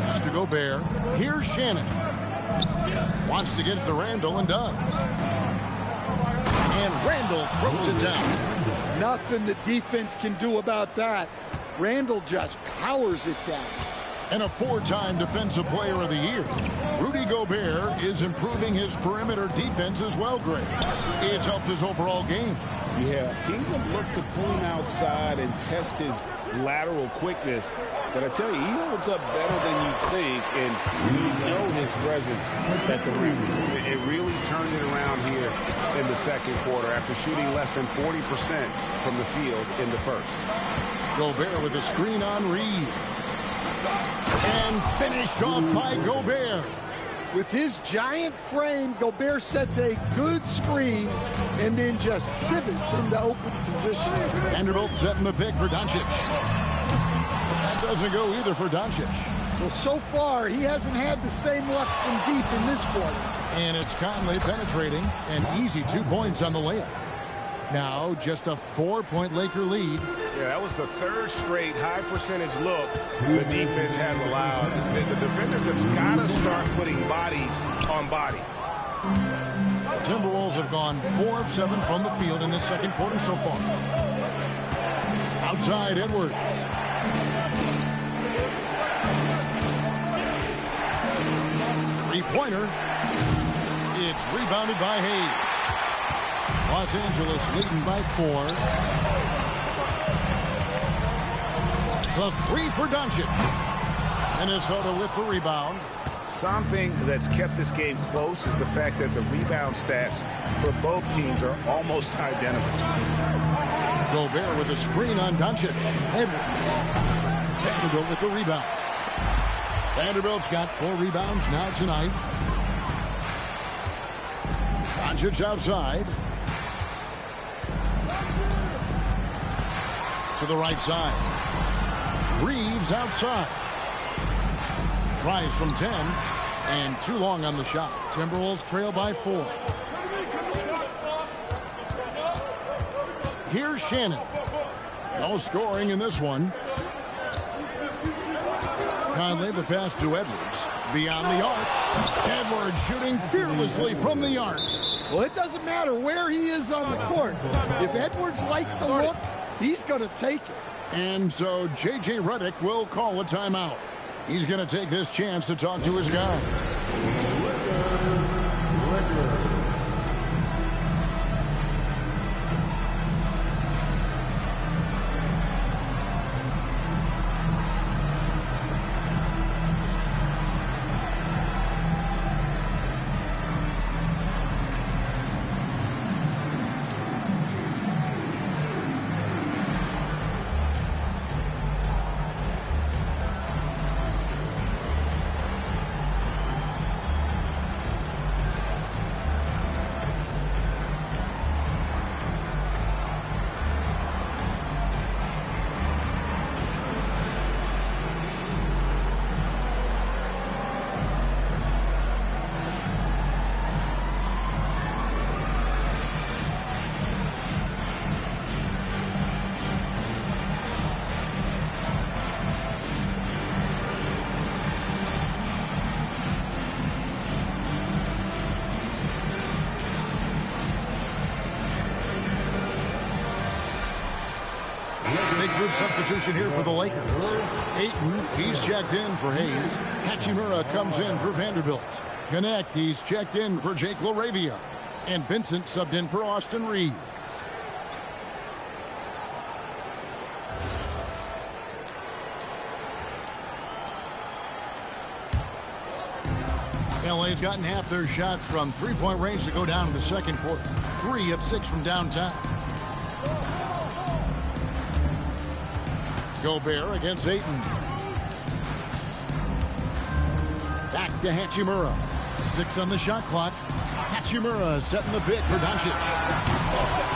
Pass to Gobert. Here's Shannon. Wants to get it to Randall and does. And Randall throws it down. Nothing the defense can do about that. Randall just powers it down. And a 4-time Defensive Player of the Year, Rudy Gobert is improving his perimeter defense as well, Greg. It's helped his overall game. Yeah, teams have looked to pull him outside and test his lateral quickness. But I tell you, he holds up better than you think, and you know his presence at the rim. It really turned it around here in the second quarter after shooting less than 40% from the field in the first. Gobert with a screen on Reed. And finished off by Gobert. With his giant frame, Gobert sets a good screen and then just pivots into open position. Vanderbilt setting the pick for Doncic. That doesn't go either for Doncic. Well, so far, he hasn't had the same luck from deep in this quarter. And it's Conley penetrating. An easy 2 points on the layup. Now just a 4-point Laker lead. Yeah, that was the third straight high percentage look the defense has allowed. The defenders have got to start putting bodies on bodies. The Timberwolves have gone 4 of 7 from the field in this second quarter so far. Outside Edwards. Three-pointer. It's rebounded by Hayes. Los Angeles leading by 4. The 3 for Doncic. Minnesota with the rebound. Something that's kept this game close is the fact that the rebound stats for both teams are almost identical. Gobert with a screen on Doncic. Edwards. Vanderbilt with the rebound. Vanderbilt's got 4 rebounds now tonight. Doncic outside. To the right side. Reeves outside. Tries from 10. And too long on the shot. Timberwolves trail by 4. Here's Shannon. No scoring in this one. Conley the pass to Edwards. Beyond the arc. Edwards shooting fearlessly from the arc. Well, it doesn't matter where he is on the court. If Edwards likes a look, he's going to take it. And so J.J. Redick will call a timeout. He's going to take this chance to talk to his guy. Big group substitution here for the Lakers. Ayton, he's checked in for Hayes. Hachimura comes in for Vanderbilt. Connect, he's checked in for Jake LaRavia. And Vincent subbed in for Austin Reeves. LA's gotten half their shots from three-point range to go down in the second quarter. 3 of 6 from downtown. Gobert against Ayton. Back to Hachimura. 6 on the shot clock. Hachimura setting the pick for Doncic.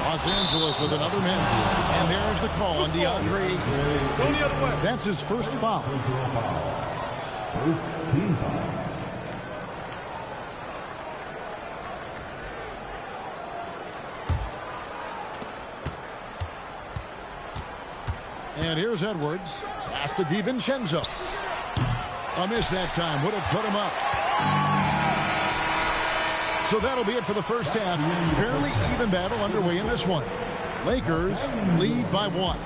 Los Angeles with another miss. And there's the call on DeAndre. Go the other way. That's his first foul. First team foul. And here's Edwards. Pass to DiVincenzo. A miss that time. Would have put him up. So that'll be it for the first half. Fairly even battle underway in this one. Lakers lead by 1.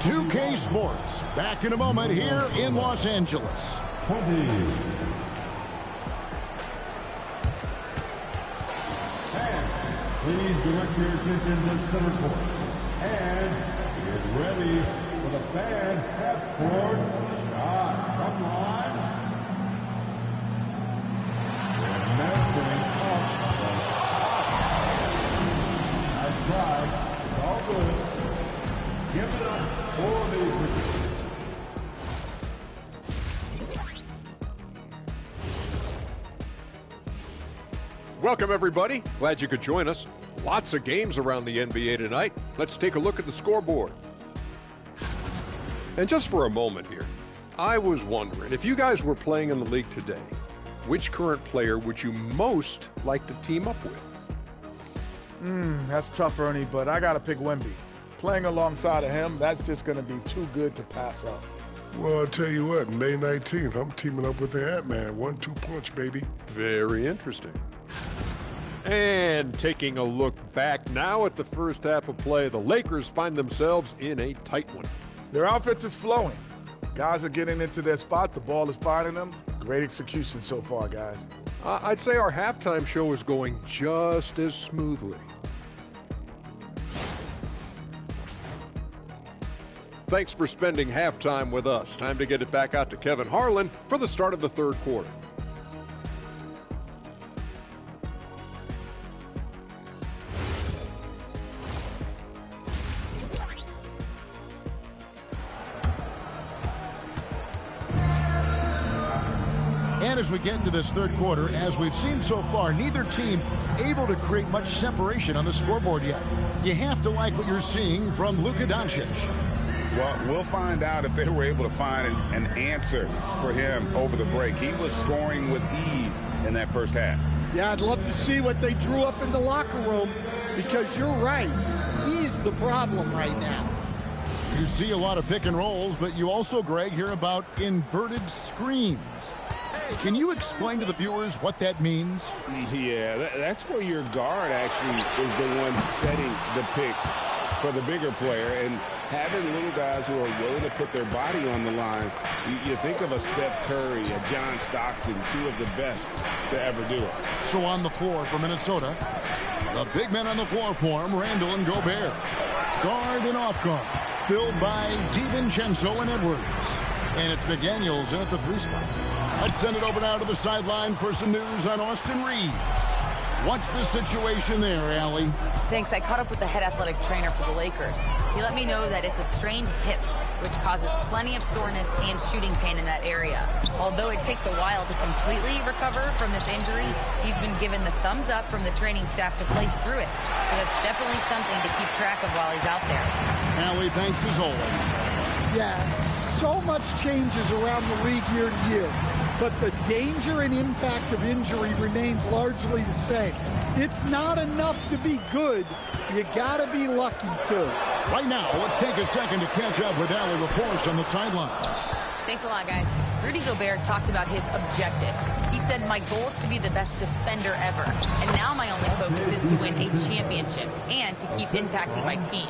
2K Sports. Back in a moment here in Los Angeles. 20. Please direct your attention to center court. And get ready for the fan half-court shot. Come on. They're measuring up the shot. Nice try. It's all good. Give it up for the Welcome, everybody. Glad you could join us. Lots of games around the NBA tonight. Let's take a look at the scoreboard. And just for a moment here, I was wondering, if you guys were playing in the league today, which current player would you most like to team up with? That's tough, Ernie, but I got to pick Wemby. Playing alongside of him, that's just going to be too good to pass up. Well, I'll tell you what, May 19th, I'm teaming up with the Ant-Man. 1-2 punch, baby. Very interesting. And taking a look back now at the first half of play, the Lakers find themselves in a tight one. Their offense is flowing. Guys are getting into their spot. The ball is finding them. Great execution so far, guys. I'd say our halftime show is going just as smoothly. Thanks for spending halftime with us. Time to get it back out to Kevin Harlan for the start of the third quarter. And as we get into this third quarter, as we've seen so far, neither team able to create much separation on the scoreboard yet. You have to like what you're seeing from Luka Doncic. Well, we'll find out if they were able to find an answer for him over the break. He was scoring with ease in that first half. Yeah, I'd love to see what they drew up in the locker room, because you're right. He's the problem right now. You see a lot of pick and rolls, but you also, Greg, hear about inverted screens. Can you explain to the viewers what that means? Yeah, that's where your guard actually is the one setting the pick for the bigger player, and having little guys who are willing to put their body on the line. You think of a Steph Curry, a John Stockton, two of the best to ever do it. So on the floor for Minnesota, the big men on the floor for him, Randall and Gobert. Guard and off guard, filled by DiVincenzo and Edwards. And it's McDaniels in at the 3 spot. Let's send it over now to the sideline for some news on Austin Reed. What's the situation there, Allie? Thanks. I caught up with the head athletic trainer for the Lakers. He let me know that it's a strained hip, which causes plenty of soreness and shooting pain in that area. Although it takes a while to completely recover from this injury, he's been given the thumbs up from the training staff to play through it. So that's definitely something to keep track of while he's out there. Allie, thanks as always. Yeah, so much changes around the league year to year, but the danger and impact of injury remains largely the same. It's not enough to be good. You gotta be lucky too. Right now, let's take a second to catch up with Allie LaForce on the sidelines. Thanks a lot, guys. Rudy Gobert talked about his objectives. He said, my goal is to be the best defender ever. And now my only focus is to win a championship and to keep impacting my team.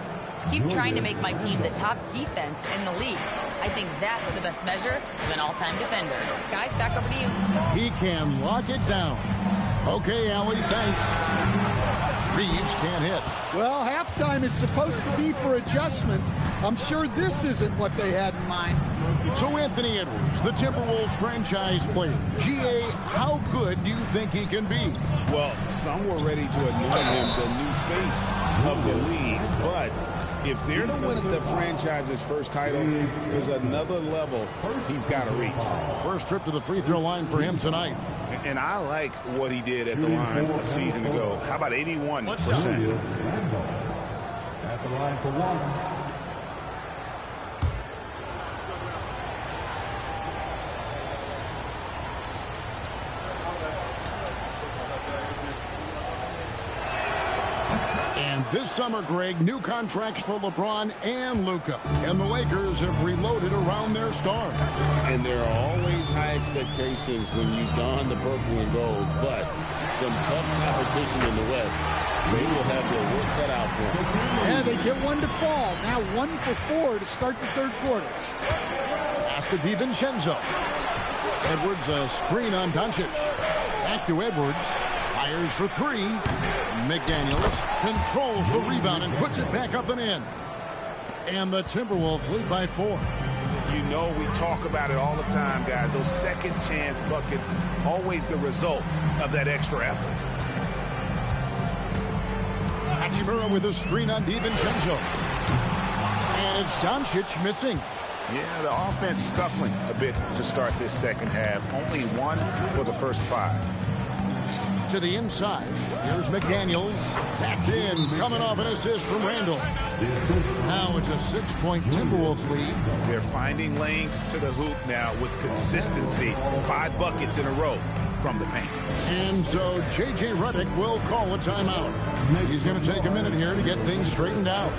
Keep trying to make my team the top defense in the league. I think that's the best measure of an all-time defender. Guys, back over to you. He can lock it down. Okay, Allie, thanks. Reeves can't hit. Well, halftime is supposed to be for adjustments. I'm sure this isn't what they had in mind. So Anthony Edwards, the Timberwolves franchise player. GA, how good do you think he can be? Well, some were ready to anoint him the new face of the league, but if they're to win the franchise's first title, there's another level he's got to reach. First trip to the free throw line for him tonight. And I like what he did at the line a season ago. How about 81%? At the line for one. And this summer, Greg, new contracts for LeBron and Luka. And the Lakers have reloaded around their stars. And there are always high expectations when you don the purple and gold, but some tough competition in the West. They will have their work cut out for them. Yeah, they get one to fall. Now 1 for 4 to start the third quarter. Pass to DiVincenzo. Edwards, a screen on Doncic. Back to Edwards. Fires for 3. McDaniels controls the rebound and puts it back up and in. And the Timberwolves lead by 4. You know, we talk about it all the time, guys. Those second chance buckets, always the result of that extra effort. Hachimura with a screen on DiVincenzo. And it's Doncic missing. Yeah, the offense scuffling a bit to start this second half. Only 1 for the first 5. To the inside. Here's McDaniels. That's in. Coming off an assist from Randall. Now it's a 6-point Timberwolves lead. They're finding lanes to the hoop now with consistency. 5 buckets in a row from the paint. And so J.J. Redick will call a timeout. He's going to take a minute here to get things straightened out.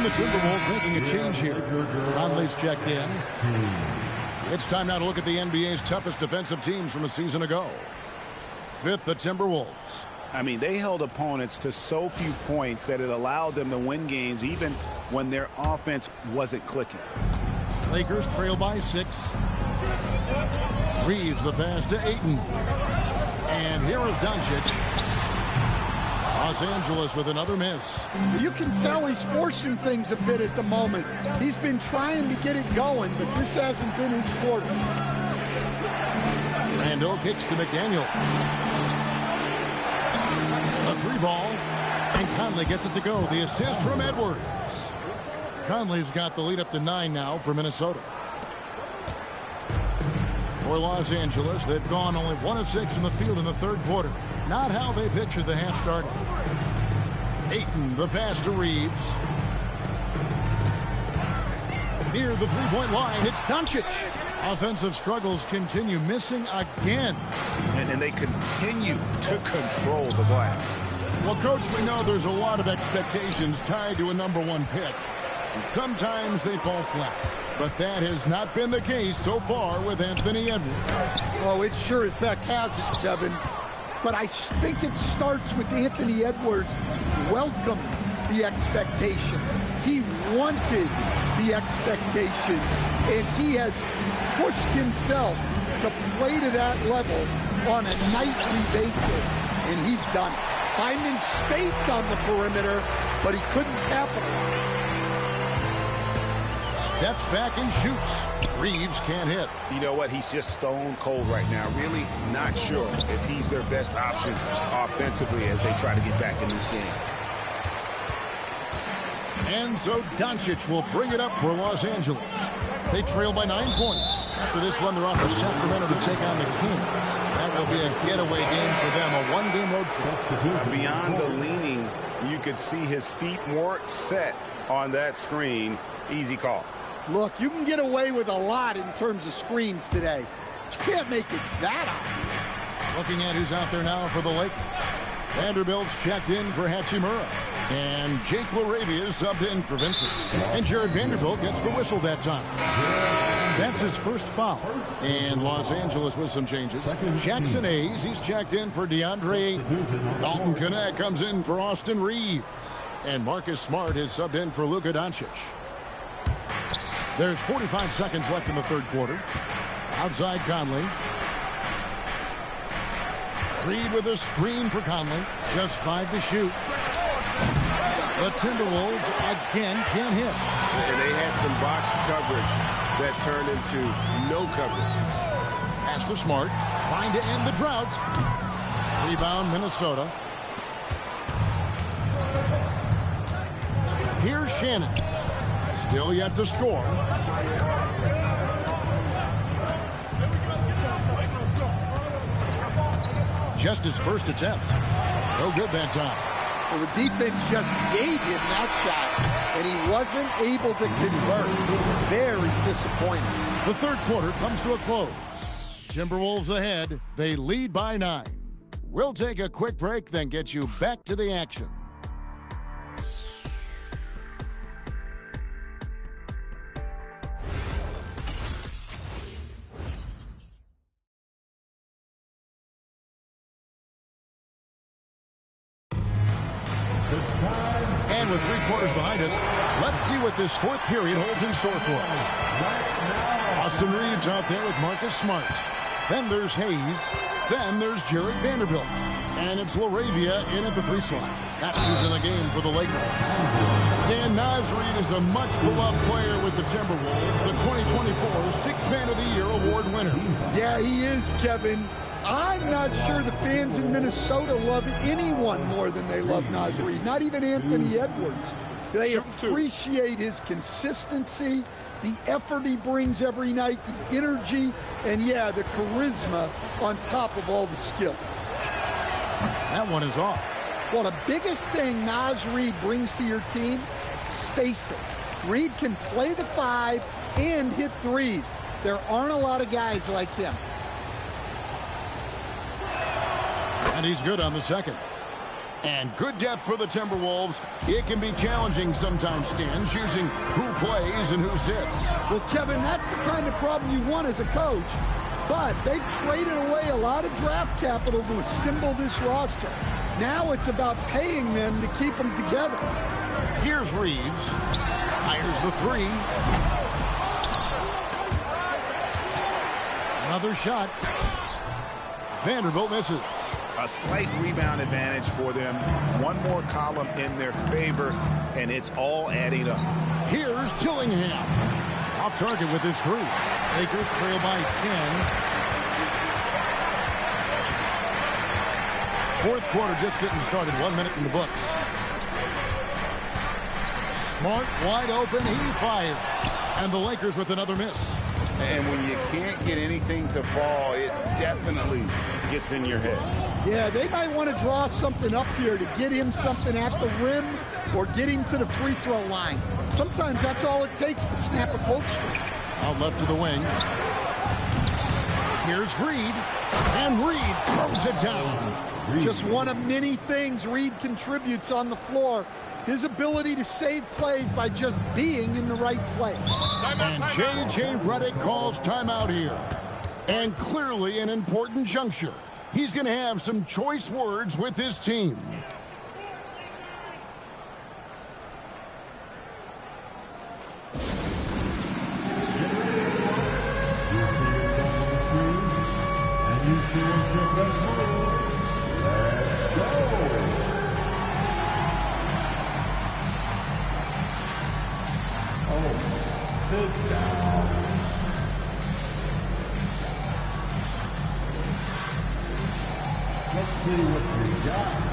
The Timberwolves making a change here. Conley's checked in. It's time now to look at the NBA's toughest defensive teams from a season ago. 5th, the Timberwolves. I mean, they held opponents to so few points that it allowed them to win games even when their offense wasn't clicking. Lakers trail by 6. Reeves the pass to Ayton. And here is Doncic. Los Angeles with another miss. You can tell he's forcing things a bit at the moment. He's been trying to get it going, but this hasn't been his quarter. Randall kicks to McDaniel. A 3 ball, and Conley gets it to go. The assist from Edwards. Conley's got the lead up to 9 now for Minnesota. For Los Angeles, they've gone only 1 of 6 in the field in the third quarter. Not how they pictured the half starting. Ayton, the pass to Reeves. Near the three-point line, it's Doncic. Offensive struggles continue, missing again. And they continue to control the glass. Well, Coach, we know there's a lot of expectations tied to a #1 pick. Sometimes they fall flat. But that has not been the case so far with Anthony Edwards. Oh, it sure as heck hasn't, Kevin. But I think it starts with Anthony Edwards welcomed the expectation. He wanted the expectations, and he has pushed himself to play to that level on a nightly basis, and he's done it. Finding space on the perimeter, but he couldn't capitalize. Steps back and shoots. Reeves can't hit. You know what? He's just stone cold right now. Really not sure if he's their best option offensively as they try to get back in this game. And so Doncic will bring it up for Los Angeles. They trail by 9 points. After this one, they're off to Sacramento to take on the Kings. That will be a getaway game for them, a one-game road trip. Beyond the leaning, you could see his feet more set on that screen. Easy call. Look, you can get away with a lot in terms of screens today. But you can't make it that obvious. Looking at who's out there now for the Lakers. Vanderbilt's checked in for Hachimura. And Jake LaRavia is subbed in for Vincent. And Jared Vanderbilt gets the whistle that time. That's his first foul. And Los Angeles with some changes. Jackson Hayes, he's checked in for DeAndre. Dalton Knecht comes in for Austin Reeves. And Marcus Smart is subbed in for Luka Doncic. There's 45 seconds left in the third quarter. Outside Conley. Reed with a screen for Conley. Just 5 to shoot. The Timberwolves again can't hit. And they had some botched coverage that turned into no coverage. Pass to Smart, trying to end the drought. Rebound, Minnesota. Here's Shannon. Still yet to score. Just his first attempt. No good that time. Well, the defense just gave him that shot, and he wasn't able to convert. Very disappointing. The third quarter comes to a close. Timberwolves ahead. They lead by 9. We'll take a quick break, then get you back to the action. And with 3 quarters behind us, let's see what this fourth period holds in store for us. Austin Reeves out there with Marcus Smart. Then there's Hayes. Then there's Jared Vanderbilt. And it's LaRavia in at the 3 slot. That's who's in the game for the Lakers. Dan Naz Reid is a much-beloved player with the Timberwolves, the 2024 Sixth Man of the Year award winner. Yeah, he is, Kevin. I'm not sure the fans in Minnesota love anyone more than they love Naz Reid, not even Anthony Edwards. They appreciate his consistency, the effort he brings every night, the energy, and, yeah, the charisma on top of all the skill. That one is off. Well, the biggest thing Naz Reid brings to your team, spacing. Reid can play the 5 and hit threes. There aren't a lot of guys like him. And he's good on the second. And good depth for the Timberwolves. It can be challenging sometimes, Stan, choosing who plays and who sits. Well, Kevin, that's the kind of problem you want as a coach. But they've traded away a lot of draft capital to assemble this roster. Now it's about paying them to keep them together. Here's Reeves. Fires the 3. Another shot. Vanderbilt misses. A slight rebound advantage for them. One more column in their favor, and it's all adding up. Here's Dillingham. Off target with his 3. Lakers trail by 10. Fourth quarter just getting started. 1 minute in the books. Smart wide open. He fires. And the Lakers with another miss. And when you can't get anything to fall, it definitely gets in your head. Yeah, they might want to draw something up here to get him something at the rim or get him to the free throw line. Sometimes that's all it takes to snap a cold streak. Out left of the wing. Here's Reed. And Reed throws it down. Just one of many things Reed contributes on the floor. His ability to save plays by just being in the right place. And J.J. Redick calls timeout here. And clearly an important juncture. He's going to have some choice words with his team. Sit down. Let's see what we got.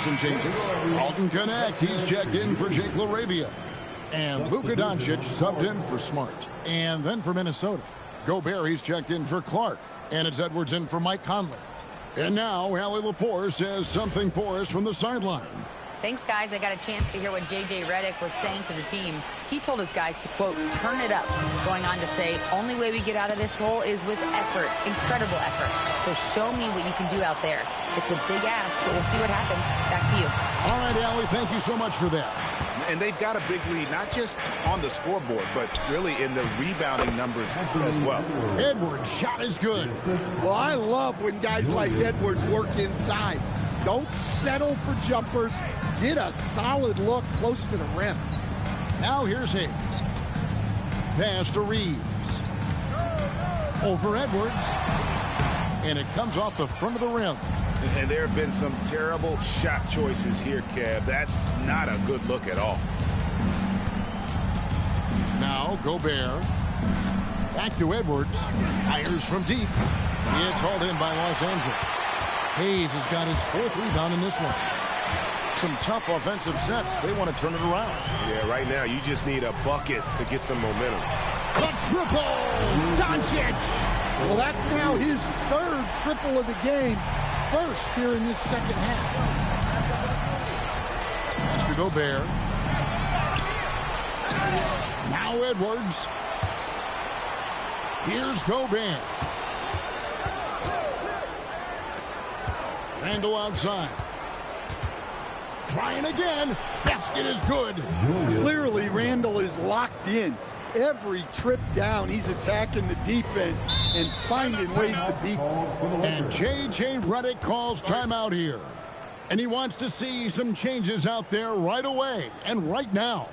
some changes. Dalton Connect, he's checked in for Jake LaRavia. And Luka Doncic subbed in for Smart. And then for Minnesota, Gobert, he's checked in for Clark. And it's Edwards in for Mike Conley. And now, Allie LaForce says something for us from the sideline. Thanks, guys. I got a chance to hear what J.J. Redick was saying to the team. He told his guys to, quote, turn it up. Going on to say, only way we get out of this hole is with effort, incredible effort. So show me what you can do out there. It's a big ask, so we'll see what happens. Back to you. All right, Allie, thank you so much for that. And they've got a big lead, not just on the scoreboard, but really in the rebounding numbers as well. Edwards' shot is good. Well, I love when guys like Edwards work inside. Don't settle for jumpers. Get a solid look close to the rim. Now here's Hayes. Pass to Reeves. Over Edwards. And it comes off the front of the rim. And there have been some terrible shot choices here, Kev. That's not a good look at all. Now Gobert. Back to Edwards. Fires from deep. It's hauled in by Los Angeles. Hayes has got his fourth rebound in this one. Some tough offensive sets. They want to turn it around. Yeah, right now you just need a bucket to get some momentum. A triple! Doncic! Well, that's now his third triple of the game. First here in this second half. Mr. Gobert. Now Edwards. Here's Gobert. Randall outside. Trying again. Basket is good. Clearly, Randall is locked in. Every trip down, he's attacking the defense and finding ways to beat them. And J.J. Redick calls timeout here. And he wants to see some changes out there right away and right now.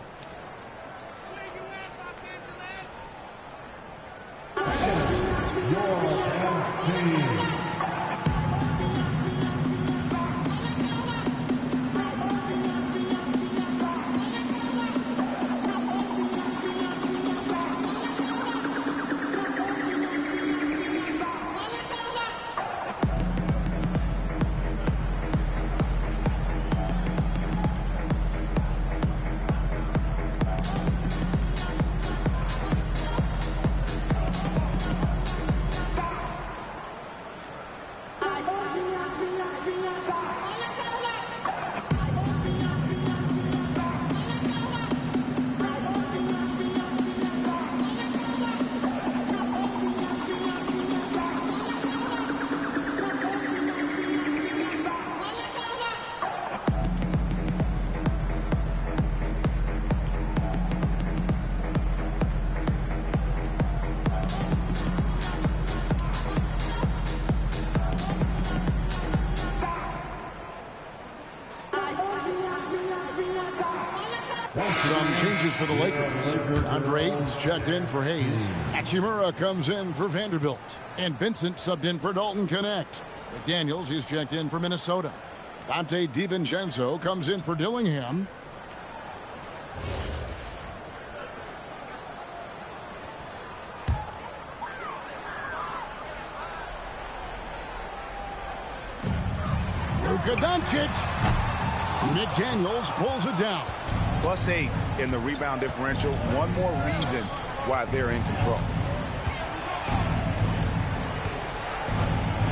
Some changes for the Lakers. Andre Ayton's checked in for Hayes. Hachimura comes in for Vanderbilt. And Vincent subbed in for Dalton Connect. McDaniels is checked in for Minnesota. Dante DiVincenzo comes in for Dillingham. Luka Doncic. McDaniels pulls it down. +8 in the rebound differential. One more reason why they're in control.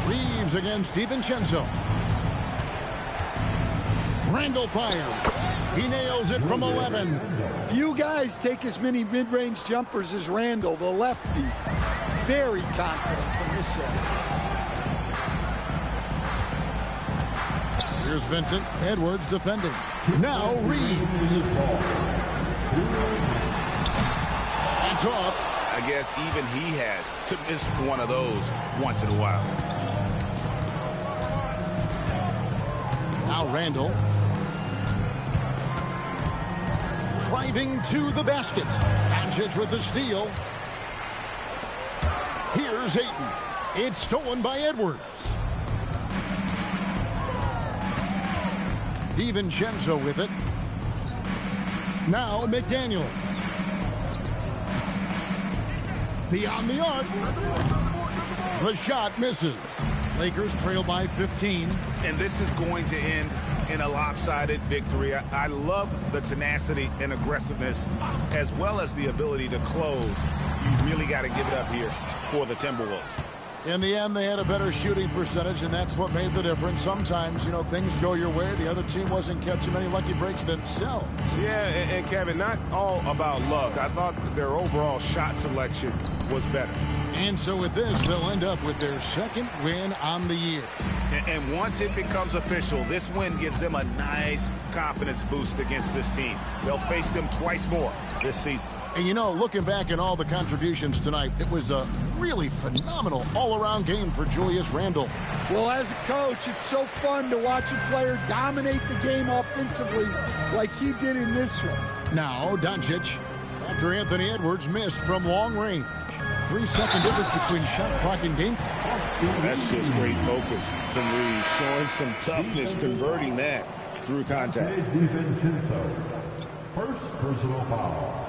Reeves against DiVincenzo. Randall fires. He nails it from 11. Few guys take as many mid-range jumpers as Randall, the lefty. Very confident from this area. Here's Vincent. Edwards defending. Now Reeves. It's off. I guess even he has to miss one of those once in a while. Now Randall. Driving to the basket. Doncic with the steal. Here's Ayton. It's stolen by Edwards. DiVincenzo with it. Now McDaniels. Beyond the arc. The shot misses. Lakers trail by 15. And this is going to end in a lopsided victory. I love the tenacity and aggressiveness as well as the ability to close. You really got to give it up here for the Timberwolves. In the end, they had a better shooting percentage, and that's what made the difference. Sometimes, things go your way. The other team wasn't catching many lucky breaks themselves. Yeah, and Kevin, not all about luck. I thought their overall shot selection was better. And so with this, they'll end up with their second win on the year. And once it becomes official, this win gives them a nice confidence boost against this team. They'll face them twice more this season. And looking back at all the contributions tonight, it was a really phenomenal all-around game for Julius Randle. Well, as a coach, it's so fun to watch a player dominate the game offensively like he did in this one. Now, Doncic, after Anthony Edwards missed from long range. 3-second difference between shot clock and game clock. That's just great focus from Reeves, showing some toughness, converting that through contact. First personal foul.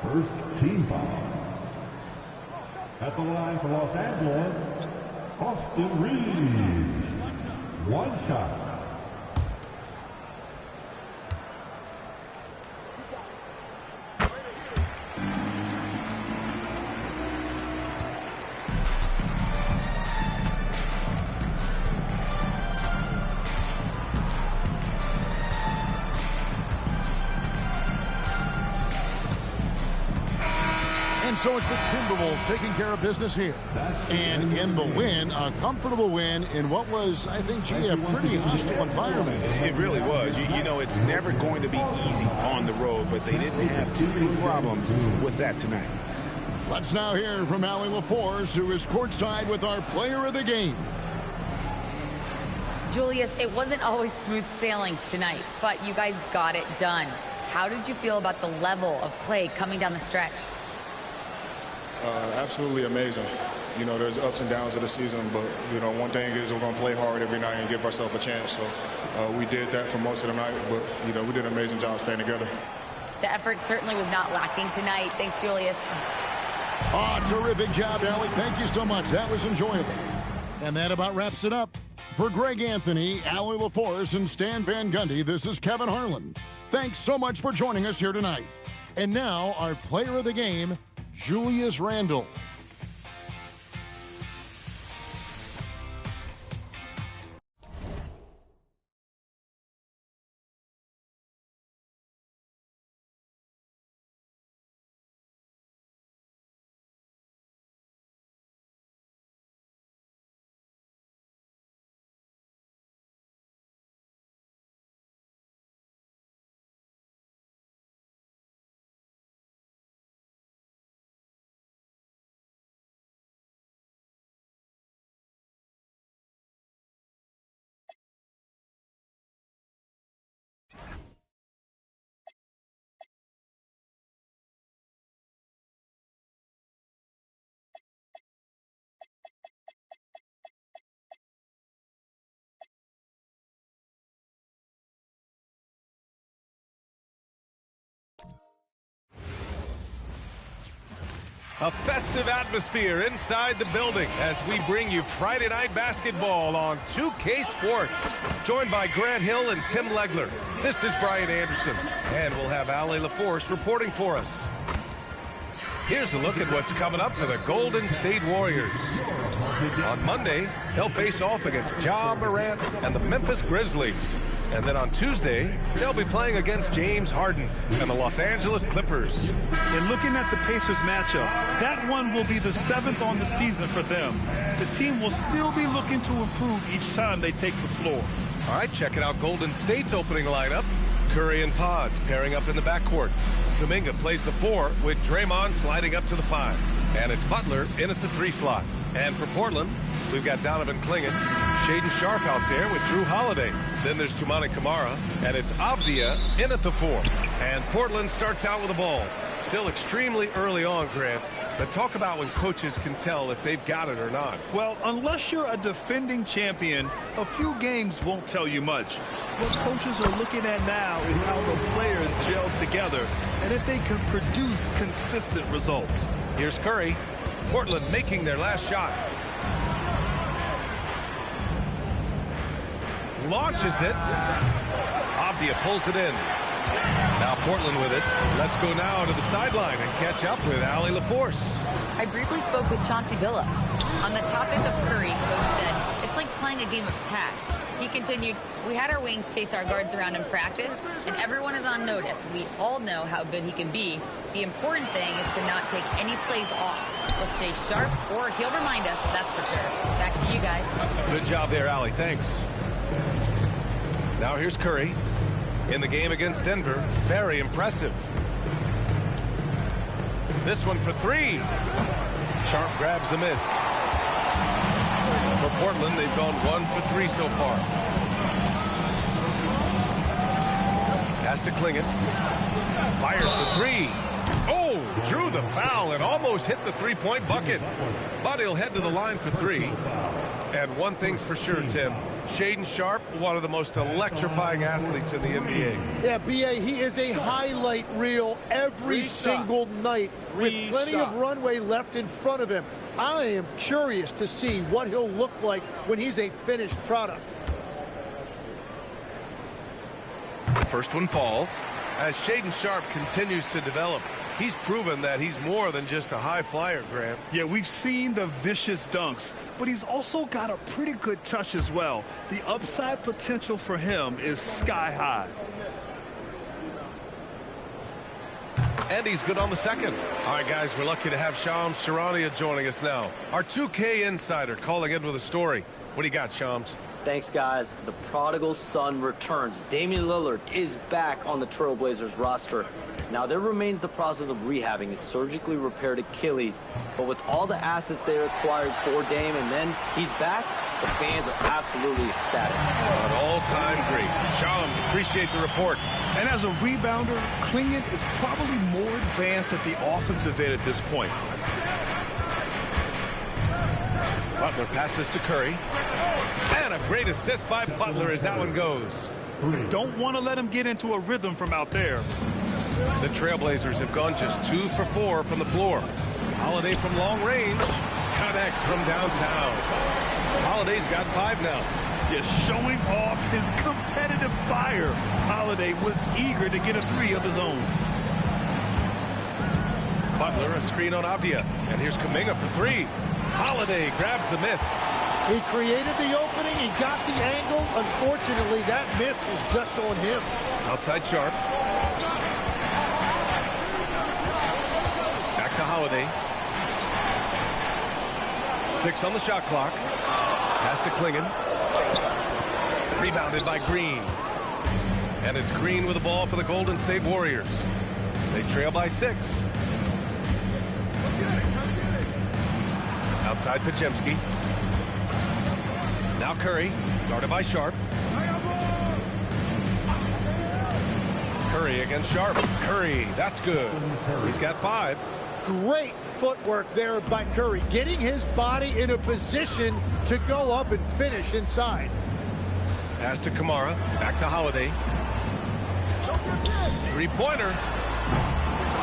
First team foul. At the line for Los Angeles, Austin Reeves. One shot. So it's the Timberwolves taking care of business here. And in the win, a comfortable win in what was, I think, a pretty hostile environment. It really was. It's never going to be easy on the road, but they didn't have too many problems with that tonight. Let's now hear from Allie LaForce, who is courtside with our player of the game. Julius, it wasn't always smooth sailing tonight, but you guys got it done. How did you feel about the level of play coming down the stretch? Absolutely amazing. There's ups and downs of the season, but, one thing is we're going to play hard every night and give ourselves a chance. So we did that for most of the night, but, we did an amazing job staying together. The effort certainly was not lacking tonight. Thanks, Julius. Terrific job, Allie. Thank you so much. That was enjoyable. And that about wraps it up. For Greg Anthony, Allie LaForce, and Stan Van Gundy, this is Kevin Harlan. Thanks so much for joining us here tonight. And now, our player of the game, Julius Randle. A festive atmosphere inside the building as we bring you Friday Night Basketball on 2K Sports. Joined by Grant Hill and Tim Legler. This is Brian Anderson, and we'll have Allie LaForce reporting for us. Here's a look at what's coming up for the Golden State Warriors. On Monday, they'll face off against Ja Morant and the Memphis Grizzlies. And then on Tuesday, they'll be playing against James Harden and the Los Angeles Clippers. And looking at the Pacers matchup, that one will be the 7th on the season for them. The team will still be looking to improve each time they take the floor. All right, checking out Golden State's opening lineup. Curry and Pods pairing up in the backcourt. Kuminga plays the 4 with Draymond sliding up to the 5. And it's Butler in at the 3 slot. And for Portland, we've got Donovan Clingan, Shaden Sharp out there with Drew Holiday. Then there's Toumani Camara, and it's Avdia in at the 4. And Portland starts out with the ball. Still extremely early on, Grant. But talk about when coaches can tell if they've got it or not. Well, unless you're a defending champion, a few games won't tell you much. What coaches are looking at now is how the players gel together and if they can produce consistent results. Here's Curry. Portland making their last shot. launches it. Avdia pulls it in. Now Portland with it. Let's go now to the sideline and catch up with Allie LaForce. I briefly spoke with Chauncey Billups. On the topic of Curry, Coach said, it's like playing a game of tag. He continued, we had our wings chase our guards around in practice, and everyone is on notice. We all know how good he can be. The important thing is to not take any plays off. We'll stay sharp, or he'll remind us, that's for sure. Back to you guys. Good job there, Allie. Thanks. Now here's Curry. In the game against Denver, very impressive. This one for three. Sharp grabs the miss. For Portland, they've gone 1 for 3 so far. Pass to Klingon. Fires for three. Oh, drew the foul and almost hit the three-point bucket. But he'll head to the line for three. And one thing's for sure, Tim. Shaedon Sharpe, one of the most electrifying athletes in the NBA. Yeah, B.A., he is a highlight reel every single night with plenty of runway left in front of him. I am curious to see what he'll look like when he's a finished product. The first one falls. As Shaedon Sharpe continues to develop, he's proven that he's more than just a high flyer, Grant. Yeah, we've seen the vicious dunks, but he's also got a pretty good touch as well. The upside potential for him is sky high. And he's good on the second. All right, guys, we're lucky to have Shams Charania joining us now. Our 2K insider calling in with a story. What do you got, Shams? Thanks, guys. The prodigal son returns. Damian Lillard is back on the Trailblazers roster. Now, there remains the process of rehabbing his surgically repaired Achilles. But with all the assets they acquired for Dame, and then he's back, the fans are absolutely ecstatic. An all-time great. Shams, appreciate the report. And as a rebounder, Klingon is probably more advanced at the offensive end at this point. Butler passes to Curry. And a great assist by Butler as that one goes. Don't want to let him get into a rhythm from out there. The Trailblazers have gone just 2 for 4 from the floor. Holiday from long range. Connects from downtown. Holiday's got 5 now. Just showing off his competitive fire. Holiday was eager to get a 3 of his own. Butler, a screen on Avdia. And here's Kuminga for 3. Holiday grabs the miss. He created the opening. He got the angle. Unfortunately, that miss was just on him. Outside Sharpe. Back to Holiday. 6 on the shot clock. Pass to Klingon. Rebounded by Green. And it's Green with the ball for the Golden State Warriors. They trail by 6. Outside Podziemski. Now Curry, guarded by Sharpe. Curry against Sharpe. Curry, that's good. He's got 5. Great footwork there by Curry, getting his body in a position to go up and finish inside. Pass to Kamara, back to Holiday. 3-pointer.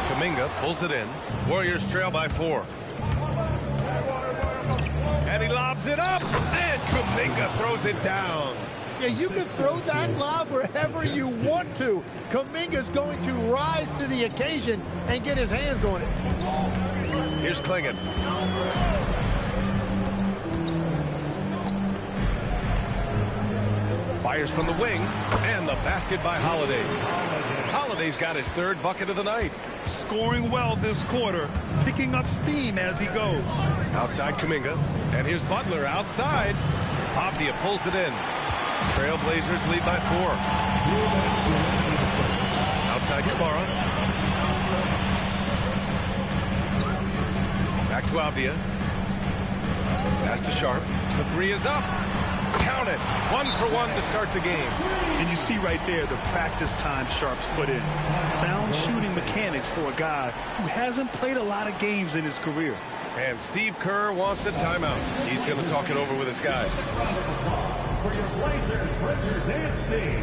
Kuminga pulls it in. Warriors trail by 4. And he lobs it up, and Kuminga throws it down. Yeah, you can throw that lob wherever you want to. Kuminga's going to rise to the occasion and get his hands on it. Here's Klingon. Fires from the wing, and the basket by Holiday. Holiday's got his 3rd bucket of the night. Scoring well this quarter, picking up steam as he goes. Outside Kuminga, and here's Butler outside. Avdia pulls it in. Trailblazers lead by 4. Outside Kamara. Back to Avdia. Pass to Sharpe. The 3 is up. Count it. 1 for 1 to start the game. And you see right there the practice time Sharpe's put in. Sound shooting mechanics for a guy who hasn't played a lot of games in his career. And Steve Kerr wants a timeout. He's going to talk it over with his guys. For your Blazers, Richard Dansby.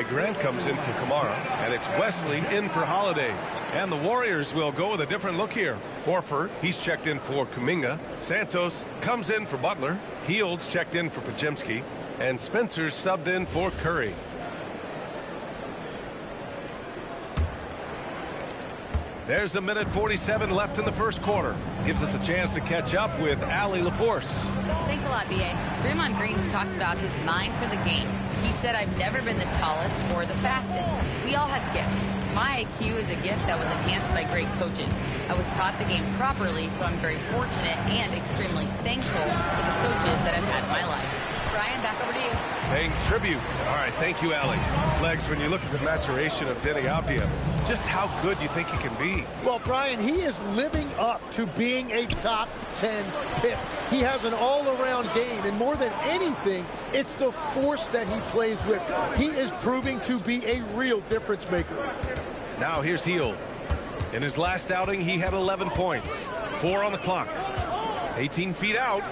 Jeremy Grant comes in for Kamara, and it's Wesley in for Holiday. And the Warriors will go with a different look here. Horford, he's checked in for Kuminga. Santos comes in for Butler. Heald's checked in for Podziemski. And Spencer's subbed in for Curry. There's a minute 47 left in the first quarter. Gives us a chance to catch up with Allie LaForce. Thanks a lot, B.A. Draymond Green's talked about his mind for the game. He said, I've never been the tallest or the fastest. We all have gifts. My IQ is a gift that was enhanced by great coaches. I was taught the game properly, so I'm very fortunate and extremely thankful for the coaches that I've had in my life. Brian, back over to you. Paying tribute. All right, thank you, Allie. Legs, when you look at the maturation of Denny Avdia, just how good you think he can be. Well, Brian, he is living up to being a top 10 pick. He has an all-around game, and more than anything, it's the force that he plays with. He is proving to be a real difference maker. Now here's Hield. In his last outing, he had 11 points. 4 on the clock. 18 feet out.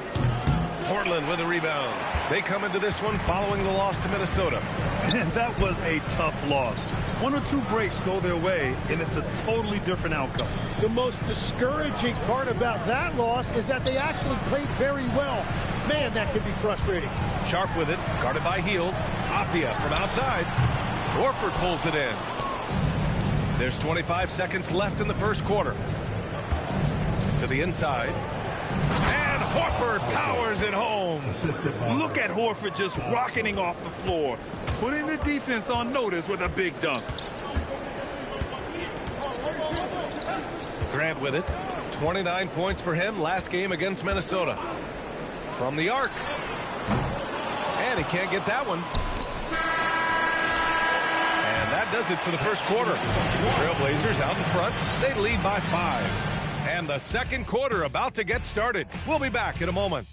Portland with a rebound. They come into this one following the loss to Minnesota. And that was a tough loss. 1 or 2 breaks go their way, and it's a totally different outcome. The most discouraging part about that loss is that they actually played very well. Man, that could be frustrating. Sharp with it, guarded by Hield. Avdia from outside. Horford pulls it in. There's 25 seconds left in the first quarter. To the inside. And Horford powers it home. Look at Horford just rocketing off the floor, putting the defense on notice with a big dunk. Grant with it. 29 points for him last game against Minnesota. From the arc. And he can't get that one. And that does it for the first quarter. Trailblazers out in front. They lead by 5. And the second quarter about to get started. We'll be back in a moment.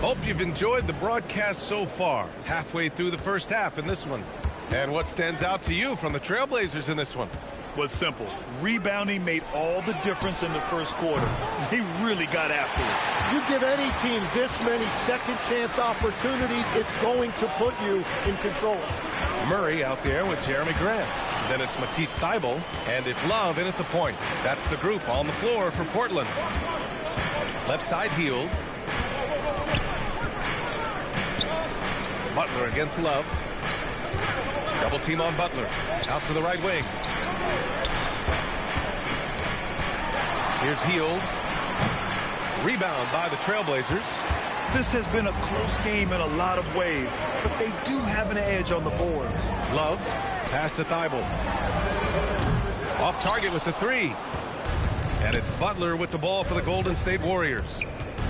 Hope you've enjoyed the broadcast so far. Halfway through the first half in this one. And what stands out to you from the Trailblazers in this one? Well, it's simple. Rebounding made all the difference in the first quarter. They really got after it. You give any team this many second chance opportunities, it's going to put you in control. Murray out there with Jeremy Grant. Then it's Matisse Thybulle, and it's Love in at the point. That's the group on the floor for Portland. Left side Hield. Butler against Love. Double team on Butler. Out to the right wing. Here's Hield. Rebound by the Trailblazers. This has been a close game in a lot of ways, but they do have an edge on the boards. Love. Pass to Thybulle. Off target with the 3. And it's Butler with the ball for the Golden State Warriors.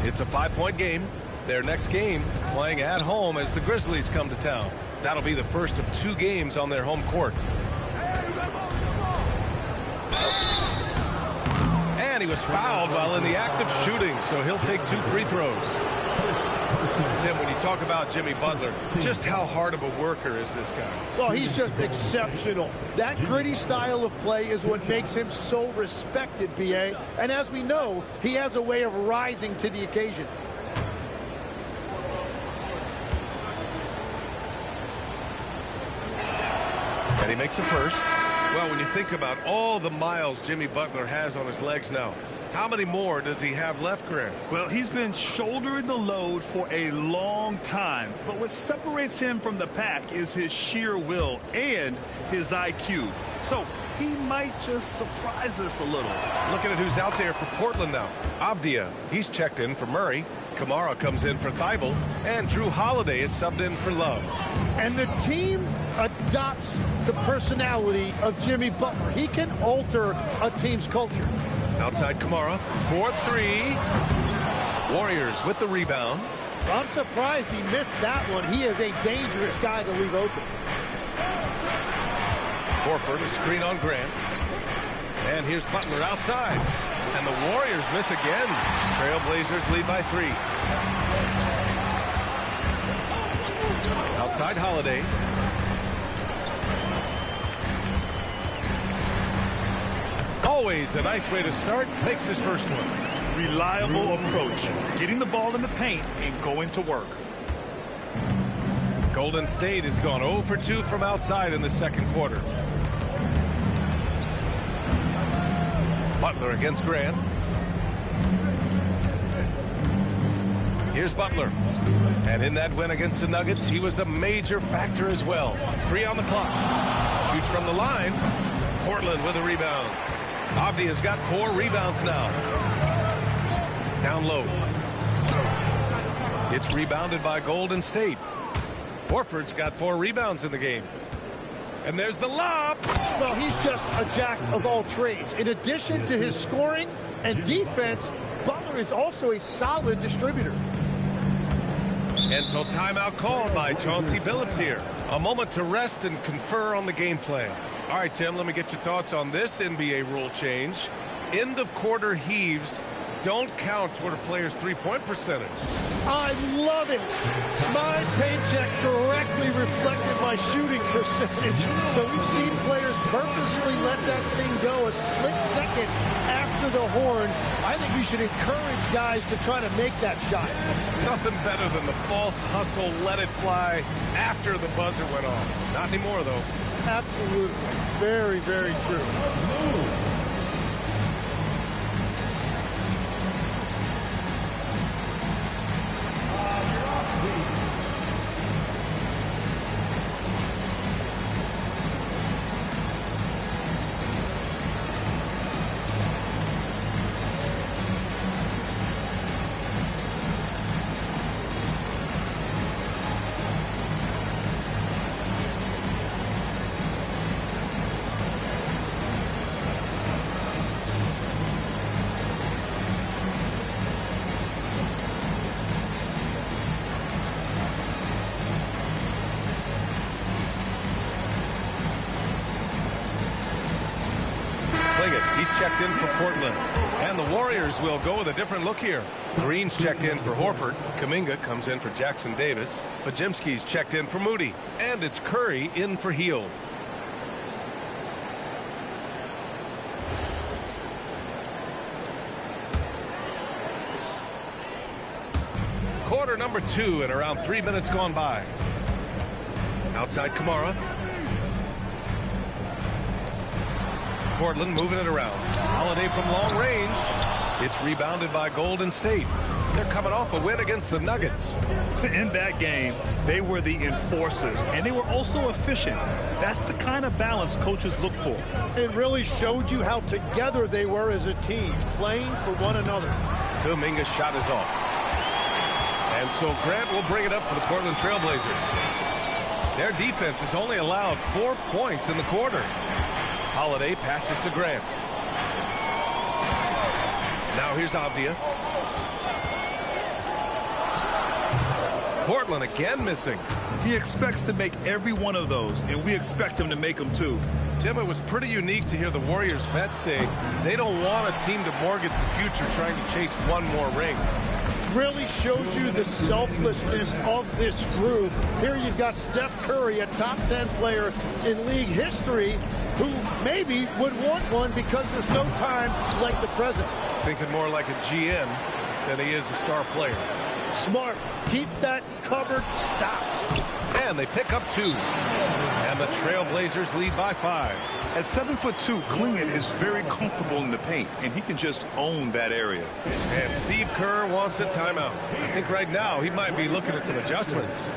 It's a 5-point game. Their next game playing at home as the Grizzlies come to town. That'll be the first of 2 games on their home court. And he was fouled while in the act of shooting, so he'll take 2 free throws. Tim, when you talk about Jimmy Butler, just how hard of a worker is this guy? Well, he's just exceptional. That gritty style of play is what makes him so respected, B.A. And as we know, he has a way of rising to the occasion. And he makes a first. Well, when you think about all the miles Jimmy Butler has on his legs now, how many more does he have left, Grant? Well, he's been shouldering the load for a long time. But what separates him from the pack is his sheer will and his IQ. So he might just surprise us a little. Looking at who's out there for Portland now. Avdia, he's checked in for Murray. Kamara comes in for Thybulle. And Drew Holiday is subbed in for Love. And the team adopts the personality of Jimmy Butler. He can alter a team's culture. Outside Kamara, 4-3. Warriors with the rebound. I'm surprised he missed that one. He is a dangerous guy to leave open. Horford, a screen on Grant. And here's Butler outside. And the Warriors miss again. Trailblazers lead by 3. outside Holiday. Always a nice way to start. Makes his first one. Reliable approach. Getting the ball in the paint and going to work. Golden State has gone 0 for 2 from outside in the second quarter. Butler against Grant. Here's Butler. And in that win against the Nuggets, he was a major factor as well. 3 on the clock. Shoots from the line. Portland with a rebound. Avdia's got 4 rebounds now. Down low. It's rebounded by Golden State. Horford's got 4 rebounds in the game. And there's the lob. Well, he's just a jack of all trades. In addition to his scoring and defense, Butler is also a solid distributor. And so timeout called by Chauncey Billups here. A moment to rest and confer on the game plan. All right, Tim, let me get your thoughts on this NBA rule change. End of quarter heaves don't count toward a player's three-point percentage. I love it. My paycheck directly reflected my shooting percentage. So we've seen players purposely let that thing go a split second after the horn. I think we should encourage guys to try to make that shot. Nothing better than the false hustle, let it fly after the buzzer went off. Not anymore, though. Absolutely. Very, very true. He's checked in for Portland. And the Warriors will go with a different look here. Green's checked in for Horford. Kuminga comes in for Jackson Davis. Podziemski's checked in for Moody. And it's Curry in for Hield. Quarter number 2 and around 3 minutes gone by. Outside Kamara. Portland moving it around. Holiday from long range. It's rebounded by Golden State. They're coming off a win against the Nuggets. In that game, they were the enforcers, and they were also efficient. That's the kind of balance coaches look for. It really showed you how together they were as a team, playing for one another. Kuminga's shot is off. And so Grant will bring it up for the Portland Trailblazers. Their defense has only allowed 4 points in the quarter. Holiday passes to Grant. Now here's Avdia. Portland again missing. He expects to make every one of those, and we expect him to make them too. Tim, it was pretty unique to hear the Warriors vets say they don't want a team to mortgage the future trying to chase one more ring. Really shows you the selflessness of this group. Here you've got Steph Curry, a top 10 player in league history, who maybe would want one because there's no time like the present. Thinking more like a GM than he is a star player. Smart. Keep that cupboard stocked. And they pick up 2. And the Trailblazers lead by 5. At 7'2", Klingon is very comfortable in the paint, and he can just own that area. And Steve Kerr wants a timeout. I think right now he might be looking at some adjustments.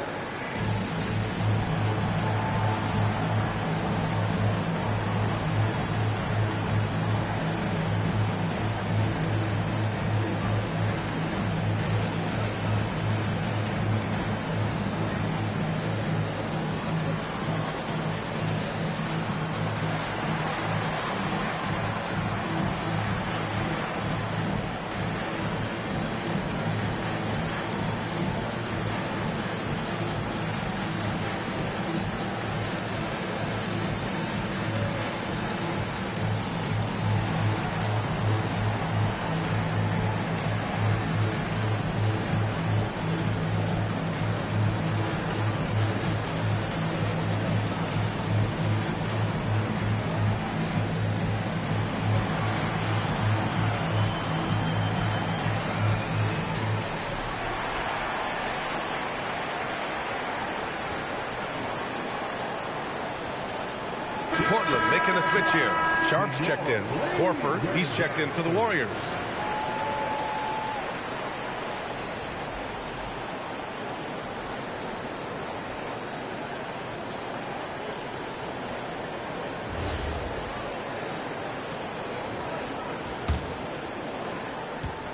Portland making a switch here. Sharp's checked in. Horford, he's checked in for the Warriors.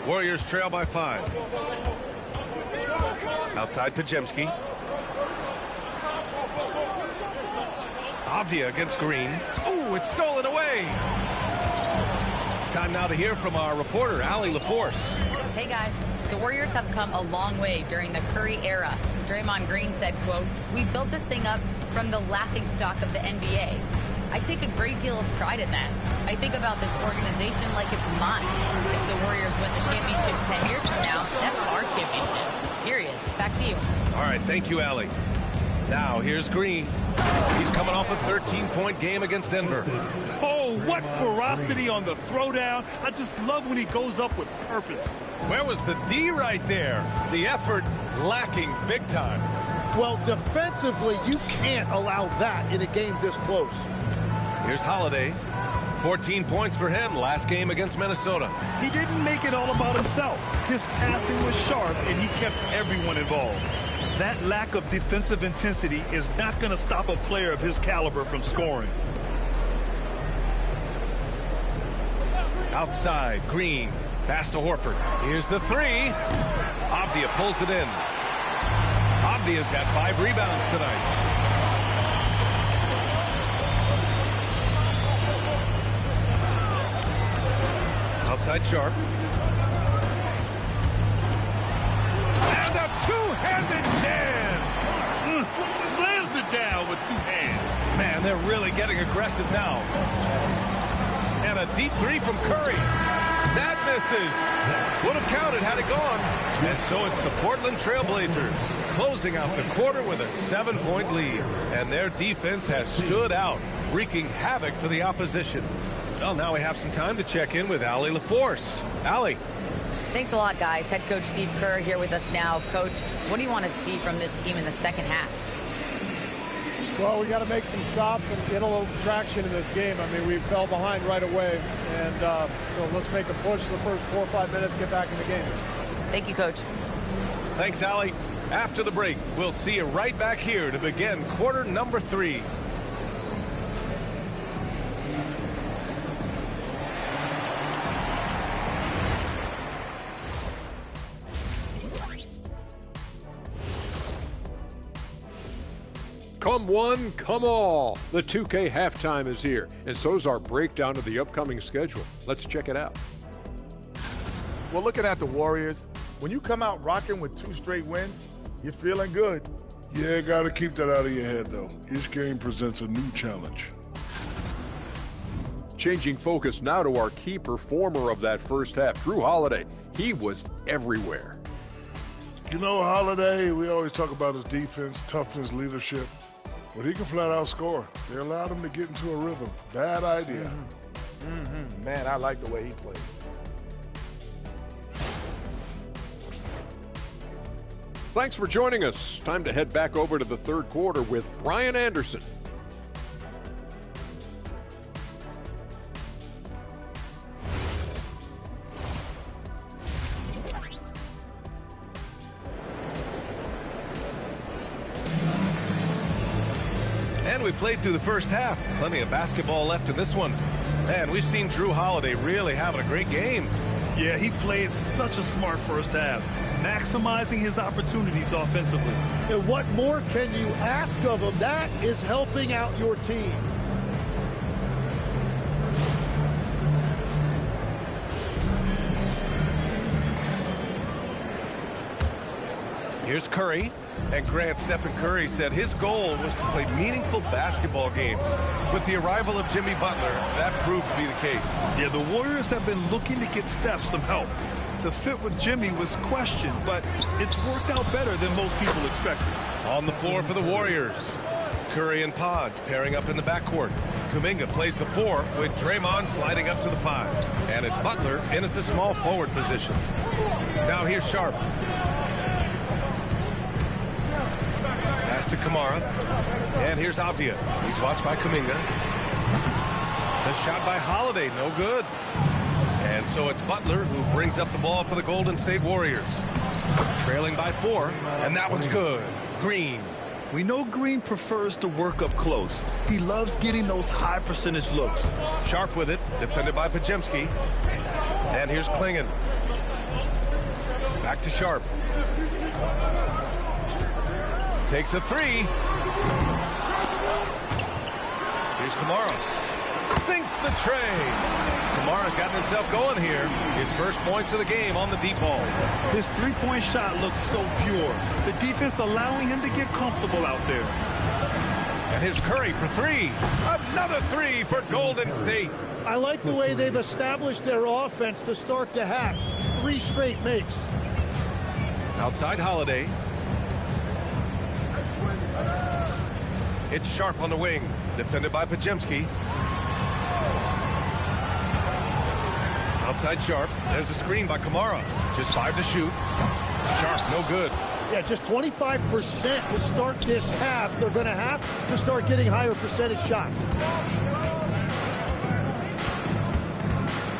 Warriors trail by 5. Outside Pajemski. Avdia against Green. Oh, it's stolen away. Time now to hear from our reporter, Allie LaForce. Hey guys, the Warriors have come a long way during the Curry era. Draymond Green said, quote, "We built this thing up from the laughingstock of the NBA. I take a great deal of pride in that. I think about this organization like it's mine. If the Warriors win the championship 10 years from now, that's our championship. Period." Back to you. All right, thank you, Allie. Now, here's Green. He's coming off a 13-point game against Denver. Oh, what ferocity on the throwdown. I just love when he goes up with purpose. Where was the D right there? The effort lacking big time. Well, defensively, you can't allow that in a game this close. Here's Holiday. 14 points for him last game against Minnesota. He didn't make it all about himself. His passing was sharp, and he kept everyone involved. That lack of defensive intensity is not going to stop a player of his caliber from scoring. Outside, Green. Pass to Horford. Here's the three. Avdia pulls it in. Avdia's got 5 rebounds tonight. Outside Sharp. And a two-handed jam! Slams it down with 2 hands. Man, they're really getting aggressive now. And a deep 3 from Curry. That misses. Would have counted had it gone. And so it's the Portland Trailblazers closing out the quarter with a 7-point lead. And their defense has stood out, wreaking havoc for the opposition. Well, now we have some time to check in with Allie LaForce. Allie. Thanks a lot, guys. Head coach Steve Kerr here with us now. Coach, what do you want to see from this team in the second half? Well, we got to make some stops and get a little traction in this game. I mean, we fell behind right away, and so let's make a push the first 4 or 5 minutes, get back in the game. Thank you, Coach. Thanks, Allie. After the break, we'll see you right back here to begin quarter number 3. Come one, come all. The 2K halftime is here, and so's our breakdown of the upcoming schedule. Let's check it out. Well, looking at the Warriors, when you come out rocking with 2 straight wins, you're feeling good. Yeah, got to keep that out of your head, though. Each game presents a new challenge. Changing focus now to our key performer of that first half, Drew Holiday. He was everywhere. You know, Holiday, we always talk about his defense, toughness, leadership, but he can flat out score. They allowed him to get into a rhythm. Bad idea. Man, I like the way he plays. Thanks for joining us. Time to head back over to the third quarter with Brian Anderson. And we played through the first half. Plenty of basketball left in this one. Man, we've seen Drew Holiday really having a great game. Yeah, he played such a smart first half, maximizing his opportunities offensively. And what more can you ask of him? That is helping out your team. Here's Curry. And Grant Stephen Curry said his goal was to play meaningful basketball games. With the arrival of Jimmy Butler, that proved to be the case. Yeah, the Warriors have been looking to get Steph some help. The fit with Jimmy was questioned, but it's worked out better than most people expected. On the floor for the Warriors, Curry and Pods pairing up in the backcourt. Kuminga plays the 4 with Draymond sliding up to the 5. And it's Butler in at the small forward position. Now here's Sharp. Pass to Kamara. And here's Avdia. He's watched by Kuminga. The shot by Holiday, no good. And so it's Butler who brings up the ball for the Golden State Warriors. Trailing by 4, and that one's good. Green. We know Green prefers to work up close. He loves getting those high percentage looks. Sharp with it, defended by Pajemski. And here's Klingon. Back to Sharp. Takes a 3. Here's Kamara. Sinks the tray. Kamara's gotten himself going here. His first points of the game on the deep ball. His three-point shot looks so pure. The defense allowing him to get comfortable out there. And here's Curry for 3. Another 3 for Golden State. I like the way they've established their offense to start the half. 3 straight makes. Outside Holiday. It's Sharp on the wing. Defended by Pajemski. Outside Sharp. There's a screen by Kamara. Just 5 to shoot. Sharp, no good. Yeah, just 25% to start this half. They're going to have to start getting higher percentage shots.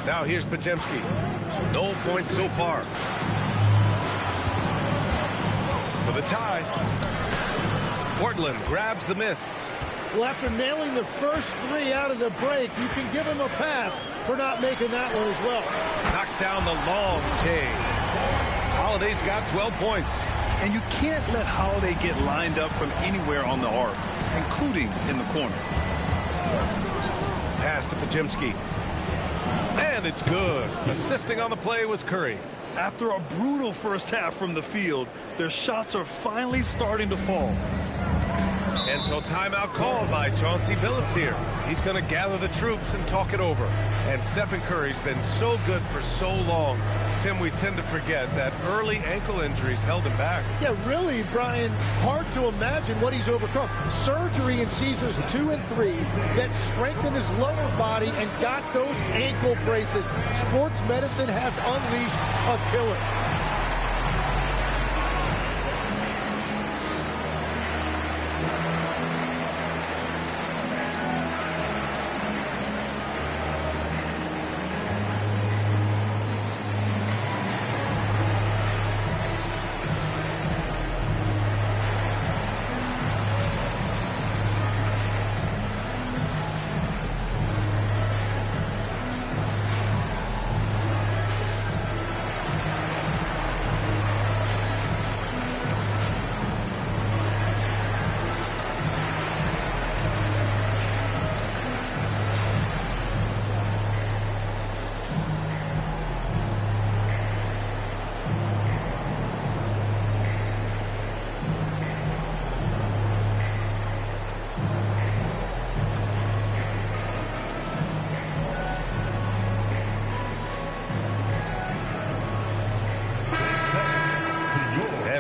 Now here's Pajemski. No points so far. For the tie. Portland grabs the miss. Well, after nailing the first 3 out of the break, you can give him a pass for not making that one as well. Knocks down the long K. Holiday's got 12 points. And you can't let Holiday get lined up from anywhere on the arc, including in the corner. Pass to Pajemski. And it's good. Assisting on the play was Curry. After a brutal first half from the field, their shots are finally starting to fall. And so timeout called by Chauncey Billups here. He's going to gather the troops and talk it over. And Stephen Curry's been so good for so long. Tim, we tend to forget that early ankle injuries held him back. Yeah, really, Brian, hard to imagine what he's overcome. Surgery in seasons 2 and 3 that strengthened his lower body and got those ankle braces. Sports medicine has unleashed a killer.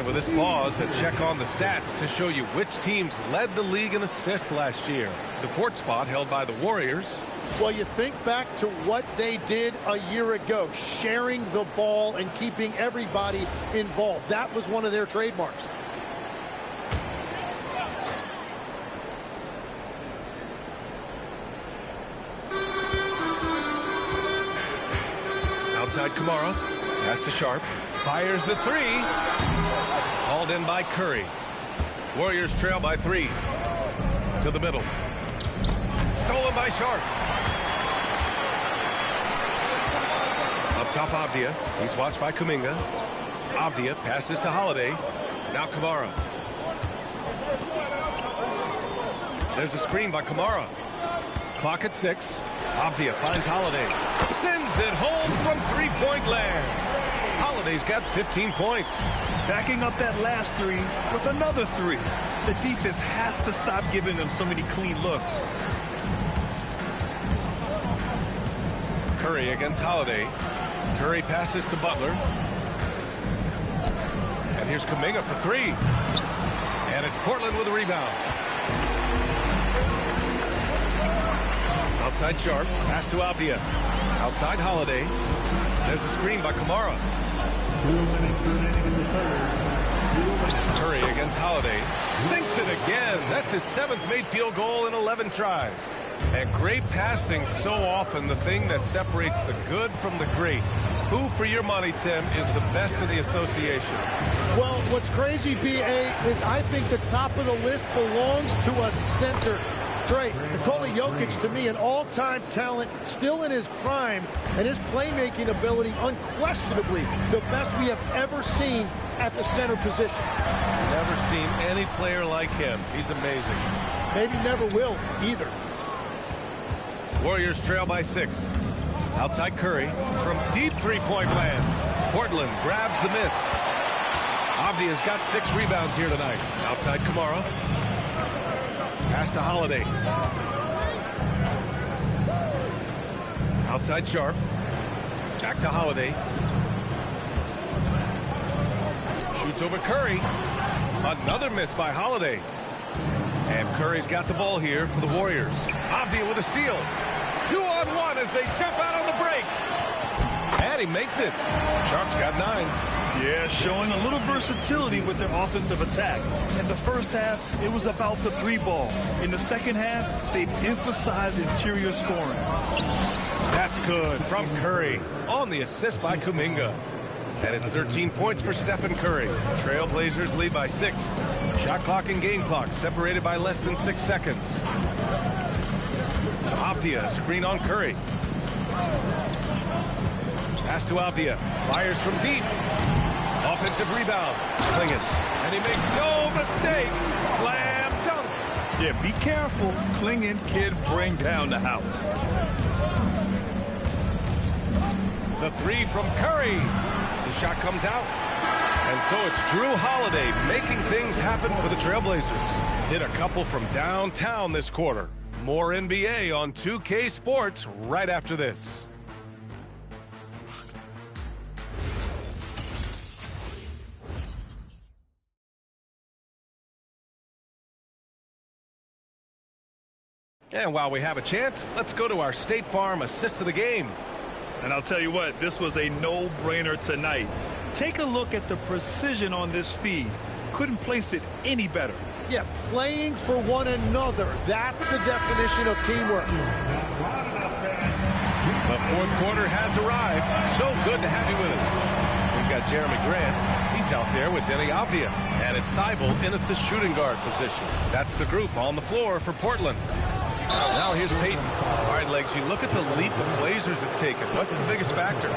With this pause, a check on the stats to show you which teams led the league in assists last year. The 4th spot held by the Warriors. Well, you think back to what they did a year ago, sharing the ball and keeping everybody involved. That was one of their trademarks. Outside Kamara. Pass to Sharp. Fires the 3. Hauled in by Curry. Warriors trail by 3. To the middle. Stolen by Sharp. Up top, Avdia. He's watched by Kuminga. Avdia passes to Holiday. Now Kamara. There's a screen by Kamara. Clock at 6. Avdia finds Holiday. Sends it home from three-point land. Holiday's got 15 points. Backing up that last 3 with another 3. The defense has to stop giving them so many clean looks. Curry against Holiday. Curry passes to Butler. And here's Kuminga for 3. And it's Portland with a rebound. Outside Sharp. Pass to Avdia. Outside Holiday. There's a screen by Kamara. 2 minutes remaining in the third. Curry against Holiday. Sinks it again. That's his 7th made field goal in 11 tries. And great passing, so often the thing that separates the good from the great. Who, for your money, Tim, is the best in the association? Well, what's crazy, B.A., is I think the top of the list belongs to a center. Right. Nikola Jokic, to me, an all-time talent, still in his prime, and his playmaking ability, unquestionably, the best we have ever seen at the center position. Never seen any player like him. He's amazing. Maybe never will, either. Warriors trail by 6. Outside Curry from deep three-point land. Portland grabs the miss. Avdia's got 6 rebounds here tonight. Outside Kamara. Pass to Holiday. Outside Sharp. Back to Holiday. Shoots over Curry. Another miss by Holiday. And Curry's got the ball here for the Warriors. Avdia with a steal. 2-on-1 as they jump out on the break. And he makes it. Sharp's got 9. Yeah, showing a little versatility with their offensive attack. In the first half, it was about the 3-ball. In the second half, they've emphasized interior scoring. That's good from Curry on the assist by Kuminga. And it's 13 points for Stephen Curry. Trailblazers lead by 6. Shot clock and game clock separated by less than 6 seconds. Avdia, screen on Curry. Pass to Avdia. Fires from deep. Offensive rebound. Clingan. And he makes no mistake. Slam dunk. Yeah, be careful. Clingan can bring down the house. The 3 from Curry. The shot comes out. And so it's Drew Holiday making things happen for the Trailblazers. Hit a couple from downtown this quarter. More NBA on 2K Sports right after this. And while we have a chance, let's go to our State Farm assist of the game. And I'll tell you what, this was a no-brainer tonight. Take a look at the precision on this feed. Couldn't place it any better. Yeah, playing for one another. That's the definition of teamwork. The fourth quarter has arrived. So good to have you with us. We've got Jeremy Grant. He's out there with Denny Avdia. And it's Thibault in at the shooting guard position. That's the group on the floor for Portland. Now here's Peyton. All right, Legs, you look at the leap the Blazers have taken. What's the biggest factor?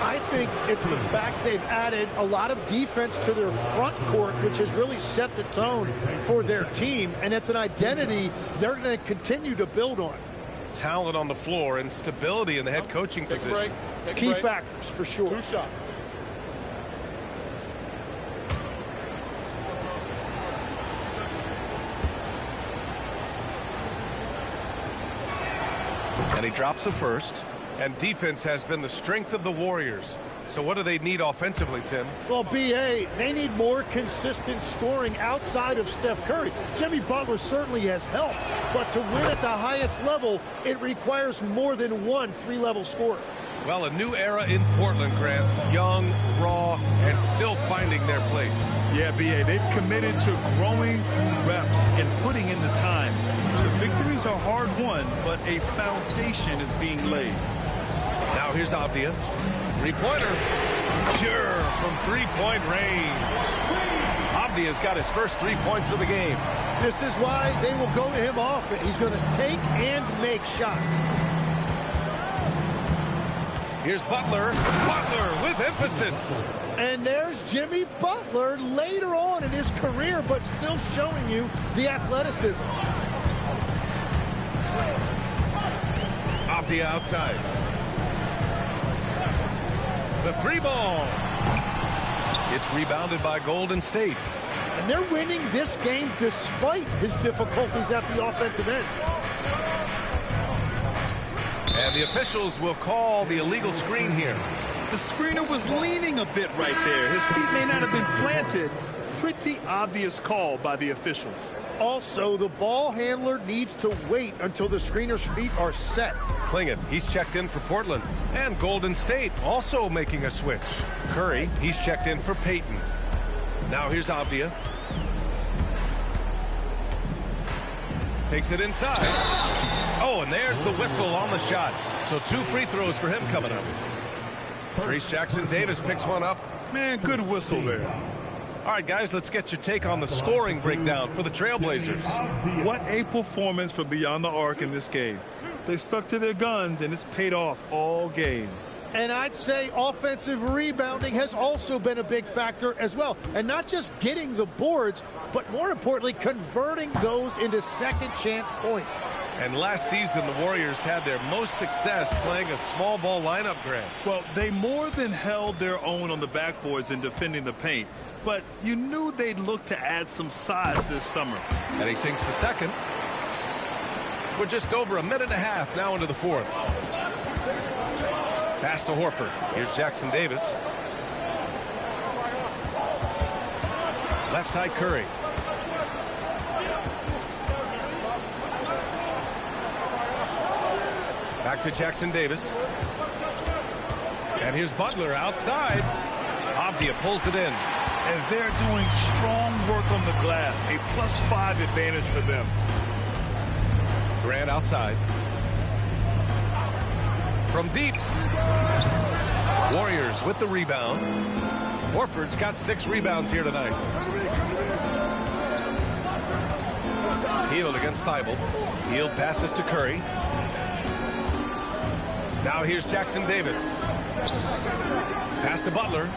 I think it's the fact they've added a lot of defense to their front court, which has really set the tone for their team, and it's an identity they're going to continue to build on. Talent on the floor and stability in the head coaching position. Key factors, for sure. 2 shots. And he drops the first. And defense has been the strength of the Warriors. So what do they need offensively, Tim? Well, B.A., they need more consistent scoring outside of Steph Curry. Jimmy Butler certainly has helped, but to win at the highest level, it requires more than one 3-level scorer. Well, a new era in Portland, Grant. Young, raw, and still finding their place. Yeah, B.A., they've committed to growing through reps and putting in the time. The victories are hard won, but a foundation is being laid. Now here's Avdia. 3-pointer. Sure, from 3-point range. Avdia's got his first 3 points of the game. This is why they will go to him often. He's going to take and make shots. Here's Butler. Butler with emphasis. And there's Jimmy Butler later on in his career, but still showing you the athleticism. Avdia outside. The 3-ball. It's rebounded by Golden State. And they're winning this game despite his difficulties at the offensive end. And the officials will call the illegal screen here. The screener was leaning a bit right there. His feet may not have been planted. Pretty obvious call by the officials. Also, the ball handler needs to wait until the screener's feet are set. Clingan, he's checked in for Portland. And Golden State also making a switch. Curry, he's checked in for Peyton. Now here's Avdia. Takes it inside. Oh, and there's the whistle on the shot. So 2 free throws for him coming up. Reese Jackson Davis picks one up. Man, good whistle there. All right, guys, let's get your take on the scoring breakdown for the Trailblazers. What a performance for Beyond the Arc in this game. They stuck to their guns, and it's paid off all game. And I'd say offensive rebounding has also been a big factor as well. And not just getting the boards, but more importantly, converting those into second chance points. And last season, the Warriors had their most success playing a small ball lineup, Grant. Well, they more than held their own on the backboards in defending the paint. But you knew they'd look to add some size this summer. And he sinks the second. We're just over a minute and a half now into the fourth. Pass to Horford. Here's Jackson Davis. Left side Curry. Back to Jackson Davis. And here's Butler outside. Avdia pulls it in. And they're doing strong work on the glass. A +5 advantage for them. Grant outside. From deep. Warriors with the rebound. Horford's got 6 rebounds here tonight. Hield against Thibault. Hield passes to Curry. Now here's Jackson Davis. Pass to Butler.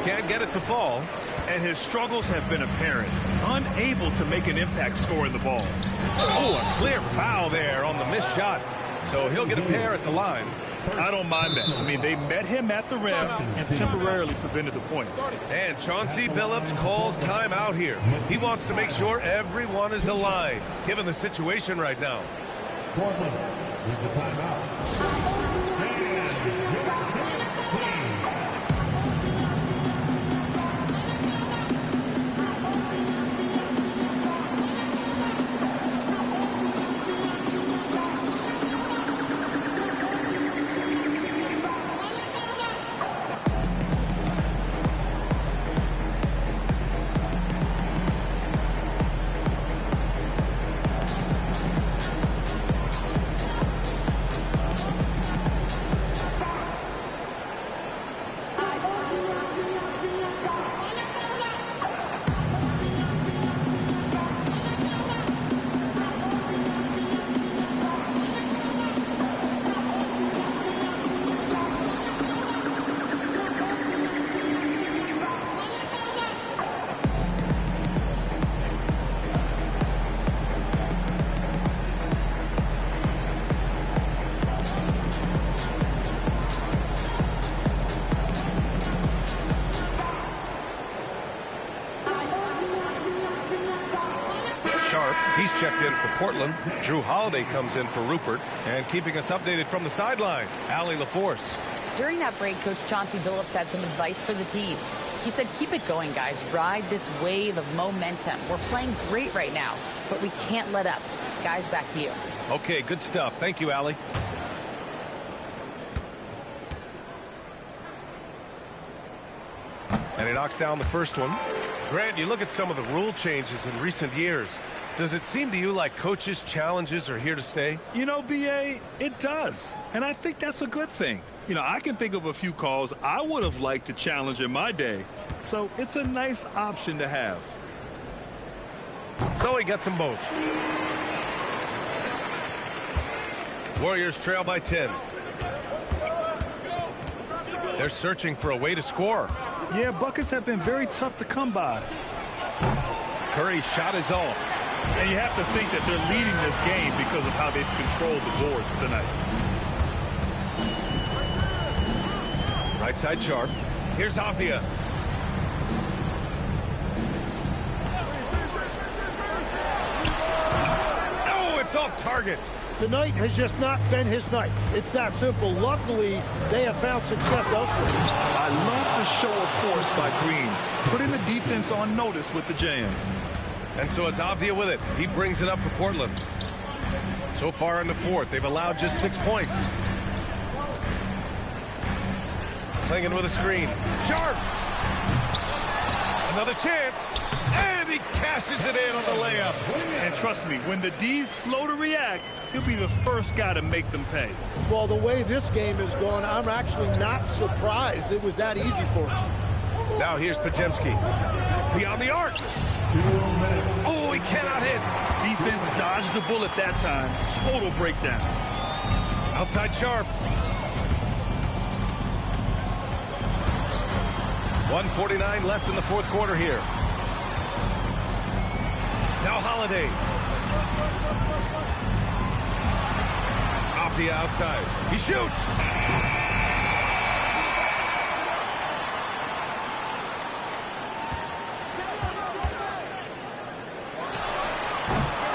Can't get it to fall. And his struggles have been apparent. Unable to make an impact scoring the ball. Oh, a clear foul there on the missed shot. So he'll get a pair at the line. I don't mind that. I mean, they met him at the rim and temporarily prevented the points. And Chauncey Billups calls timeout here. He wants to make sure everyone is aligned, given the situation right now. Portland with the timeout. He's checked in for Portland. Drew Holiday comes in for Rupert. And keeping us updated from the sideline, Allie LaForce. During that break, Coach Chauncey Billups had some advice for the team. He said, keep it going, guys. Ride this wave of momentum. We're playing great right now, but we can't let up. Guys, back to you. Okay, good stuff. Thank you, Allie. And he knocks down the first one. Grant, you look at some of the rule changes in recent years. Does it seem to you like coaches' challenges are here to stay? You know, B.A., it does. And I think that's a good thing. You know, I can think of a few calls I would have liked to challenge in my day. So it's a nice option to have. So he gets them both. Warriors trail by 10. They're searching for a way to score. Yeah, buckets have been very tough to come by. Curry's shot is off. And you have to think that they're leading this game because of how they've controlled the boards tonight. Right side Sharp. Here's Avdia. Oh, it's off target. Tonight has just not been his night. It's that simple. Luckily, they have found success elsewhere. I love the show of force by Green, putting the defense on notice with the jam. And so it's Avdia with it. He brings it up for Portland. So far in the fourth, they've allowed just 6 points. Clinging with a screen. Sharp! Another chance. And he cashes it in on the layup. And trust me, when the D's slow to react, he'll be the first guy to make them pay. Well, the way this game is going, I'm actually not surprised it was that easy for him. Now here's Podziemski. Beyond the arc. Oh, he cannot hit. Defense dodged the bullet that time. Total breakdown. Outside Sharp. 1:49 left in the fourth quarter here. Now Holiday. Off the outside. He shoots.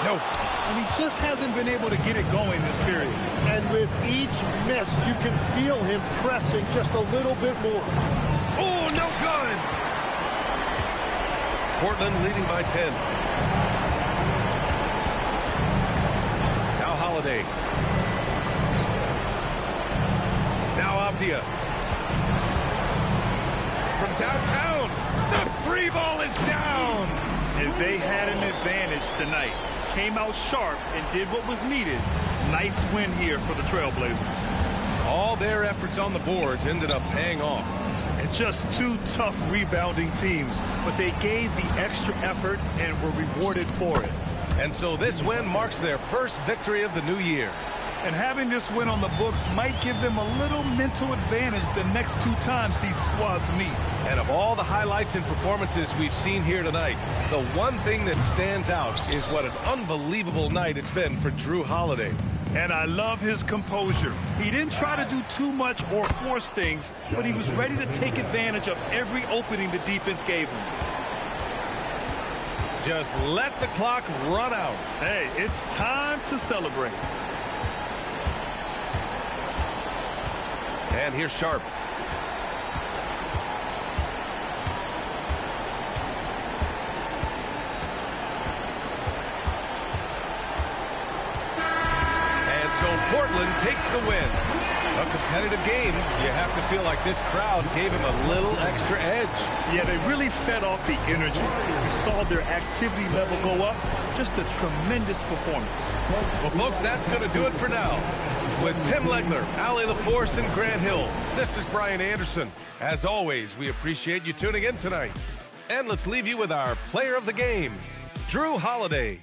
Nope. And he just hasn't been able to get it going this period. And with each miss, you can feel him pressing just a little bit more. Oh, no good. Portland leading by 10. Now Holiday. Now Avdia. From downtown, the free ball is down. And they had an advantage tonight. Came out sharp and did what was needed. Nice win here for the Trailblazers. All their efforts on the boards ended up paying off. And just two tough rebounding teams, but they gave the extra effort and were rewarded for it. And so this win marks their first victory of the new year. And having this win on the books might give them a little mental advantage the next two times these squads meet. And of all the highlights and performances we've seen here tonight, the one thing that stands out is what an unbelievable night it's been for Drew Holiday. And I love his composure. He didn't try to do too much or force things, but he was ready to take advantage of every opening the defense gave him. Just let the clock run out. Hey, it's time to celebrate. And here's Sharp. And so Portland takes the win. A competitive game. You have to feel like this crowd gave him a little extra edge. Yeah, they really fed off the energy. You saw their activity level go up. Just a tremendous performance. Well, folks, that's going to do it for now. With Tim Legler, Allie LaForce, and Grant Hill, this is Brian Anderson. As always, we appreciate you tuning in tonight. And let's leave you with our player of the game, Drew Holiday.